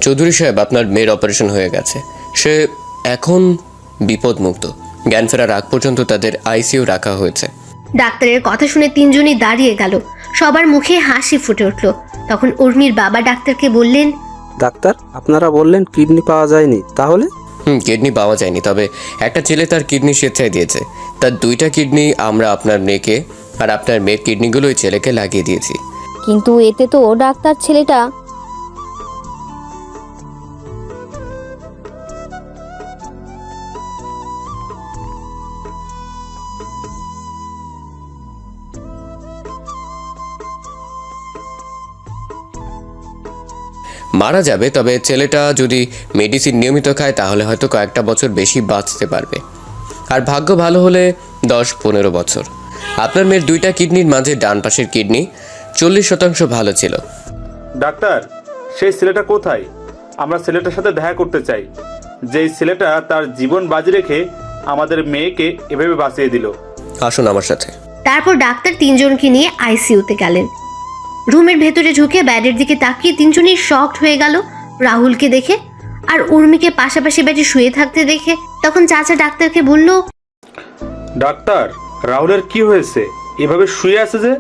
চৌধুরী সাহেব, আপনার মেয়ের অপারেশন হয়ে গেছে। সে এখন বিপদমুক্ত। জ্ঞান ফেরার আগ পর্যন্ত তাদের আইসিইউ রাখা হয়েছে। ডাক্তারের কথা শুনে 3 জনই দাঁড়িয়ে গেল। সবার মুখে হাসি ফুটে উঠল। তখন উর্মির বাবা ডাক্তারকে বললেন, ডাক্তার, আপনারা বললেন কিডনি পাওয়া যায়নি, তাহলে? কিডনি পাওয়া যায়নি, তবে একটা ছেলে তার কিডনি স্বেচ্ছায় দিয়েছে। তার 2টা কিডনি আমরা আপনার মেয়েকে আর আপনার মেয়ের কিডনিগুলো ওই ছেলেকে লাগিয়ে দিয়েছি। কিন্তু এতে তো ডাক্তার ছেলেটা মারা যাবে, তবে ছেলেটা যদি মেডিসিন নিয়মিত খায় তাহলে হয়তো কয়েকটা বছর বেশি বাঁচতে পারবে, আর ভাগ্য ভালো হলে 10-15 বছর। আপনার মেয়ের 2টা কিডনির মাঝে ডান পাশের কিডনি 40% ভালো ছিল। ডাক্তার, সেই ছেলেটা কোথায়? আমরা ছেলেটার সাথে দেখা করতে চাই, যেই ছেলেটা তার জীবন বাজি রেখে আমাদের মেয়েকে এভাবে বাঁচিয়ে দিল। আসুন আমার সাথে। তারপর ডাক্তার 3 জনকে নিয়ে আইসিইউতে গেলেন। রুমের ভেতরে ঢুকে ব্যাডের দিকে তাকিয়ে 3 জনই শকড হয়ে গেল রাহুলকে দেখে আর উর্মিকে পাশাপাশি বেডে শুয়ে থাকতে দেখে। তখন চাচা ডাক্তারকে বলল, ডাক্তার, রাহুলের কি হয়েছে? এভাবে শুয়ে আছে যে?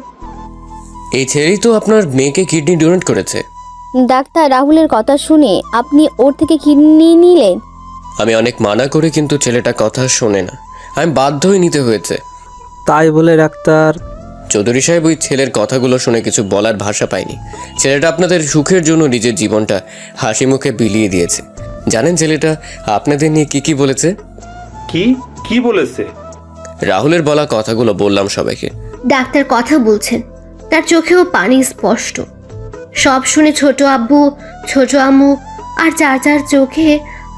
এই ছেলেই তো আপনার মেয়েকে কিডনি ডোনেট করেছে। ডাক্তার, রাহুলের কথা শুনে আপনি ওর থেকে কিডনি নিলেন? আমি অনেক মানা করে কিন্তু ছেলেটা কথা শোনে না, আমি বাধ্য হয়ে নিতে হয়েছে। তাই বলে ডাক্তার? চৌধুরী সাহেব, ওই ছেলের কথাগুলো শুনে কিছু বলার ভাষা পাইনি। ছেলেটা আপনাদের সুখের জন্য নিজের জীবনটা হাসি মুখে বিলিয়ে দিয়েছে। জানেন ছেলেটা আপনাদের নিয়ে কি বলেছে? কি বলেছে? রাহুলের বলা কথাগুলো বললাম সবাইকে। ডাক্তার কথা বলছেন, তার চোখেও পানি স্পষ্ট। সব শুনে ছোট আব্বু, ছোট আম্মু আর চাচার চোখে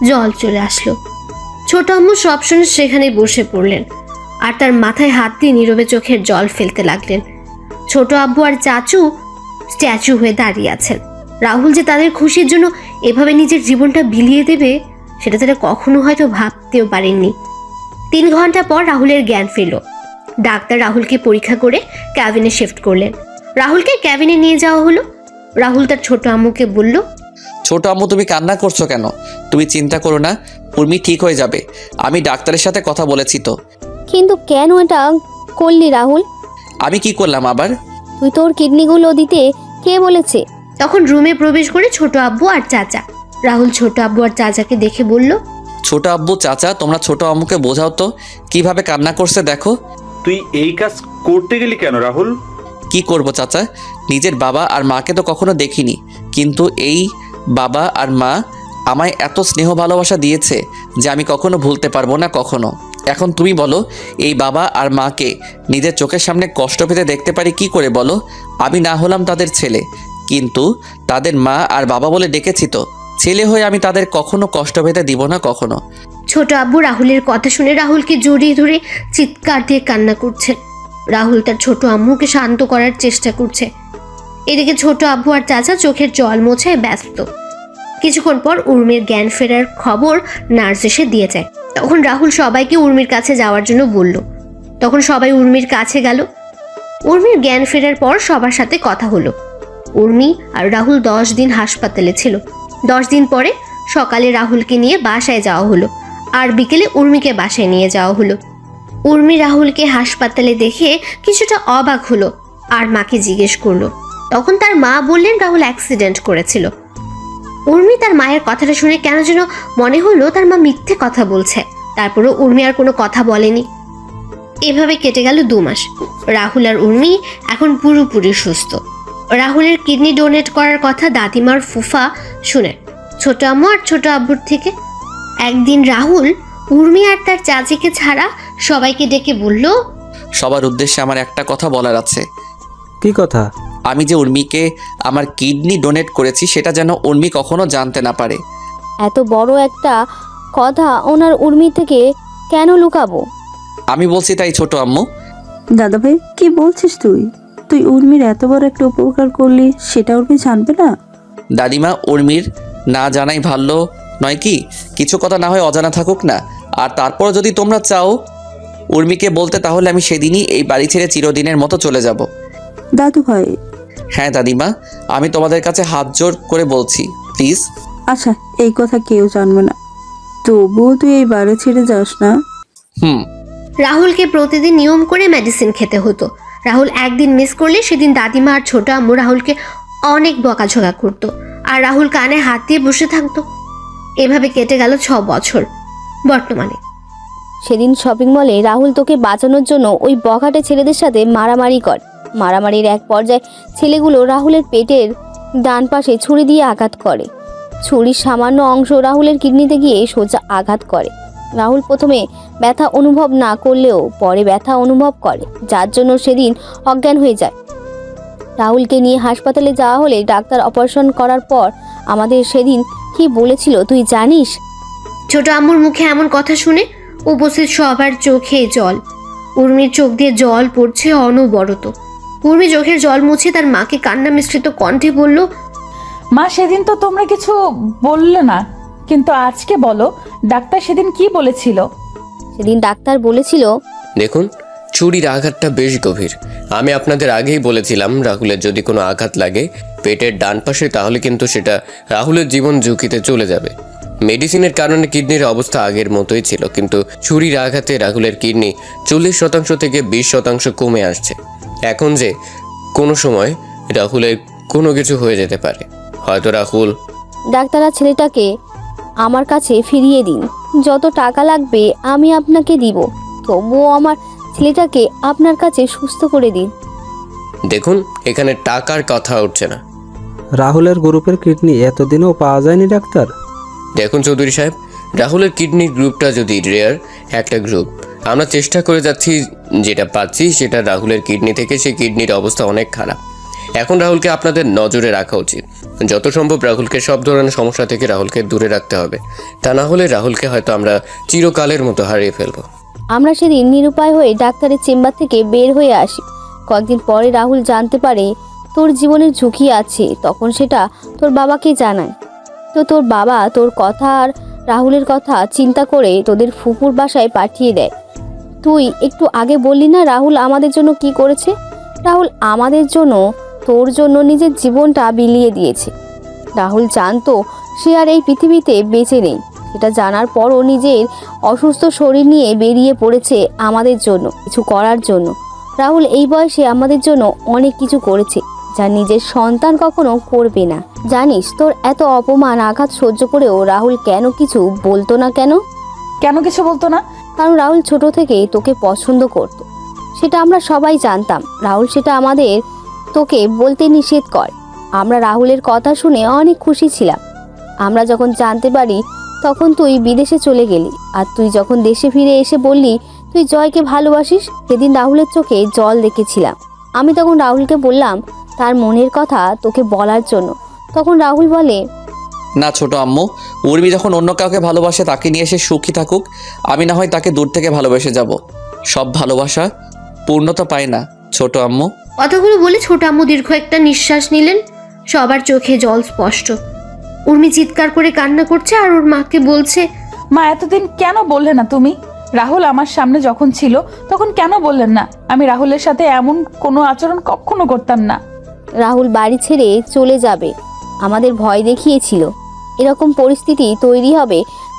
জল চলে আসলো। ছোট আম্মু সব শুনে সেখানে বসে পড়লেন আর তার মাথায় হাত দিয়ে নীরবে চোখের জল ফেলতে লাগলেন। ছোট আব্বু আর চাচু স্ট্যাচু হয়ে দাঁড়িয়ে আছেন। রাহুল যে তাদের খুশির জন্য এভাবে নিজের জীবনটা বিলিয়ে দেবে সেটা তারা কখনো হয়তো ভাবতেও পারেননি। 3 ঘন্টা পর রাহুলের জ্ঞান ফিরল। ডাক্তার রাহুলকে পরীক্ষা করে ক্যাবিনে শিফট করলেন। রাহুলকে ক্যাবিনে নিয়ে যাওয়া হলো। রাহুল তার ছোট আম্মুকে বলল, ছোট আম্মু, তুমি কান্না করছো কেন? তুমি চিন্তা করো না, উর্মি ঠিক হয়ে যাবে। আমি ডাক্তারের সাথে কথা বলেছি তো। কিন্তু কেন এটা করলি রাহুল? আমি কি করলাম আবার? তুই তোর কিডনিগুলো দিতে কে বলেছে? তখন রুমে প্রবেশ করে ছোট আব্বু আর চাচা। রাহুল ছোট আব্বু আর চাচাকে দেখে বলল, ছোট আব্বু, চাচা, তোমরা ছোট আম্মুকে বোঝাও তো কিভাবে কান্না করছে দেখো। তুই এই কাজ করতে গেলি কেন রাহুল? কি করব চাচা, নিজের বাবা আর মাকে তো কখনো দেখিনি, কিন্তু এই বাবা আর মা আমায় এত স্নেহ ভালোবাসা দিয়েছে যে আমি কখনো ভুলতে পারবো না কখনো। এখন তুমি বলো, এই বাবা আর মাকে নিজের চোখের সামনে কষ্ট পেতে দেখতে পারি কি করে বলো? আমি না হলাম তাদের ছেলে, কিন্তু তাদের মা আর বাবা বলে ডেকেছি তো। ছেলে হয়ে আমি তাদের কখনো কষ্ট পেতে দিব না কখনো। ছোট আব্বু রাহুলের কথা শুনে রাহুলকে জড়িয়ে ধরে চিৎকার দিয়ে কান্না করছে। রাহুল তার ছোট আম্মুকে শান্ত করার চেষ্টা করছে। এদিকে ছোট আব্বু আর চাচা চোখের জল মোছায় ব্যস্ত। কিছুক্ষণ পর উর্মির জ্ঞান ফেরার খবর নার্স এসে দিয়ে যায়। তখন রাহুল সবাইকে উর্মির কাছে যাওয়ার জন্য বলল। তখন সবাই উর্মির কাছে গেল। উর্মির জ্ঞান ফেরার পর সবার সাথে কথা হলো। উর্মি আর রাহুল 10 দিন হাসপাতালে ছিল। 10 দিন পরে সকালে রাহুলকে নিয়ে বাসায় যাওয়া হলো, আর বিকেলে উর্মিকে বাসায় নিয়ে যাওয়া হলো। উর্মি রাহুলকে হাসপাতালে দেখে কিছুটা অবাক হলো আর মাকে জিজ্ঞেস করলো। তখন তার মা বললেন রাহুল অ্যাক্সিডেন্ট করেছিল। উর্মি তার মায়ের কথাটা শুনে কেন যেন মনে হলো তার মা মিথ্যে কথা বলছে। তারপরও উর্মি আর কোনো কথা বলেনি। এভাবে কেটে গেল 2 মাস। রাহুল আর উর্মি এখন পুরোপুরি সুস্থ। রাহুলের কিডনি ডোনেট করার কথা দাদিমার ফুফা শুনে ছোট আম্মু আর ছোট আব্বুর থেকে। একদিন রাহুল উর্মি আর তার চাচিকে ছাড়া সবাইকে ডেকে বলল, সবার উদ্দেশ্যে আমার একটা কথা বলার আছে। কি কথা? আমি যে উর্মিকে আমার কিডনি ডোনেট করেছি সেটা যেন উর্মি কখনো জানতে না পারে। এত বড় একটা কথা ওনার উর্মি থেকে কেন লুকাবো? আমি বলছি তাই ছোট আম্মু। দাদা ভাই, কি বলছিস তুই? তুই উর্মির এত বড় একটা উপকার করলি, সেটা উর্মি জানবে না? দাদিমা, উর্মির না জানাই ভালো নয় কি? কিছু কথা না হয় অজানা থাকুক না। আর তারপর যদি তোমরা চাও উর্মিকে বলতে, তাহলে আমি সেদিনই এই বাড়ি ছেড়ে চিরদিনের মতো চলে যাব। দাদু ভাই। হ্যাঁ দাদিমা, আমি তোমাদের কাছে হাত জোর করে বলছি, প্লিজ। আচ্ছা, এই কথা কেউ জানবে না, তবুও তুই এই বাড়ি ছেড়ে যাস না। রাহুলকে প্রতিদিন নিয়ম করে মেডিসিন খেতে হতো। রাহুল একদিন মিস করলে সেদিন দাদিমা আর ছোট আম্মু রাহুলকে অনেক বকাঝকা করতো, আর রাহুল কানে হাত দিয়ে বসে থাকতো। এভাবে কেটে গেল 6 বছর। বর্তমানে সেদিন শপিং মলে রাহুল তোকে বাঁচানোর জন্য ওই বখাটে ছেলেদের সাথে মারামারি করে। মারামারির এক পর্যায়ে ছেলেগুলো রাহুলের পেটের ডান পাশে ছুরি দিয়ে আঘাত করে। ছুরির সামান্য অংশ রাহুলের কিডনিতে গিয়ে সোজা আঘাত করে। রাহুল প্রথমে ব্যথা অনুভব না করলেও পরে ব্যথা অনুভব করে, যার জন্য সেদিন অজ্ঞান হয়ে যায়। রাহুলকে নিয়ে হাসপাতালে যাওয়া হলে ডাক্তার অপারেশন করার পর আমাদের সেদিন কি বলেছিল তুই জানিস? ছোট আম্মুর মুখে এমন কথা শুনে উপস্থিত সবার চোখে জল। উর্মির চোখ দিয়ে জল পড়ছে অনবরত। উর্মি চোখের জল মুছে তার মাকে কান্না মিশ্রিত কণ্ঠে বলল, মা, সেদিন তো তোমরা কিছু বললে না, কিন্তু আজকে বলো ডাক্তার সেদিন কি বলেছিল? সেদিন ডাক্তার বলেছিল, দেখুন, ছুরির আঘাতটা বেশ গভীর। আমি আপনাদের আগেই বলেছিলাম রাহুলের যদি কোনো আঘাত লাগে পেটের ডান পাশে, তাহলে কিন্তু সেটা রাহুলের জীবন ঝুঁকিতে চলে যাবে। মেডিসিনের কারণে কিডনির অবস্থা আগের মতোই ছিল, কিন্তু ছুরির আঘাতে রাহুলের কিডনি 40% থেকে 20% কমে আসছে। এখন যে কোনো সময় রাহুলের কোনো কিছু হয়ে যেতে পারে। হয়তো রাহুল। ডাক্তাররা ছেলেটাকে আমার কাছে ফিরিয়ে দিন, যত টাকা লাগবে আমি আপনাকে দিব, তবুও আমার ছেলেটাকে আপনার কাছে সুস্থ করে দিন। দেখুন, এখানে টাকার কথা উঠছে না। রাহুলের গ্রুপের কিডনি এতদিনেও পাওয়া যায়নি ডাক্তার? দেখুন চৌধুরী সাহেব, রাহুলের কিডনির গ্রুপটা যদি রেয়ার একটা গ্রুপ, আমরা চেষ্টা করে যাচ্ছি, যেটা পাচ্ছি সেটা রাহুলের কিডনি থেকে সেই কিডনির অবস্থা অনেক খারাপ। এখন রাহুলকে আপনাদের নজরে রাখা উচিত। যত সম্ভব রাহুলকে সব ধরনের সমস্যা থেকে রাহুলকে দূরে রাখতে হবে, তা না হলে রাহুলকে হয়তো আমরা চিরকালের মতো হারিয়ে ফেলবো। আমরা সেদিন নিরুপায় হয়ে ডাক্তারের চেম্বার থেকে বের হয়ে আসি। কয়েকদিন পরে রাহুল জানতে পারে তোর জীবনের ঝুঁকি আছে, তখন সেটা তোর বাবাকে জানায়। তো তোর বাবা তোর কথা আর রাহুলের কথা চিন্তা করে তোদের ফুপুর বাসায় পাঠিয়ে দেয়। তুই একটু আগে বললি না রাহুল আমাদের জন্য কি করেছে? রাহুল আমাদের জন্য, তোর জন্য নিজের জীবনটা বিলিয়ে দিয়েছে। রাহুল জানতো সে আর এই পৃথিবীতে বেঁচে নেই। সেটা জানার পরও নিজের অসুস্থ শরীর নিয়ে বেরিয়ে পড়েছে আমাদের জন্য কিছু করার জন্য। রাহুল এই বয়সে আমাদের জন্য অনেক কিছু করেছে, যা নিজের সন্তান কখনো করবে না। জানিস, তোর এত অপমান আঘাত সহ্য করেও রাহুল কেন কিছু বলতো না? কেন কিছু বলতো না? কারণ রাহুল ছোট থেকে তোকে পছন্দ করত, সেটা আমরা সবাই জানতাম। রাহুল সেটা আমাদের তোকে বলতে নিষেধ করে। আমরা রাহুলের কথা শুনে অনেক খুশি ছিলাম। আমরা যখন জানতে পারি তখন তুই বিদেশে চলে গেলি, আর তুই যখন দেশে ফিরে এসে বললি তুই জয়কে ভালোবাসিস, সেদিন রাহুলের চোখে জল দেখেছিলাম। আমি তখন রাহুলকে বললাম তার মনের কথা তোকে বলার জন্য। তখন রাহুল বলে, না ছোট আম্মু, উর্মি যখন অন্য কাউকে ভালোবাসে তাকে নিয়ে এসে সুখী থাকুক, আমি না হয় তাকে দূর থেকে ভালোবেসে যাব। সব ভালোবাসা পূর্ণতা পায় না ছোট আম্মু। কথাগুলো বলে ছোট আম্মু দীর্ঘ একটা নিঃশ্বাস নিলেন। সবার চোখে জল স্পষ্ট। উর্মি চিৎকার করে কান্না করছে আর ওর মাকে বলছে, মা এতদিন কেন বললে না তুমি? রাহুল আমার সামনে যখন ছিল তখন কেন বললেন না? আমি রাহুলের সাথে এমন কোনো আচরণ কখনো করতাম না। রাহুল বাড়ি ছেড়ে চলে যাবে আমাদের ভয় দেখিয়েছিল। এরকম পরিস্থিতি তৈরি হবে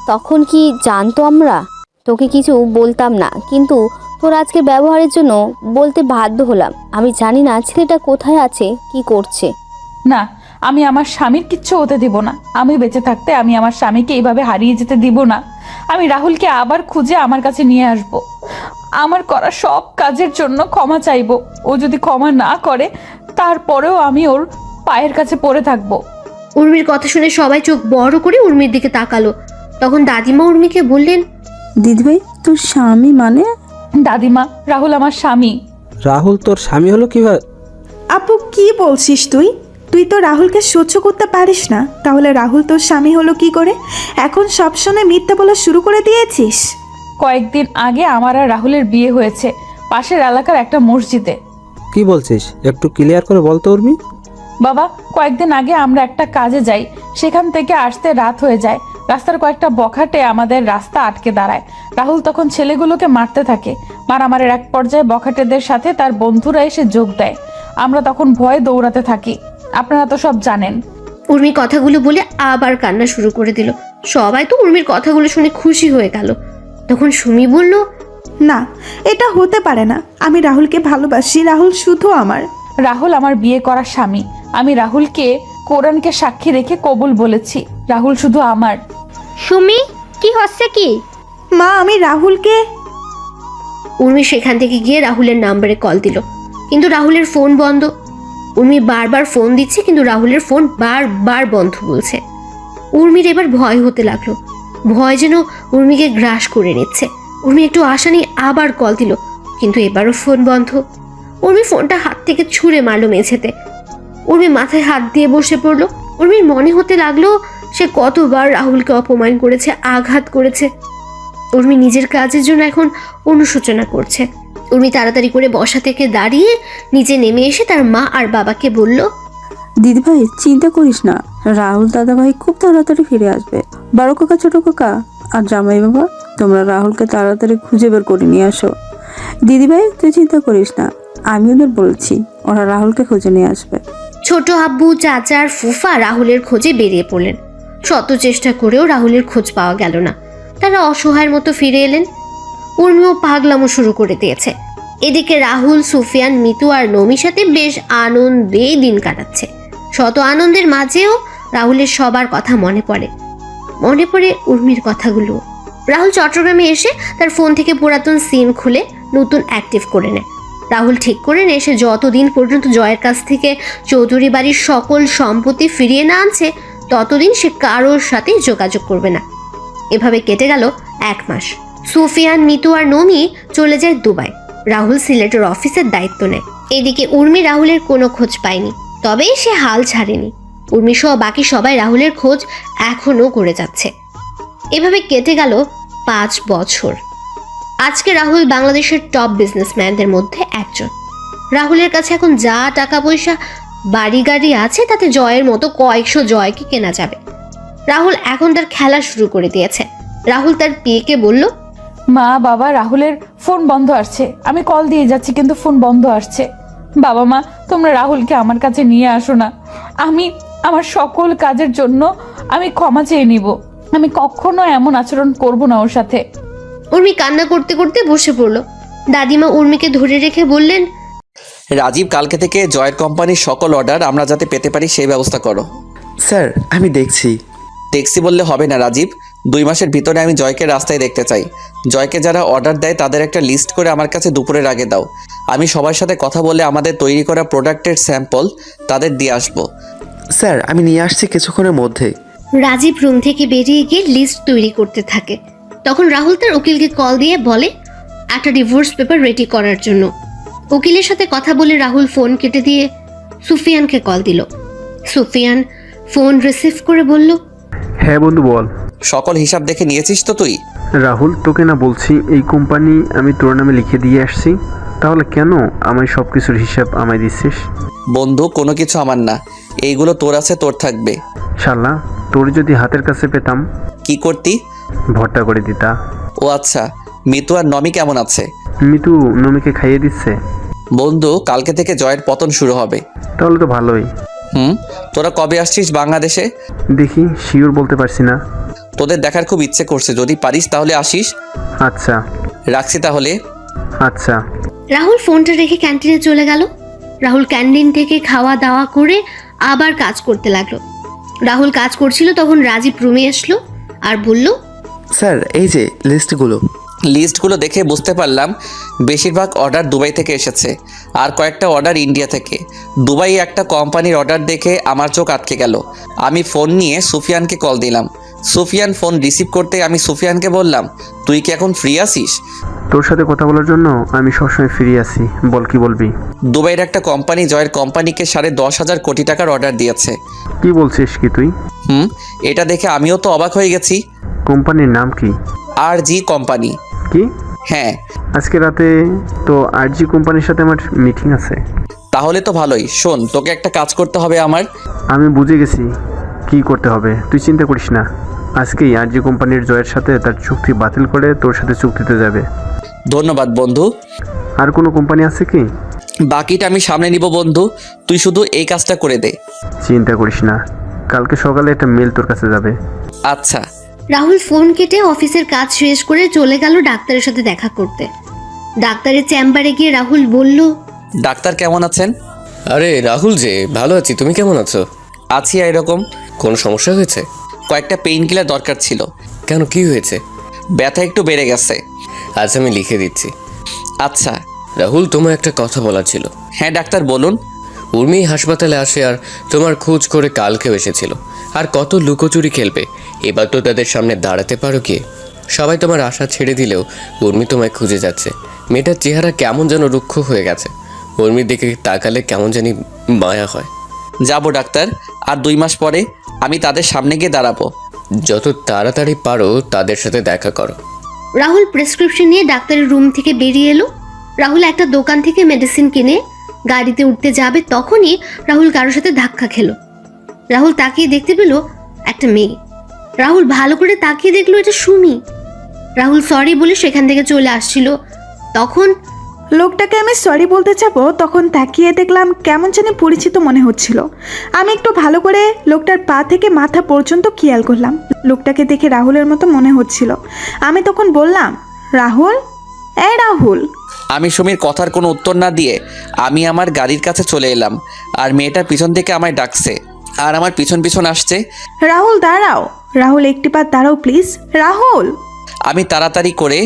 তখন কি জানতো আমরা? তোকে কিছু বলতাম না, কিন্তু তোর আজকের ব্যবহারের জন্য বলতে বাধ্য হলাম। আমি জানি না ছেলেটা কোথায় আছে, কি করছে। না, আমি আমার স্বামীর কিচ্ছু হতে দিব না। আমি বেঁচে থাকতে আমি আমার স্বামীকে এইভাবে হারিয়ে যেতে দিব না। আমি রাহুলকে আবার খুঁজে আমার কাছে নিয়ে আসব। আমার করা সব কাজের জন্য ক্ষমা চাইবো। ও যদি ক্ষমা না করে তারপরেও আমি ওর পায়ের কাছে পড়ে থাকবো। উর্মির কথা শুনে সবাই চোখ বড় করে উর্মির দিকে তাকালো। তখন দাদিমা উর্মিকে বললেন, দিদিভাই তোর স্বামী মানে? দাদিমা, রাহুল আমার স্বামী। রাহুল তোর স্বামী হলো কিভাবে? আপু কি বলছিস তুই? তুই তো রাহুলকে সহ্য করতে পারিস না, তাহলে রাহুল তোর স্বামী হলো কি করে? এখন সব সময় মিথ্যা বলা শুরু করে দিয়েছিস। কয়েকদিন আগে আমার আর রাহুলের বিয়ে হয়েছে পাশের এলাকার একটা মসজিদে। কি বলছিস, একটু ক্লিয়ার করে বলতো উর্মি। বাবা, কয়েকদিন আগে আমরা একটা কাজে যাই, সেখান থেকে আসতে রাত হয়ে যায়। রাস্তার কয়েকটা বখাটে আমাদের রাস্তা আটকে দাঁড়ায়। রাহুল তখন ছেলেগুলোকে মারতে থাকে। মারামারির এক পর্যায়ে বখাটেদের সাথে তার বন্ধুরা এসে যোগ দেয়। আমরা তখন ভয়ে দৌড়াতে থাকি। আপনারা তো সব জানেন। উর্মি কথাগুলো বলে আবার কান্না শুরু করে দিল। সবাই তো উর্মির কথাগুলো শুনে খুশি হয়ে গেল। তখন সুমি বলল, না, এটা হতে পারে না। আমি রাহুলকে ভালোবাসি, রাহুল শুধু আমার। রাহুল আমার বিয়ে করা স্বামী। আমি রাহুলকে কোরআনকে সাক্ষী রেখে কবুল বলেছি। রাহুল শুধু আমার। সুমি, কি হচ্ছে কি? মা, আমি রাহুলকে। উর্মি সেখান থেকে গিয়ে রাহুলের নাম্বারে কল দিল, কিন্তু রাহুলের ফোন বন্ধ। উর্মি বারবার ফোন দিচ্ছে, কিন্তু রাহুলের ফোন বারবার বন্ধ বলছে। উর্মির এবার ভয় হতে লাগলো। ভয় যেন উর্মিকে গ্রাস করে নিচ্ছে। উর্মি একটু আশা নিয়ে আবার কল দিল, কিন্তু এবারও ফোন বন্ধ। উর্মি ফোনটা হাত থেকে ছুঁড়ে মারলো মেঝেতে। উর্মি মাথায় হাত দিয়ে বসে পড়লো। উর্মির মনে হতে লাগলো সে কতবার রাহুলকে অপমান করেছে, আঘাত করেছে। উর্মি নিজের কাজের জন্য এখন অনুশোচনা করছে। উর্মি তাড়াতাড়ি করে বসা থেকে দাঁড়িয়ে নিচে নেমে এসে তার মা আর বাবাকে বলল, দিদিভাই চিন্তা করিস না, রাহুল দাদাভাই খুব তাড়াতাড়ি ফিরে আসবে। বড় কাকা, ছোট কাকা আর জামাই বাবা, তোমরা রাহুলকে তাড়াতাড়ি খুঁজে বের করে নিয়ে আসো। দিদিভাই তুই চিন্তা করিস না, আমি ওদের বলছি, ওরা রাহুলকে খুঁজে নিয়ে আসবে। ছোট আব্বু, চাচা আর ফুফা রাহুলের খোঁজে বেরিয়ে পড়লেন। শত চেষ্টা করেও রাহুলের খোঁজ পাওয়া গেল না। তারা অসহায়ের মতো ফিরে এলেন। উর্মিও পাগলামো শুরু করে দিয়েছে। এদিকে রাহুল, সুফিয়ান, মিতু আর নমির সাথে বেশ আনন্দে দিন কাটাচ্ছে। শত আনন্দের মাঝেও রাহুলের সবার কথা মনে পড়ে উর্মির কথাগুলো। রাহুল চট্টগ্রামে এসে তার ফোন থেকে পুরাতন সিম খুলে নতুন অ্যাক্টিভ করে নেয়। রাহুল ঠিক করে নেয় সে যতদিন পর্যন্ত জয়ের কাছ থেকে চৌধুরী বাড়ির সকল সম্পত্তি ফিরিয়ে না আনছে ততদিন সে কারোর সাথে যোগাযোগ করবে না। এভাবে কেটে গেল 1 মাস। সুফিয়ান, মিতু আর নমি চলে যায় দুবাই। রাহুল সিলেটের অফিসের দায়িত্ব নেয়। এদিকে উর্মি রাহুলের কোনো খোঁজ পায়নি, তবে সে হাল ছাড়েনি। উর্মি সহ বাকি সবাই রাহুলের খোঁজ এখনো করে যাচ্ছে। এভাবে কেটে গেল 5 বছর। আজকে রাহুল বাংলাদেশের টপ বিজনেসম্যানদের মধ্যে একজন। রাহুলের কাছে এখন যা টাকা পয়সা, বাড়ি গাড়ি আছে তাতে জয়ের মতো কয়েকশো জয়কে কেনা যাবে। রাহুল এখন তার খেলা শুরু করে দিয়েছে। রাহুল তার পিএকে বলল, মা, বাবা, রাহুলের ফোন বন্ধ আসছে। আমি কল দিয়ে যাচ্ছি কিন্তু ফোন বন্ধ আসছে। বাবা, মা, তোমরা রাহুলকে আমার কাছে নিয়ে আসো না। আমি আমার সকল কাজের জন্য আমি ক্ষমা চেয়ে নিব। আমি কখনো এমন আচরণ করব না ওর সাথে। উর্মি কান্না করতে করতে বসে পড়ল। দাদিমা উর্মিকে ধরে রেখে বললেন, রাজীব, কালকে থেকে জয়ের কোম্পানির সকল অর্ডার আমরা যাতে পেতে পারি সেই ব্যবস্থা করো। স্যার আমি দেখছি। দেখছি বললে হবে না রাজীব, 2 মাসের ভিতরে আমি জয়কে রাস্তায় দেখতে চাই। জয়কে যারা অর্ডার দেয় তাদের একটা লিস্ট করে আমার কাছে দুপুরের আগে দাও। আমি সবার সাথে কথা বলে আমাদের তৈরি করা প্রোডাক্টের স্যাম্পল তাদের দিয়ে আসবো। স্যার আমি নিয়ে আসছি কিছুক্ষণের মধ্যে। রাজীব রুম থেকে বেরিয়ে গিয়ে লিস্ট তৈরি করতে থাকে। তখন রাহুল তার উকিলকে কল দিয়ে বলে একটা ডিভোর্স পেপার রেডি করার জন্য। উকিলের সাথে কথা বলে রাহুল ফোন কেটে দিয়ে সুফিয়ানকে কল দিল। সুফিয়ান ফোন রিসিভ করে বলল, হ্যাঁ বন্ধু বল। সকল হিসাব দেখে নিয়েছিস তো তুই? রাহুল, তোকে না বলছি এই কোম্পানি আমি তোর নামে লিখে দিয়ে আসছি, তাহলে কেন আমায় সব কিছুর হিসাব আমায় দিচ্ছিস? বন্ধু, কোনো কিছু আমার না, এইগুলো তোর আছে, তোর থাকবে। শালা, তোর যদি হাতের কাছে পেতাম কি করতি? ভর্তা করে দিতা। ও আচ্ছা, মিতু আর নমি কেমন আছে? মিতু নমিকে খাইয়ে দিচ্ছে। বন্ধু, কালকে থেকে জয়ের পতন শুরু হবে। তাহলে তো ভালোই। তোরা কবে আসছিস বাংলাদেশে? দেখি, শিওর বলতে পারছি না। তোদের দেখার খুব ইচ্ছে করছে, যদি পারিস তাহলে আসিস। আচ্ছা। রাখছি তাহলে। আচ্ছা। রাহুল ফোনটা রেখে ক্যান্টিনে চলে গেল। রাহুল ক্যান্টিন থেকে খাওয়া দাওয়া করে আবার কাজ করতে লাগলো। রাহুল কাজ করছিল তখন রাজীব রুমে আসলো আর বলল, স্যার এই যে লিস্টগুলো দেখে বুঝতে পারলাম বেশিরভাগ অর্ডার দুবাই থেকে এসেছে, আর কয়েকটা অর্ডার ইন্ডিয়া থেকে। দুবাই একটা কোম্পানির অর্ডার দেখে আমার চোখ আটকে গেল। আমি ফোন নিয়ে সুফিয়ানকে কল দিলাম। সুফিয়ান ফোন রিসিভ করতে আমি সুফিয়ানকে বললাম, তুই কি এখন ফ্রি আছিস? তোর সাথে কথা বলার জন্য আমি সবসময় ফ্রি আছি, বল কি বলবি? দুবাইয়ের একটা কোম্পানি জয়ের কোম্পানিকে 10.5 কোটি টাকার অর্ডার দিয়েছে। কি বলছিস কি তুই? এটা দেখে আমিও তো অবাক হয়ে গেছি। কোম্পানির নাম কি? RG company. কি? হ্যাঁ। আজকে রাতে তো RG কোম্পানির সাথে আমার মিটিং আছে। তাহলে তো ভালোই। শোন, তোকে একটা কাজ করতে হবে আমার। আমি বুঝে গেছি কি করতে হবে, তুই চিন্তা করিস না। আজকেই RG কোম্পানির জয়ের সাথে তার চুক্তি বাতিল করে তোর সাথে চুক্তিতে যাবে। ধন্যবাদ বন্ধু। আর কোনো কোম্পানি আছে কি? বাকিটা আমি সামনে নিব বন্ধু, তুই শুধু এই কাজটা করে দে। চিন্তা করিস না, কালকে সকালে একটা মেল তোর কাছে যাবে। আচ্ছা। রাহুল ফোন কেটে অফিসের কাজ শেষ করে চলে গেল ডাক্তারের সাথে দেখা করতে। ডাক্তারের চেম্বারে গিয়ে রাহুল বলল, ডাক্তার কেমন আছেন? আরে রাহুল যে, ভালো আছি, তুমি কেমন আছো? আছি এরকম। কোনো সমস্যা হয়েছে? কয়েকটা পেইন কিলার দরকার ছিল। কেন, কি হয়েছে? ব্যথা একটু বেড়ে গেছে। আজ আমি লিখে দিচ্ছি। আচ্ছা। রাহুল, তোমার একটা কথা বলার ছিল। হ্যাঁ ডাক্তার, বলুন। উর্মি হাসপাতালে আসে আর তোমার খোঁজ করে কালকেও এসেছিল। আর কত লুকোচুরি খেলবে, এবার তো তাদের সামনে দাঁড়াতে পারো কি? সবাই তোমার আশা ছেড়ে দিলেও উর্মি তোমায় খুঁজে যাচ্ছে। মেয়েটার চেহারা কেমন যেন রুক্ষ হয়ে গেছে। উর্মির দিকে তাকালে কেমন জানি মায়া হয়। যাবো ডাক্তার, আর 2 মাস পরে আমি তাদের সামনে গিয়ে দাঁড়াবো। যত তাড়াতাড়ি পারো তাদের সাথে দেখা করো। রাহুল প্রেসক্রিপশন নিয়ে ডাক্তারের রুম থেকে বেরিয়ে এলো। রাহুল একটা দোকান থেকে মেডিসিন কিনে গাড়িতে উঠতে যাবে, তখনই রাহুল কারোর সাথে ধাক্কা খেলো। রাহুল তাকিয়ে দেখতে পেল একটা মেয়ে। রাহুল ভালো করে তাকিয়ে দেখলো এটা সুমি। রাহুল সরি বলে সেখান থেকে চলে আসছিল, তখন লোকটাকে আমি সরি বলতে যাবো, তখন তাকিয়ে দেখলাম কেমন জানি পরিচিত মনে হচ্ছিল। আমি একটু ভালো করে লোকটার পা থেকে মাথা পর্যন্ত খেয়াল করলাম। লোকটাকে দেখে রাহুলের মতো মনে হচ্ছিল। আমি তখন বললাম, রাহুল, এই রাহুল। আমি সুমির কথার কোনো উত্তর না দিয়ে আমি আমার গাড়ির কাছে চলে এলাম, আর মেয়েটা পিছন থেকে আমায় ডাকছে আর আমার পিছন পিছন আসছে। রাহুল দাঁড়াও, রাহুল একটি বার দাঁড়াও প্লিজ, রাহুল। আমি তাড়াতাড়ি করে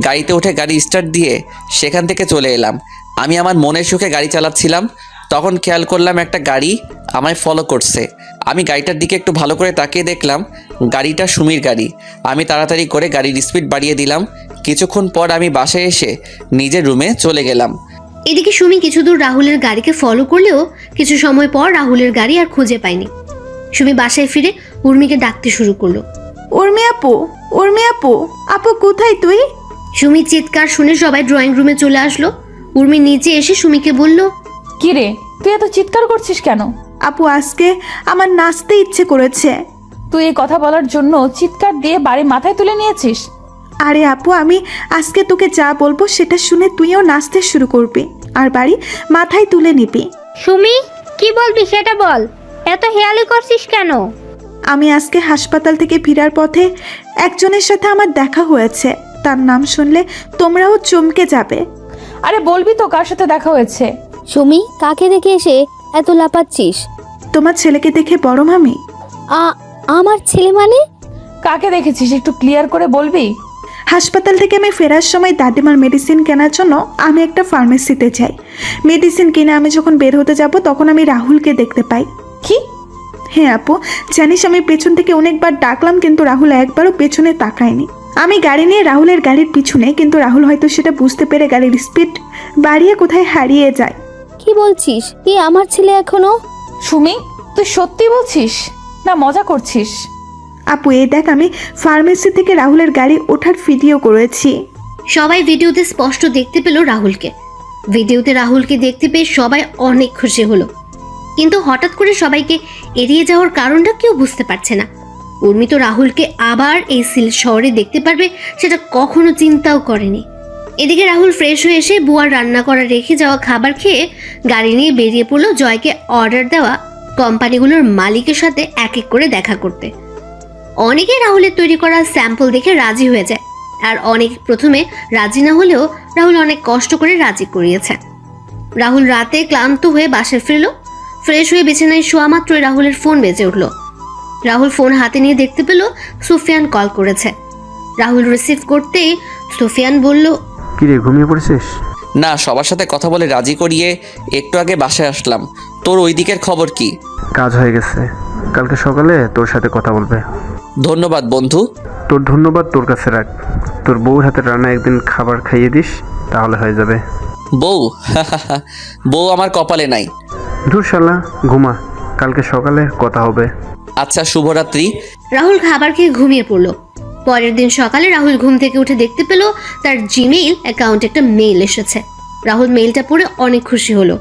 গাড়িতে উঠে গাড়ি স্টার্ট দিয়ে সেখান থেকে চলে এলাম। আমি আমার মনের সুখে গাড়ি চালাচ্ছিলাম, তখন খেয়াল করলাম একটা গাড়ি আমায় ফলো করছে। আমি গাড়িটার দিকে একটু ভালো করে তাকিয়ে দেখলাম গাড়িটা সুমির গাড়ি। আমি তাড়াতাড়ি করে গাড়ির স্পিড বাড়িয়ে দিলাম। কিছুক্ষণ পর আমি বাসায় এসে নিজের রুমে চলে গেলাম। এদিকে সুমি কিছু দূর রাহুলের গাড়িকে ফলো করলেও কিছু সময় পর রাহুলের গাড়ি আর খুঁজে পায়নি। সুমি বাসায় ফিরে উর্মিকে ডাকতে শুরু করলো, উর্মি আপু, উর্মি আপু, আপু কোথায় তুই? সুমির চিৎকার শুনে সবাই ড্রয়িং রুমে চলে আসলো। উর্মি নিচে এসে সুমিকে বলল, কি রে, তুই এত চিৎকার করছিস কেন? আপু আজকে আমার নাচতে ইচ্ছে করেছে। তুই এই কথা বলার জন্য চিৎকার দিয়ে বাড়ি মাথায় তুলে নিয়েছিস? আরে আপু, আমি আজকে তোকে যা বলবো সেটা শুনে তুইও নাচতে শুরু করবি আর বাড়ি মাথায় তুলে নিবি। সুমি, কি বলবি সেটা বল, এত হেয়ালি করছিস কেন? আমি আজকে হাসপাতাল থেকে ফেরার পথে একজনের সাথে আমার দেখা হয়েছে। তার নাম শুনলে তোমরাও চমকে যাবে। আরে বলবি তো কার সাথে দেখা হয়েছে? সুমি, কাকে দেখে এসে এত লাপাচ্ছিস? তোমার ছেলেকে দেখে বড় মামি। আমার ছেলে মানে? কাকে দেখেছিস একটু ক্লিয়ার করে বলবি? হাসপাতাল থেকে আমি ফেরার সময় দাদিমার মেডিসিন কেনার জন্য আমি একটা ফার্মেসিতে যাই। মেডিসিন কিনে আমি যখন বের হতে যাব তখন আমি রাহুলকে দেখতে পাই। কি? হ্যাঁ আপু, জানিস আমি পেছন থেকে অনেকবার ডাকলাম কিন্তু রাহুল একবারও পেছনে তাকায়নি। আমি গাড়ি নিয়ে রাহুলের গাড়ির পিছনে, কিন্তু রাহুল হয়তো সেটা বুঝতে পেরে গাড়ির স্পিড বাড়িয়ে কোথায় হারিয়ে যায়। কি বলছিস? এই আমার ছেলে এখনো? সুমি, তুই সত্যি বলছিস না মজা করছিস? আপু এই দেখ, আমি ফার্মেসি থেকে রাহুলের গাড়ি ওঠার ভিডিও করেছি। সবাই ভিডিওতে স্পষ্ট দেখতে পেল রাহুলকে। ভিডিওতে রাহুলকে দেখতে পেয়ে সবাই অনেক খুশি হলো, কিন্তু হঠাৎ করে সবাইকে এড়িয়ে যাওয়ার কারণটা কেউ বুঝতে পারছে না। উর্মি তো রাহুলকে আবার এই সিলেট শহরে দেখতে পারবে সেটা কখনো চিন্তাও করেনি। এদিকে রাহুল ফ্রেশ হয়ে এসে বুয়ার রান্না করা রেখে যাওয়া খাবার খেয়ে গাড়ি নিয়ে বেরিয়ে পড়লো জয়কে অর্ডার দেওয়া কোম্পানিগুলোর মালিকের সাথে এক এক করে দেখা করতে। অনেকে রাহুলের তৈরি করা স্যাম্পল দেখে রাজি হয়ে যায়, আর অনেক প্রথমে রাজি না হলেও রাহুল অনেক কষ্ট করে রাজি করিয়েছে। রাহুল রাতে ক্লান্ত হয়ে বাসায় ফিরল। ফ্রেশ হয়ে বিছানায় শোয়া মাত্রই রাহুলের ফোন বেজে উঠল। রাহুল ফোন হাতে নিয়ে দেখতে পেল সুফিয়ান কল করেছে। রাহুল রিসিভ করতেই সুফিয়ান বলল, কি রে, ঘুমিয়ে পড়েছিস? না, সবার সাথে কথা বলে রাজি করিয়ে একটু আগে বাসায় আসলাম। তোর ওই দিকের খবর কি? কাজ হয়ে গেছে, কালকে সকালে তোর সাথে কথা বলবে। ধন্যবাদ বন্ধু। তোর ধন্যবাদ তোর কাছে রাখ। তোর বউর হাতে রান্না একদিন খাবার খাইয়ে দিস, তাহলে হয়ে যাবে। বউ? বউ আমার কপালে নাই। ধুর শালা, ঘুমা, কালকে সকালে কথা হবে। আচ্ছা, শুভরাত্রি। রাহুল খাবার খেয়ে ঘুমিয়ে পড়ল। পরের দিন সকালে রাহুল ঘুম থেকে উঠে দেখতে পেল তার জিমেইল অ্যাকাউন্টে একটা মেইল এসেছে। রাহুল মেইলটা পড়ে অনেক খুশি হলো।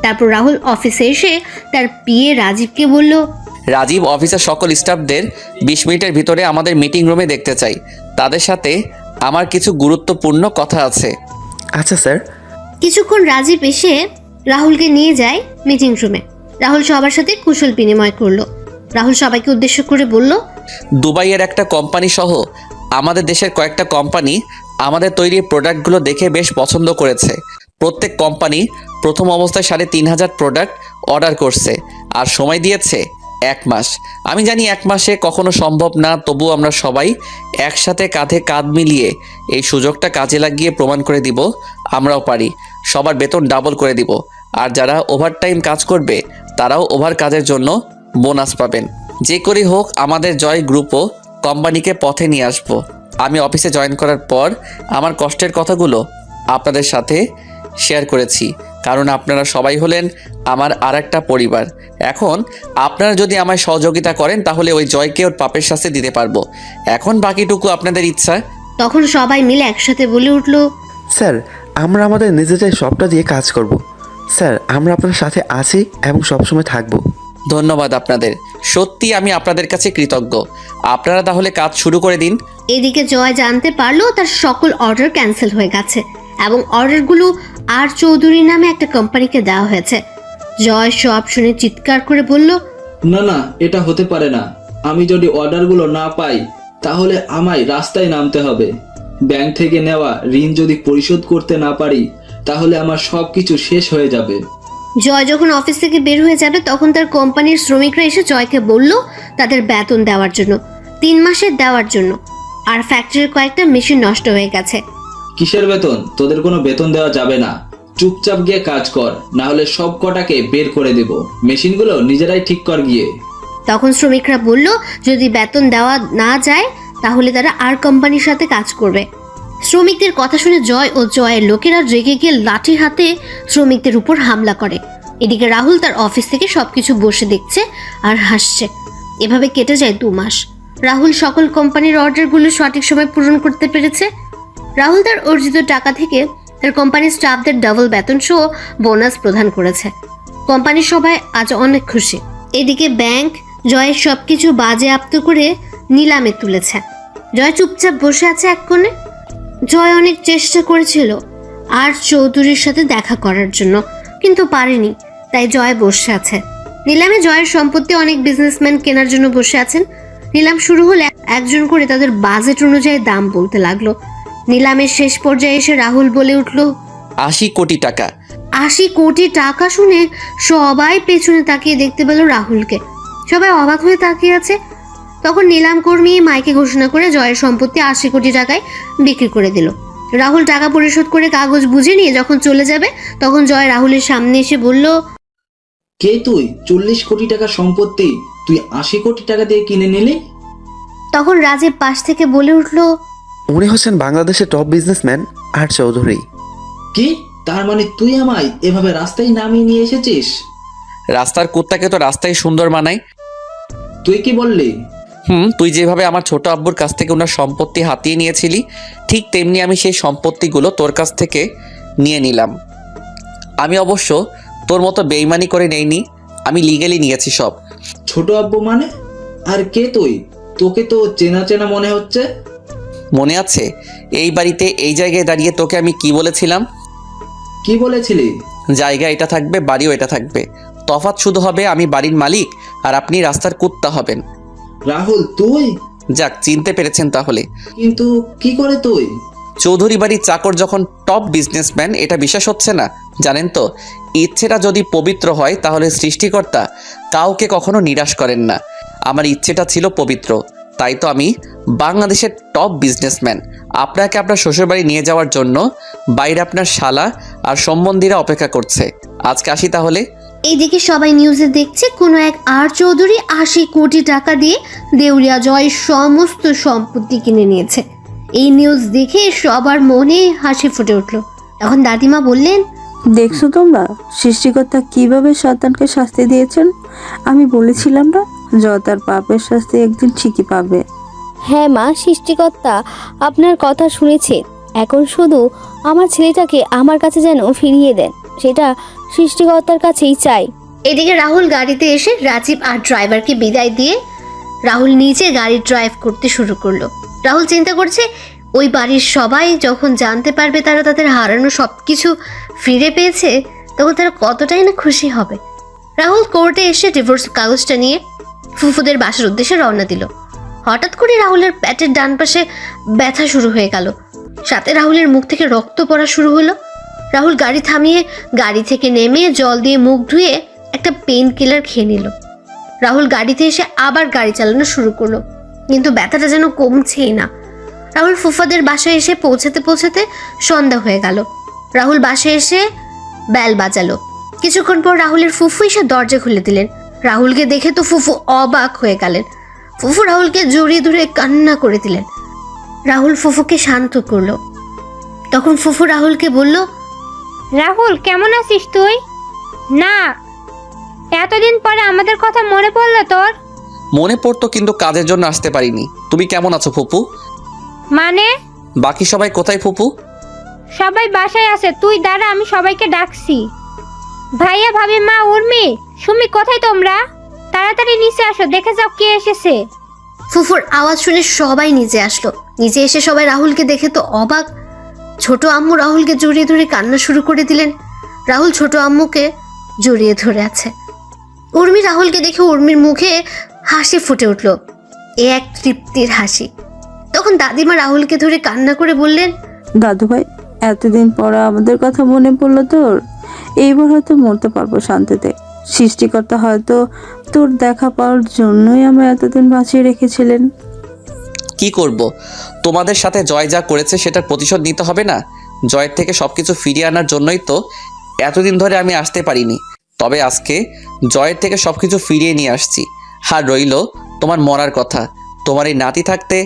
তারপর রাহুল অফিসে এসে তার পিএ রাজীবকে বলল, রাজীব অফিসের সকল স্টাফদের 20 মিনিটের ভিতরে আমাদের মিটিং রুমে দেখতে চাই। তাদের সাথে আমার কিছু গুরুত্বপূর্ণ কথা আছে। আচ্ছা স্যার। কিছুক্ষণ রাজীব এসে রাহুলকে নিয়ে যায় মিটিং রুমে। রাহুল সবার সাথে কুশল বিনিময় করলো। রাহুল সবাইকে উদ্দেশ্য করে বলল, দুবাইয়ের একটা কোম্পানি সহ আমাদের দেশের কয়েকটা কোম্পানি আমাদের তৈরি প্রোডাক্টগুলো দেখে বেশ পছন্দ করেছে। প্রত্যেক কোম্পানি প্রথম অবস্থায় 3,500 প্রোডাক্ট অর্ডার করছে আর সময় দিয়েছে 1 মাস। আমি জানি 1 মাসে কখনো সম্ভব না, তবু আমরা সবাই একসাথে কাঁধে কাঁধ মিলিয়ে এই সুযোগটা কাজে লাগিয়ে প্রমাণ করে দিব আমরাও পারি। সবার বেতন ডাবল করে দিব, আর যারা ওভারটাইম কাজ করবে তারাও ওভার কাজের জন্য বোনাস পাবেন। যে করেই হোক আমাদের জয় গ্রুপও কোম্পানিকে পথে নিয়ে আসবো। আমি অফিসে জয়েন করার পর আমার কষ্টের কথাগুলো আপনাদের সাথে শেয়ার করেছি, কারণ আপনারা সবাই হলেন আমার আরেকটা পরিবার। এখন আপনারা যদি আমায় সহযোগিতা করেন তাহলে ওই জয়কে ওর পাপের শাস্তি দিতে পারবো। এখন বাকিটুকু আপনাদের ইচ্ছা। তখন সবাই মিলে একসাথে বলে উঠল, স্যার, আমরা আমাদের নিজেদের সবটা দিয়ে কাজ করব। স্যার, আমরা আপনার সাথে আছি এবং সবসময় থাকব। ধন্যবাদ আপনাদের, সত্যি আমি আপনাদের কাছে কৃতজ্ঞ। আপনারা তাহলে কাজ শুরু করে দিন। এদিকে জয় জানতে পারলো তার সকল অর্ডার ক্যান্সেল হয়ে গেছে এবং অর্ডারগুলো আর চৌধুরী নামে একটা কোম্পানিকে দেওয়া হয়েছে। জয় সব শুনে চিৎকার করে বলল, না না, এটা হতে পারে না। আমি যদি অর্ডারগুলো না পাই তাহলে আমায় রাস্তায় নামতে হবে। ব্যাংক থেকে নেওয়া ঋণ যদি পরিশোধ করতে না পারি তাহলে আমার সবকিছু শেষ হয়ে যাবে। জয় যখন অফিস থেকে বের হয়ে যাবে তখন তার কোম্পানির শ্রমিকরা এসে জয়কে বলল তাদের বেতন দেওয়ার জন্য, 3 মাসের দেওয়ার জন্য। আর ফ্যাক্টরির কয়েকটা মেশিন নষ্ট হয়ে গেছে। কিসের বেতন? তোদের কোনো বেতন দেওয়া যাবে না। চুপচাপ গিয়ে কাজ কর, না হলে সব কটাকে বের করে দেব। মেশিনগুলো নিজেরাই ঠিক কর গিয়ে। তখন শ্রমিকরা বলল যদি বেতন দেওয়া না যায় তাহলে তারা আর কোম্পানির সাথে কাজ করবে। শ্রমিকদের কথা শুনে জয় ও জয়ের লোকেরা রেগে গিয়ে লাঠি হাতে শ্রমিকদের উপর হামলা করে। এদিকে রাহুল তার অফিস থেকে সবকিছু বসে দেখছে আর হাসছে। এভাবে কেটে যায় 2 মাস। রাহুল সকল কোম্পানির অর্ডারগুলো সঠিক সময় পূরণ করতে পেরেছে। রাহুল তার অর্জিত টাকা থেকে তার কোম্পানির স্টাফদের ডাবল বেতন সহ বোনাস প্রদান করেছে। কোম্পানির সবাই আজ অনেক খুশি। এদিকে ব্যাংক জয়ের সবকিছু বাজেয়াপ্ত করে নিলামে তুলেছে। জয় চুপচাপ বসে আছে এক কোণে। জয় অনেক চেষ্টা করেছিল আর চৌধুরীর সাথে দেখা করার জন্য, কিন্তু পারেনি, তাই জয় বসে আছে। নিলামে জয়ের সম্পত্তি অনেক বিজনেসম্যান কেনার জন্য বসে আছেন। নিলাম শুরু হলে একজন করে তাদের বাজেট অনুযায়ী দাম বলতে লাগলো। নিলামের শেষ পর্যায়ে এসে রাহুল বলে উঠল, 80 কোটি টাকা। 80 কোটি টাকা শুনে সবাই পেছনে তাকিয়ে দেখতে পেল রাহুলকে। সবাই অবাক হয়ে তাকিয়ে আছে। তখন নিলাম কর্মী মাইকে ঘোষণা করে জয়ের সম্পত্তি 80 কোটি টাকায় বিক্রি করে দিল। রাহুল টাকা পরিশোধ করে কাগজ বুঝে নিয়ে যখন চলে যাবে তখন জয় রাহুলের সামনে এসে বলল, কে তুই? 40 কোটি টাকা সম্পত্তি তুই 80 কোটি টাকা দিয়ে কিনে নিলি? তখন রাজীব পাশ থেকে বলে উঠল, উনি হচ্ছেন বাংলাদেশের টপ বিজনেসম্যান আর চৌধুরী। কি? তার মানে তুই আমায় এভাবে রাস্তায় নামিয়ে নিয়ে এসেছিস? রাস্তার কুত্তাকে তো রাস্তায় সুন্দর মানায়। তুই কি বললি? তুই যেভাবে আমার ছোট আব্বুর কাছ থেকে ওনার সম্পত্তি হাতিয়ে নিয়েছিলি, ঠিক তেমনি আমি সেই সম্পত্তিগুলো তোর কাছ থেকে নিয়ে নিলাম। আমি অবশ্য তোর মতো বেইমানি করে নেইনি, আমি লিগ্যালি নিয়েছি সব। ছোট আব্বু মানে? আর কে তুই? তোকে তো চেনা চেনা মনে হচ্ছে। মনে আছে এই বাড়িতে এই জায়গায় দাঁড়িয়ে তোকে আমি কি বলেছিলাম? কি বলেছিলি? জায়গা এটা থাকবে, বাড়িও এটা থাকবে, তফাৎ শুধু হবে আমি বাড়ির মালিক আর আপনি রাস্তার কুত্তা হবেন। রাহুল তুই? যাক, চিনতে পেরেছেন তাহলে। কিন্তু কি করে তুই? চৌধুরী বাড়ির চাকর যখন টপ বিজনেসম্যান, এটা বিশ্বাস হচ্ছে না? জানেন তো, ইচ্ছেটা যদি পবিত্র হয় তাহলে সৃষ্টিকর্তা কাউকে কখনো নিরাশ করেন না। আমার ইচ্ছেটা ছিল পবিত্র, তাই তো আমি বাংলাদেশের টপ বিজনেসম্যান। আপনাকে আপনার শ্বশুরবাড়ি নিয়ে যাওয়ার জন্য বাইরে আপনার শালা আর সম্বন্ধীরা অপেক্ষা করছে। আজকে আসি তাহলে। এইদিকে সবাই নিউজে দেখছে কোনো এক আর চৌধুরী 80 কোটি টাকা দিয়ে দেউলিয়া জয়ের সমস্ত সম্পত্তি কিনে নিয়েছে। এই নিউজ দেখে সবার মনে হাসি ফুটে উঠল। তখন দাদিমা বললেন, দেখছো তোমরা সৃষ্টিকর্তা কিভাবে শয়তানকে শাস্তি দিয়েছেন? আমি বলেছিলাম না, তার পাপের শাস্তি একদিন ঠিকই পাবে। হ্যাঁ মা, সৃষ্টিকর্তা আপনার কথা শুনেছে। এখন শুধু আমার ছেলেটাকে আমার কাছে যেন ফিরিয়ে দেন, সেটা সৃষ্টিকর্তার কাছেই চাই। এদিকে রাহুল গাড়িতে এসে রাজীব আর ড্রাইভারকে বিদায় দিয়ে রাহুল নিজে গাড়ি ড্রাইভ করতে শুরু করলো। রাহুল চিন্তা করছে ওই বাড়ির সবাই যখন জানতে পারবে তারা তাদের হারানো সব কিছু ফিরে পেয়েছে, তখন তারা কতটাই না খুশি হবে। রাহুল কোর্টে এসে ডিভোর্স কাগজটা নিয়ে ফুফুদের বাসার উদ্দেশ্যে রওনা দিল। হঠাৎ করে রাহুলের পেটের ডান পাশে ব্যথা শুরু হয়ে গেল, সাথে রাহুলের মুখ থেকে রক্ত পড়া শুরু হলো। রাহুল গাড়ি থামিয়ে গাড়ি থেকে নেমে জল দিয়ে মুখ ধুয়ে একটা পেইন কিলার খেয়ে নিল। রাহুল গাড়িতে এসে আবার গাড়ি চালানো শুরু করলো, কিন্তু ব্যথাটা যেন কমছেই না। রাহুল ফুফাদের বাসায় এসে পৌঁছাতে পৌঁছাতে সন্ধ্যা হয়ে গেল। রাহুল বাসায় এসে বেল বাজালো। কিছুক্ষণ পর রাহুলের ফুফু এসে দরজা খুলে দিলেন। রাহুলকে দেখে তো ফুফু অবাক হয়ে গেলেন। ফুফু রাহুলকে জড়িয়ে ধরে কান্না করে দিলেন। রাহুল ফুফুকে শান্ত করলো। তখন ফুফু রাহুলকে বলল, রাহুল কেমন আছিস তুই? না, এতদিন পরে আমাদের কথা মনে পড়লো তোর? মনে পড়তো, কিন্তু কাজের জন্য আসতে পারিনি। তুমি কেমন আছো ফুপু? মানে? বাকি সবাই কোথায় ফুপু? সবাই বাসায় আছে, তুই দাঁড়া, আমি সবাইকে ডাকছি। ভাইয়া, ভাবি, মা, উর্মি, সুমি, কোথায় তোমরা? তাড়াতাড়ি নিচে আসো, দেখে যাও কে এসেছে। ফুফুর আওয়াজ শুনে সবাই নিচে আসলো। নিচে এসে সবাই রাহুলকে দেখে তো অবাক। ছোট আম্মু রাহুলকে জড়িয়ে ধরে কান্না শুরু করে দিলেন। রাহুল ছোট আম্মুকে জড়িয়ে ধরে আছে। উর্মি রাহুলকে দেখে উর্মির মুখে হাসি ফুটে উঠল, এ এক তৃপ্তির হাসি। তখন দাদিমা রাহুলকে ধরে কান্না করে বললেন, দাদু ভাই, এতদিন পর আমাদের কথা মনে পড়লো তোর। এইবার হয়তো মরতে পারবো শান্তিতে। সৃষ্টিকর্তা হয়তো তোর দেখা পাওয়ার জন্যই আমরা এতদিন বাঁচিয়ে রেখেছিলেন। কি করব? তোমাদের সাথে জয় যা করেছে সেটার প্রতিশোধ নিতে হবে না? জয়ের থেকে সবকিছু ফিরিয়ে আনার জন্যই তো এতদিন ধরে আমি আসতে পারিনি। তবে আজকে জয়ের থেকে সবকিছু ফিরিয়ে নিয়ে আসছি। আর রইল তোমার মরার কথা। তোমার এই নাতি থাকতে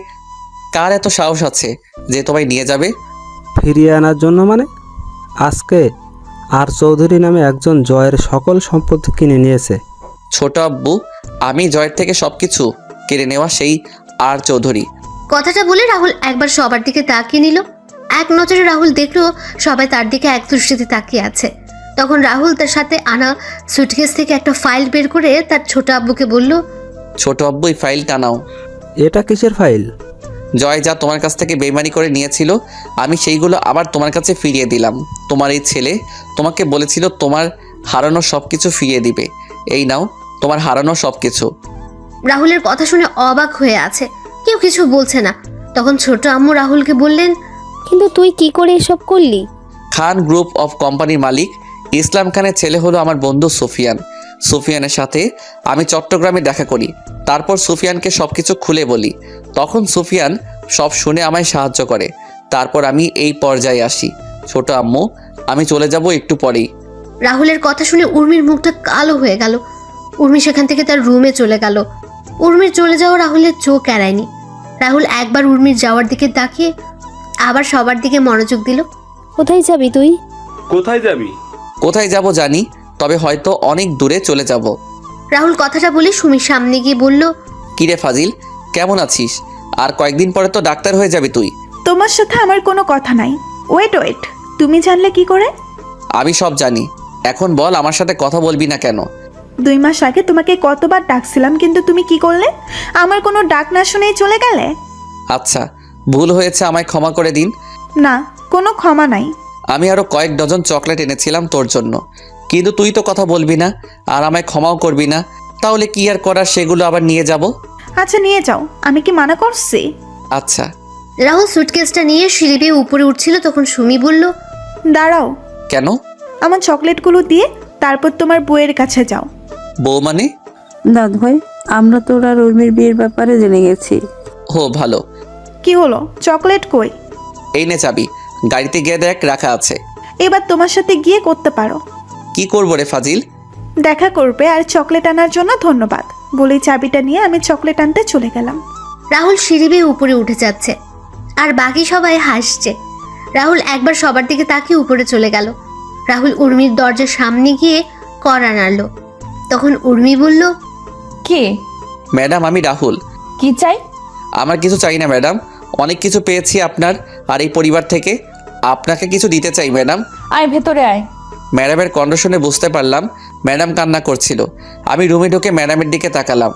কার এত সাহস আছে যে তোমায় নিয়ে যাবে? ফিরিয়ে আনার জন্য মানে? আজকে আর চৌধুরী নামে একজন জয়ের সকল সম্পত্তি কিনে নিয়েছে। ছোট আব্বু, আমি জয়ের থেকে সবকিছু কেড়ে নেওয়া সেই আর চৌধুরী। কথাটা বলে রাহুল একবার সবার দিকে তাকিয়ে নিল। এক নজরে রাহুল দেখলো সবাই তার দিকে এক দৃষ্টিতে তাকিয়ে আছে। তখন রাহুল তার সাথে আনা সুটকেস থেকে একটা ফাইল বের করে তার ছোট আব্বুকে বলল, ছোট আব্বু, এই ফাইলটা নাও। এটা কিসের ফাইল? জয় যা তোমার কাছ থেকে বেইমানি করে নিয়েছিল, আমি সেইগুলো আবার তোমার কাছে ফিরিয়ে দিলাম। তোমার এই ছেলে তোমাকে বলেছিল তোমার হারানো সব কিছু ফিরিয়ে দিবে। এই নাও তোমার হারানো সব কিছু। রাহুলের কথা শুনে অবাক হয়ে আছে, কেউ কিছু বলছে না। তখন ছোট আম্মু রাহুলকে বললেন, কিন্তু তুই কি করে এসব করলি? খান গ্রুপ অফ কোম্পানির মালিক ইসলাম খানের ছেলে হলো আমার বন্ধু সুফিয়ান। সুফিয়ানের সাথে আমি চট্টগ্রামে দেখা করি, তারপর সুফিয়ানকে সব কিছু খুলে বলি। তখন সুফিয়ান সব শুনে আমায় সাহায্য করে। তারপর আমি এই পর্যায়ে আসি। ছোট আম্মু, আমি চলে যাব একটু পরেই। রাহুলের কথা শুনে উর্মির মুখটা কালো হয়ে গেল। উর্মি সেখান থেকে তার রুমে চলে গেল। উর্মির চলে যাওয়া রাহুলের চোখ এড়ায়নি। রাহুল একবার উর্মির যাওয়ার দিকে তাকিয়ে আবার সবার দিকে মনোযোগ দিল। কোথায় যাবি তুই? কোথায় যাবি? কোথায় যাব জানি, তবে হয়তো অনেক দূরে চলে যাব। রাহুল কথাটা বলে সুমির সামনে গিয়ে বলল, কিরে ফাজিল, কেমন আছিস? আর কয়েকদিন পরে তো ডাক্তার হয়ে যাবি তুই। তোমার সাথে আমার কোনো কথা নাই। ওয়েট, তুমি জানলে কি করে? আমি সব জানি। এখন বল, আমার সাথে কথা বলবি না কেন? 2 মাস আগে তোমাকে কতবার ডাকছিলাম, কিন্তু তুমি কি করলে? আমার কোনো ডাক না শুনেই চলে গেলে। আচ্ছা, ভুল হয়েছে, আমায় ক্ষমা করে দিন। না, কোনো ক্ষমা নাই। আমি আরো কয়েক ডজন চকলেট এনেছিলাম তোর জন্য, কিন্তু তুই তো কথা বলবি না আর আমায় ক্ষমাও করবি না। তাহলে কি আর করার, সেগুলো আবার নিয়ে যাব। আচ্ছা নিয়ে যাও, আমি কি মানা করছি? আচ্ছা। রাহুল সুটকেসটা নিয়ে সিঁড়ি বেয়ে উপরে উঠছিল, তখন সুমি বলল, দাঁড়াও। কেন? আমার চকলেটগুলো দিয়ে তারপর তোমার বউয়ের কাছে যাও। বউ মানে? দাদু ভাই, আমরা তোর আর উর্মির বিয়ের ব্যাপারে জেনে গেছি। ও ভালো। কি হলো, চকলেট কই? এই নে চাবি, গাড়িতে গিয়ে দেখ রাখা আছে। এবার তোমার সাথে গিয়ে করতে পারো। কি করবো রে ফাজিল? দেখা করবে আর চকলেট আনার জন্য ধন্যবাদ বলেই চাবিটা নিয়ে আমি চকলেট আনতে চলে গেলাম। রাহুল সিঁড়ি বেয়ে উপরে উঠে যাচ্ছে আর বাকি সবাই হাসছে। রাহুল একবার সবার দিকে তাকিয়ে উপরে চলে গেল। রাহুল উর্মির দরজার সামনে গিয়ে কড়া নাড়ল। তখন উর্মি বলল, কে? ম্যাডাম, আমি রাহুল। কি চাই? আমার কিছু চাই না ম্যাডাম, অনেক কিছু পেয়েছি আপনার আর এই পরিবার থেকে। আপনাকে কিছু দিতে চাই ম্যাডাম। আয় ভেতরে আয়। ম্যাডামের কন্ডিশনে বুঝতে পারলাম ম্যাডাম কান্না করছিল। আমি রুমে ঢুকে ম্যাডামের দিকে তাকালাম,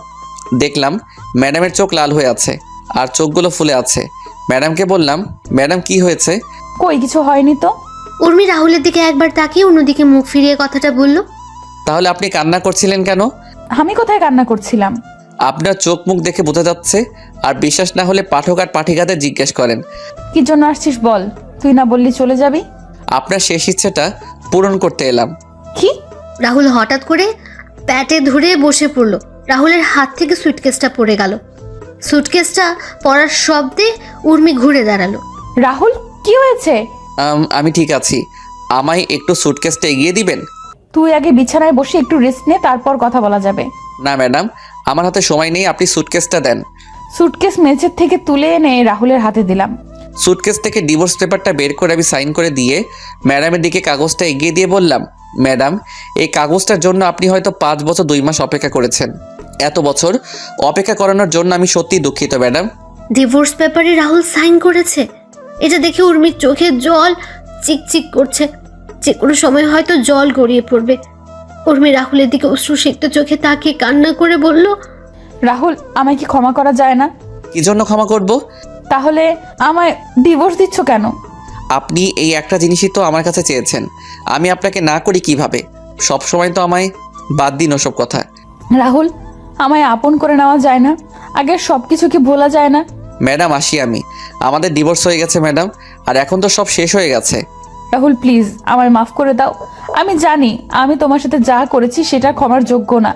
দেখলাম ম্যাডামের চোখ লাল হয়ে আছে আর চোখগুলো ফুলে আছে। ম্যাডামকে বললাম, ম্যাডাম কি হয়েছে? কই কিছু হয়নি তো। উর্মি রাহুলের দিকে একবার তাকিয়ে অন্যদিকে মুখ ফিরিয়ে কথাটা বলল, তাহলে আপনি কান্না করছিলেন কেন? আমি কোথায় কান্না করছিলাম? আপনার চোখ মুখ দেখে বোঝা যাচ্ছে। আর বিশ্বাস না হলে পাঠক আর পাঠিকাদের জিজ্ঞেস করেন। কি জন্য আসছিস বল, তুই না বললি চলে যাবি? আপনার শেষ ইচ্ছেটা পূরণ করতে এলাম। কি? রাহুল হঠাৎ করে প্যাটে ধরে বসে পড়ল। রাহুলের হাত থেকে সুটকেসটা পড়ে গেল। সুটকেসটা পড়ার শব্দে উর্মি ঘুরে দাঁড়ালো। রাহুল, কি হয়েছে? আমি ঠিক আছি, আমায় একটু সুটকেসটা এগিয়ে দিবেন? তুই আগে বিছানায় বসে একটু রেস্ট নে, তারপর কথা বলা যাবে। না ম্যাডাম, আমার হাতে সময় নেই, আপনি সুটকেসটা দেন। সুটকেস মেঝের থেকে তুলে এনে রাহুলের হাতে দিলাম। সুটকেস থেকে ডিভোর্স পেপারটা বের করে আমি সাইন করে দিয়ে ম্যাডামের দিকে কাগজটা এগিয়ে দিয়ে বললাম, ম্যাডাম, এই কাগজটার জন্য আপনি হয়তো 5 বছর 2 মাস অপেক্ষা করেছেন। এত বছর অপেক্ষা করানোর জন্য আমি সত্যিই দুঃখিত ম্যাডাম। ডিভোর্স পেপারে রাহুল সাইন করেছে। এটা দেখে উর্মির চোখে জল চিকচিক করছে। যে কোনো সময় হয়তো জল গড়িয়ে পড়বে। উর্মি রাহুলের দিকে অশ্রুসিক্ত চোখে তাকিয়ে কান্না করে বলল, রাহুল, আমায় কি ক্ষমা করা যায় না? কি জন্য ক্ষমা করব? তাহলে আমায় ডিভোর্স দিচ্ছ কেন? আপনি এই একটা জিনিসই তো আমার কাছে চেয়েছেন, আমি আপনাকে না করি কিভাবে? সব সময় তো আমায় বাদ দিন ওসব কথা। রাহুল, আমায় আপন করে নেওয়া যায় না? আগের সব কিছু কি ভোলা যায় না? ম্যাডাম, আসি আমি। আমাদের ডিভোর্স হয়ে গেছে ম্যাডাম, আর এখন তো সব শেষ হয়ে গেছে। রাহুল প্লিজ, আমায় মাফ করে দাও। আমি জানি আমি তোমার সাথে যা করেছি সেটা ক্ষমার যোগ্য না।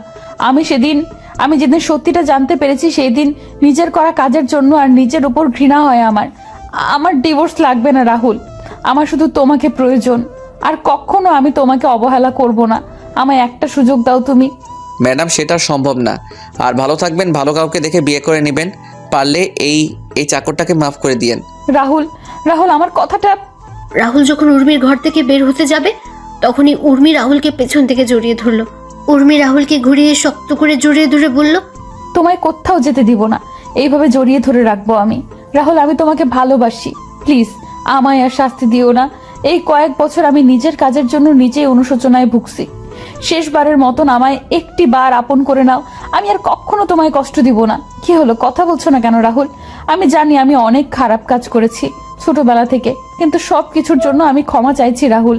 আমি যেদিন সত্যিটা জানতে পেরেছি সেই দিন নিজের করা কাজের জন্য আর নিজের উপর ঘৃণা হয় আমার ডিভোর্স লাগবে না রাহুল। আমার শুধু তোমাকে প্রয়োজন, আর কখনো আমি তোমাকে অবহেলা করব না। আমায় একটা সুযোগ দাও তুমি। ম্যাডাম, সেটা সম্ভব না। আর ভালো থাকবেন, ভালো কাউকে দেখে বিয়ে করে নেবেন। পারলে এই চাকরটাকে মাফ করে দিয়েন। রাহুল, আমার কথাটা। রাহুল যখন উর্মির ঘর থেকে বের হতে যাবে তখনই উর্মি রাহুলকে পেছন থেকে জড়িয়ে ধরলো। উর্মি রাহুলকে ঘুরিয়ে শক্ত করে জড়িয়ে ধরে বলল, তোমায় কোথাও যেতে দিব না, এইভাবে জড়িয়ে ধরে রাখবো আমি। রাহুল, আমি তোমাকে ভালোবাসি, প্লিজ আমায় আর শাস্তি দিও না। এই কয়েক বছর আমি নিজের কাজের জন্য নিজেই অনুশোচনায় ভুগছি। শেষবারের মতন আমায় একটি বার আপন করে নাও, আমি আর কখনো তোমায় কষ্ট দিব না। কি হলো, কথা বলছো না কেন রাহুল? আমি জানি আমি অনেক খারাপ কাজ করেছি ছোটবেলা থেকে, কিন্তু সব কিছুর জন্য আমি ক্ষমা চাইছি রাহুল।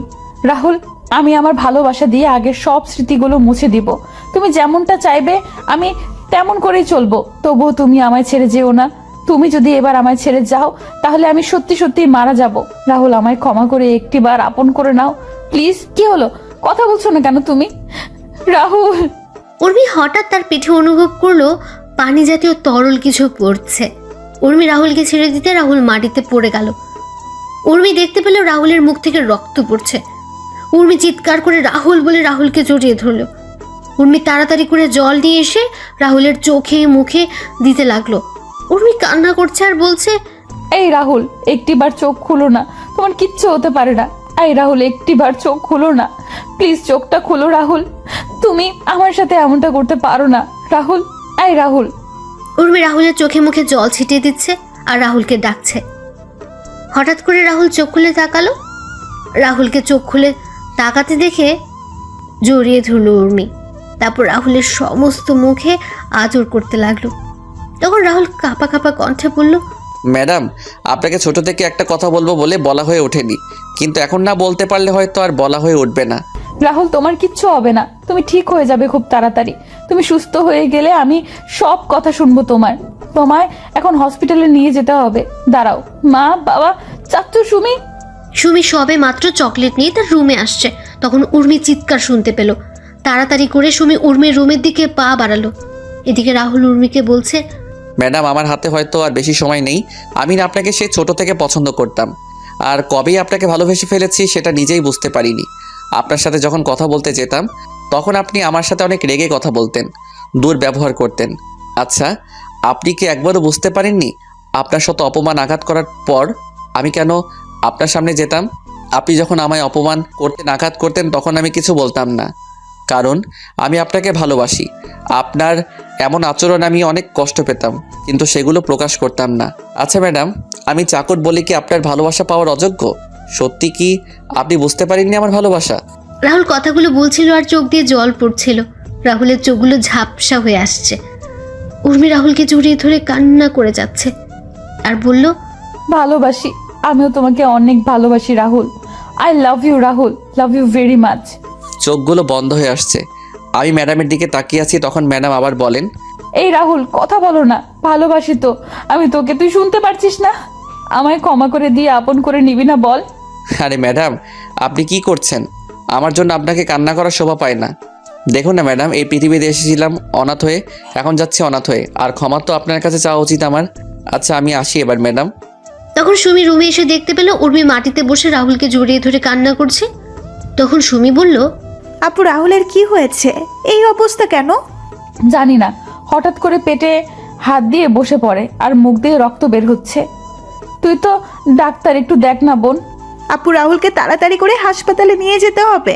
আমি আমার ভালোবাসা দিয়ে আগের সব স্মৃতিগুলো মুছে দিব। তুমি যেমনটা চাইবে আমি তেমন করেই চলবো, তবুও তুমি আমায় ছেড়ে যেও না। তুমি যদি এবার আমায় ছেড়ে যাও তাহলে আমি সত্যি সত্যি মারা যাব। রাহুল, আমায় ক্ষমা করে একটিবার আপন করে নাও প্লিজ। কি হলো, কথা বলছো না কেন তুমি? রাহুল। উর্মি হঠাৎ তার পিঠে অনুভব করলো পানি জাতীয় তরল কিছু পড়ছে। উর্মি রাহুলকে ছেড়ে দিতে রাহুল মাটিতে পড়ে গেল। উর্মি দেখতে পেল রাহুলের মুখ থেকে রক্ত পড়ছে। উর্মি চিৎকার করে রাহুল বলে রাহুলকে জড়িয়ে ধরলো। উর্মি তাড়াতাড়ি করে জল নিয়ে এসে রাহুলের চোখে মুখে দিতে লাগলো। উর্মি কান্না করছে আর বলছে, এই রাহুল, একটিবার চোখ খুলো না, তোমার কিচ্ছু হতে পারে না। এই রাহুল, একটিবার চোখ খুলো না প্লিজ, চোখটা খুলো রাহুল। তুমি আমার সাথে এমনটা করতে পারো না রাহুল। এই রাহুল। উর্মি রাহুলের চোখে মুখে জল ছিটিয়ে দিচ্ছে আর রাহুলকে ডাকছে। হঠাৎ করে রাহুল চোখ খুলে তাকালো। রাহুলকে চোখ খুলে তাকাতে দেখে জড়িয়ে ধরল উর্মি। তারপর রাহুলের সমস্ত মুখে আদর করতে লাগলো। তখন রাহুল কাঁপা কাঁপা কণ্ঠে বলল, ম্যাডাম, আপনাকে ছোট থেকে একটা কথা বলবো বলে বলা হয়ে ওঠেনি, কিন্তু এখন না বলতে পারলে হয়তো আর বলা হয়ে উঠবে না। রাহুল, তোমার কিচ্ছু হবে না, তুমি ঠিক হয়ে যাবে খুব তাড়াতাড়ি। তুমি সুস্থ হয়ে গেলে আমি সব কথা শুনবো তোমার। তোমায় এখন হসপিটালে নিয়ে যেতে হবে। দাঁড়াও, মা, বাবা, চাচ্চু, সুমি। সুমি সবে মাত্র চকলেট নিয়ে তার রুমে আসছে, তখন উর্মি চিৎকার শুনতে পেল। তাড়াতাড়ি করে সুমি উর্মির রুমের দিকে পা বাড়ালো। এদিকে রাহুল উর্মিকে বলছে, ম্যাডাম, আমার হাতে হয়তো আর বেশি সময় নেই। আমি না আপনাকে সে ছোট থেকে পছন্দ করতাম, আর কবেই আপনাকে ভালোবেসে ফেলেছি সেটা নিজেই বুঝতে পারিনি। আপনার সাথে যখন কথা বলতে যেতাম তখন আপনি আমার সাথে অনেক রেগে কথা বলতেন, দুর্ব্যবহার করতেন। আচ্ছা, আপনি কি একবারও বুঝতে পারেননি আপনার সাথে অপমান আঘাত করার পর আমি কেন আপনার সামনে যেতাম? আপনি যখন আমায় অপমান করতেন, আঘাত করতেন, তখন আমি কিছু বলতাম না, কারণ আমি আপনাকে ভালোবাসি। আপনার এমন আচরণ আমি অনেক কষ্ট পেতাম, কিন্তু সেগুলো প্রকাশ করতাম না। আচ্ছা ম্যাডাম, আমি চাকর বলে কি আপনার ভালোবাসা পাওয়ার অযোগ্য? সত্যি কি আপনি বুঝতে পারেননি আমার ভালোবাসা? রাহুল কথাগুলো বলছিল আর চোখ দিয়ে জল পড়ছিল। রাহুলের চোখগুলো ঝাপসা হয়ে আসছে। উর্মি রাহুলকে জড়িয়ে ধরে কান্না করে যাচ্ছে আর বলল, ভালোবাসি, আমিও তোমাকে অনেক ভালোবাসি Rahul. I love you Rahul, love you very much. চোখগুলো বন্ধ হয়ে আসছে। আমি ম্যাডামের দিকে তাকিয়ে আছি, তখন ম্যাডাম আবার বলেন, এই রাহুল, কথা বলো না। ভালোবাসি তো আমি তোকে, তুই শুনতে পারছিস না? আমায় ক্ষমা করে দিয়ে আপন করে নিবি না বল? আরে ম্যাডাম, আপনি কি করছেন? আমার জন্য আপনাকে কান্না করার শোভা পায় না। দেখুন না ম্যাডাম, এই পৃথিবীতে এসেছিলাম অনাথ হয়ে, এখন যাচ্ছি অনাথ হয়ে, আর ক্ষমা তো আপনার কাছে চাওয়া উচিত আমার। আচ্ছা, আমি আসি এবার ম্যাডাম। তখন সুমি রুমে এসে দেখতে পেল উর্মি মাটিতে বসে রাহুলকে জড়িয়ে ধরে কান্না করছে। তখন সুমি বলল, আপু, রাহুলের কি হয়েছে? এই অবস্থা কেন? জানি না, হঠাৎ করে পেটে হাত দিয়ে বসে পড়ে আর মুখ দিয়ে রক্ত বের হচ্ছে। তুই তো ডাক্তার, একটু দেখ না বোন। আপু, রাহুলকে তাড়াতাড়ি করে হাসপাতালে নিয়ে যেতে হবে।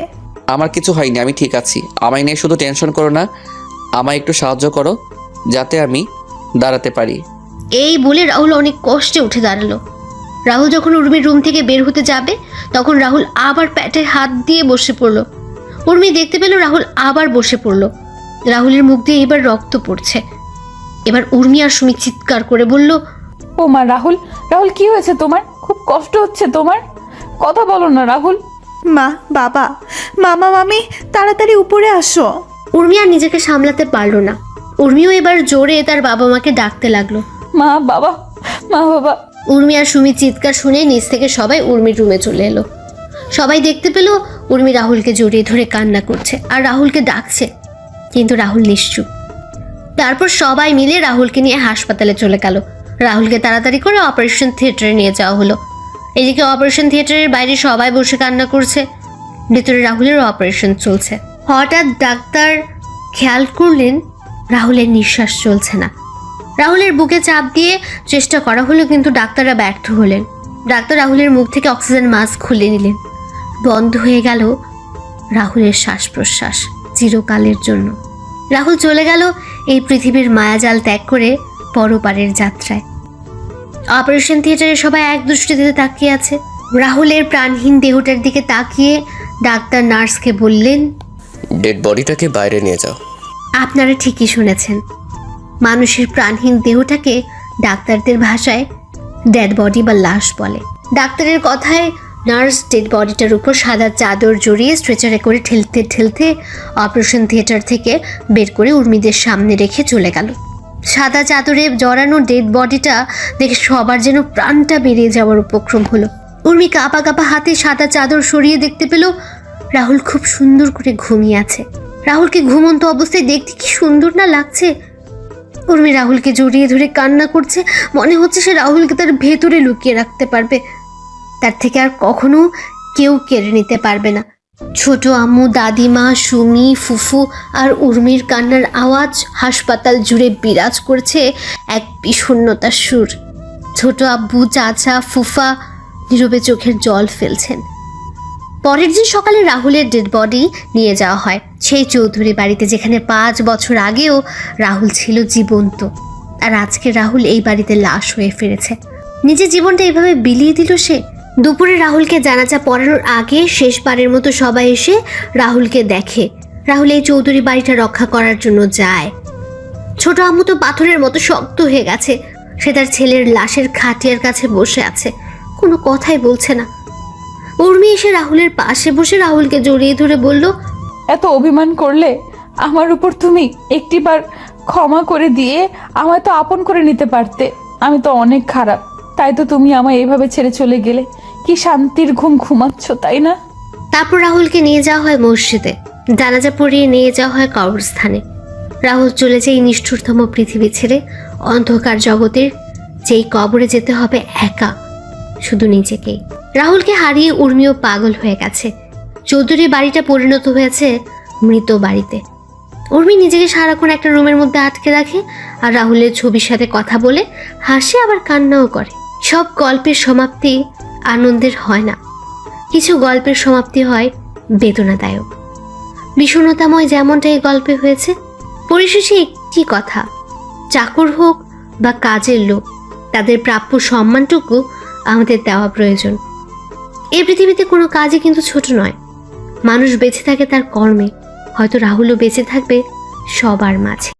আমার কিছু হয়নি, আমি ঠিক আছি। আমায় নিয়ে শুধু টেনশন করো না, আমায় একটু সাহায্য করো যাতে আমি দাঁড়াতে পারি। এই বলে রাহুল অনেক কষ্টে উঠে দাঁড়ালো। রাহুল যখন উর্মির রুম থেকে বের হতে যাবে তখন রাহুল আবার পেটে হাত দিয়ে বসে পড়ল। উর্মি দেখতে পেল রাহুল আবার বসে পড়ল। রাহুলের মুখ দিয়ে এবার রক্ত পড়ছে। এবার উর্মি আর সুমি চিৎকার করে বলল, ও মা, রাহুল, রাহুল কি হয়েছে তোমার? খুব কষ্ট হচ্ছে তোমার? কথা বলো না রাহুল। মা, বাবা, মামা, মামি, তাড়াতাড়ি উপরে আসো। উর্মি আর নিজেকে সামলাতে পারলো না। উর্মিও এবার জোরে তার বাবা মাকে ডাকতে লাগলো, মা, বাবা, মা, বাবা। উর্মি আর সুমির চিৎকার শুনে নিচ থেকে সবাই উর্মির রুমে চলে এলো। সবাই দেখতে পেল উর্মি রাহুলকে জড়িয়ে ধরে কান্না করছে আর রাহুলকে ডাকছে, কিন্তু রাহুল নিশ্চুপ। তারপর সবাই মিলে রাহুলকে নিয়ে হাসপাতালে চলে গেল। রাহুলকে তাড়াতাড়ি করে অপারেশন থিয়েটারে নিয়ে যাওয়া হলো। এদিকে অপারেশন থিয়েটারের বাইরে সবাই বসে কান্না করছে, ভেতরে রাহুলের অপারেশন চলছে। হঠাৎ ডাক্তার খেয়াল করলেন রাহুলের নিঃশ্বাস চলছে না। রাহুলের বুকে চাপ দিয়ে চেষ্টা করা হলো, কিন্তু ডাক্তাররা ব্যর্থ হলেন। ডাক্তার রাহুলের মুখ থেকে অক্সিজেন মাস্ক খুলে নিলেন। বন্ধ হয়ে গেল রাহুলের শ্বাস প্রশ্বাস চিরকালের জন্য। রাহুল চলে গেল এই পৃথিবীর মায়াজাল ত্যাগ করে পরপারের যাত্রায়। অপারেশন থিয়েটারে সবাই এক দৃষ্টিতে তাকিয়ে আছে। রাহুলের প্রাণহীন দেহটার দিকে তাকিয়ে ডাক্তার নার্সকে বললেন, ডেড বডিটাকে বাইরে নিয়ে যাও। আপনারা ঠিকই শুনেছেন, মানুষের প্রাণহীন দেহটাকে ডাক্তারদের ভাষায় ডেড বডি বা লাশ বলে। ডাক্তারের কথায় নার্স ডেড বডিটার উপর সাদা চাদর জড়িয়ে স্ট্রেচারে করে ঠেলতে ঠেলতে অপারেশন থিয়েটার থেকে বের করে উর্মিদের সামনে রেখে চলে গেল। সাদা চাদরে জড়ানো ডেড বডিটা দেখে সবার যেন প্রাণটা বেরিয়ে যাওয়ার উপক্রম হলো। উর্মি কাঁপা কাঁপা হাতে সাদা চাদর সরিয়ে দেখতে পেল রাহুল খুব সুন্দর করে ঘুমিয়ে আছে। রাহুলকে ঘুমন্ত অবস্থায় দেখতে কি সুন্দর না লাগছে। উর্মি রাহুলকে জড়িয়ে ধরে কান্না করছে, মনে হচ্ছে সে রাহুলকে তার ভেতরে লুকিয়ে রাখতে পারবে, তার থেকে আর কখনো কেউ কেড়ে নিতে পারবে না। ছোট আম্মু, দাদিমা, সুমি, ফুফু আর উর্মির কান্নার আওয়াজ হাসপাতাল জুড়ে বিরাজ করছে এক বিষণ্ণতার সুর। ছোট আব্বু, চাচা, ফুফা নীরবে চোখের জল ফেলছেন। পরের দিন সকালে রাহুলের ডেড বডি নিয়ে যাওয়া হয় সেই চৌধুরী বাড়িতে, যেখানে 5 বছর আগেও রাহুল ছিল জীবন্ত। আর আজকে রাহুল এই বাড়িতে লাশ হয়ে ফিরেছে। নিজের জীবনটা এভাবে বিলিয়ে দিল সে। দুপুরে রাহুলকে জানাজা পড়ানোর আগে শেষবারের মতো সবাই এসে রাহুলকে দেখে। রাহুল এই চৌধুরী বাড়িটা রক্ষা করার জন্য যায়। ছোট আম্মু তো পাথরের মতো শক্ত হয়ে গেছে। সে তার ছেলের লাশের খাটিয়ার কাছে বসে আছে, কোনো কথাই বলছে না। উর্মি এসে রাহুলের পাশে বসে রাহুলকে জড়িয়ে ধরে বলল, এত অভিমান করলে আমার উপর তুমি একটিবার ক্ষমা করে দিয়ে আমায় তো আপন করে নিতে পারতে। আমি তো অনেক খারাপ, তাই তো তুমি আমায় এইভাবে ছেড়ে চলে গেলে। কি শান্তির ঘুম ঘুমাচ্ছ, তাই না? তারপর রাহুলকে নিয়ে যাওয়া হয় মসজিদে, জানাজা পড়িয়ে নিয়ে যাওয়া হয় কবরস্থানে। রাহুল চলে যায় নিষ্ঠুরতম পৃথিবী ছেড়ে, অন্ধকার জগতের যেই কবরে যেতে হবে একা, শুধু নিজেকেই। রাহুলকে হারিয়ে উর্মিও পাগল হয়ে গেছে। চৌধুরী বাড়িটা পরিণত হয়েছে মৃত বাড়িতে। উর্মি নিজেকে সারাক্ষণ একটা রুমের মধ্যে আটকে রাখে আর রাহুলের ছবির সাথে কথা বলে হাসে, আবার কান্নাও করে। সব গল্পের সমাপ্তি আনন্দের হয় না, কিছু গল্পের সমাপ্তি হয় বেদনাদায়ক, বিষণ্ণতাময়, যেমনটা এই গল্পে হয়েছে। পরিশেষে একটি কথা, চাকর হোক বা কাজের লোক, তাদের প্রাপ্য সম্মানটুকু আমাদের দেওয়া প্রয়োজন। এই পৃথিবীতে কোনো কাজই কিন্তু ছোট নয়। মানুষ বেঁচে থাকে তার কর্মে, হয়তো রাহুলও বেঁচে থাকবে সবার মাঝে।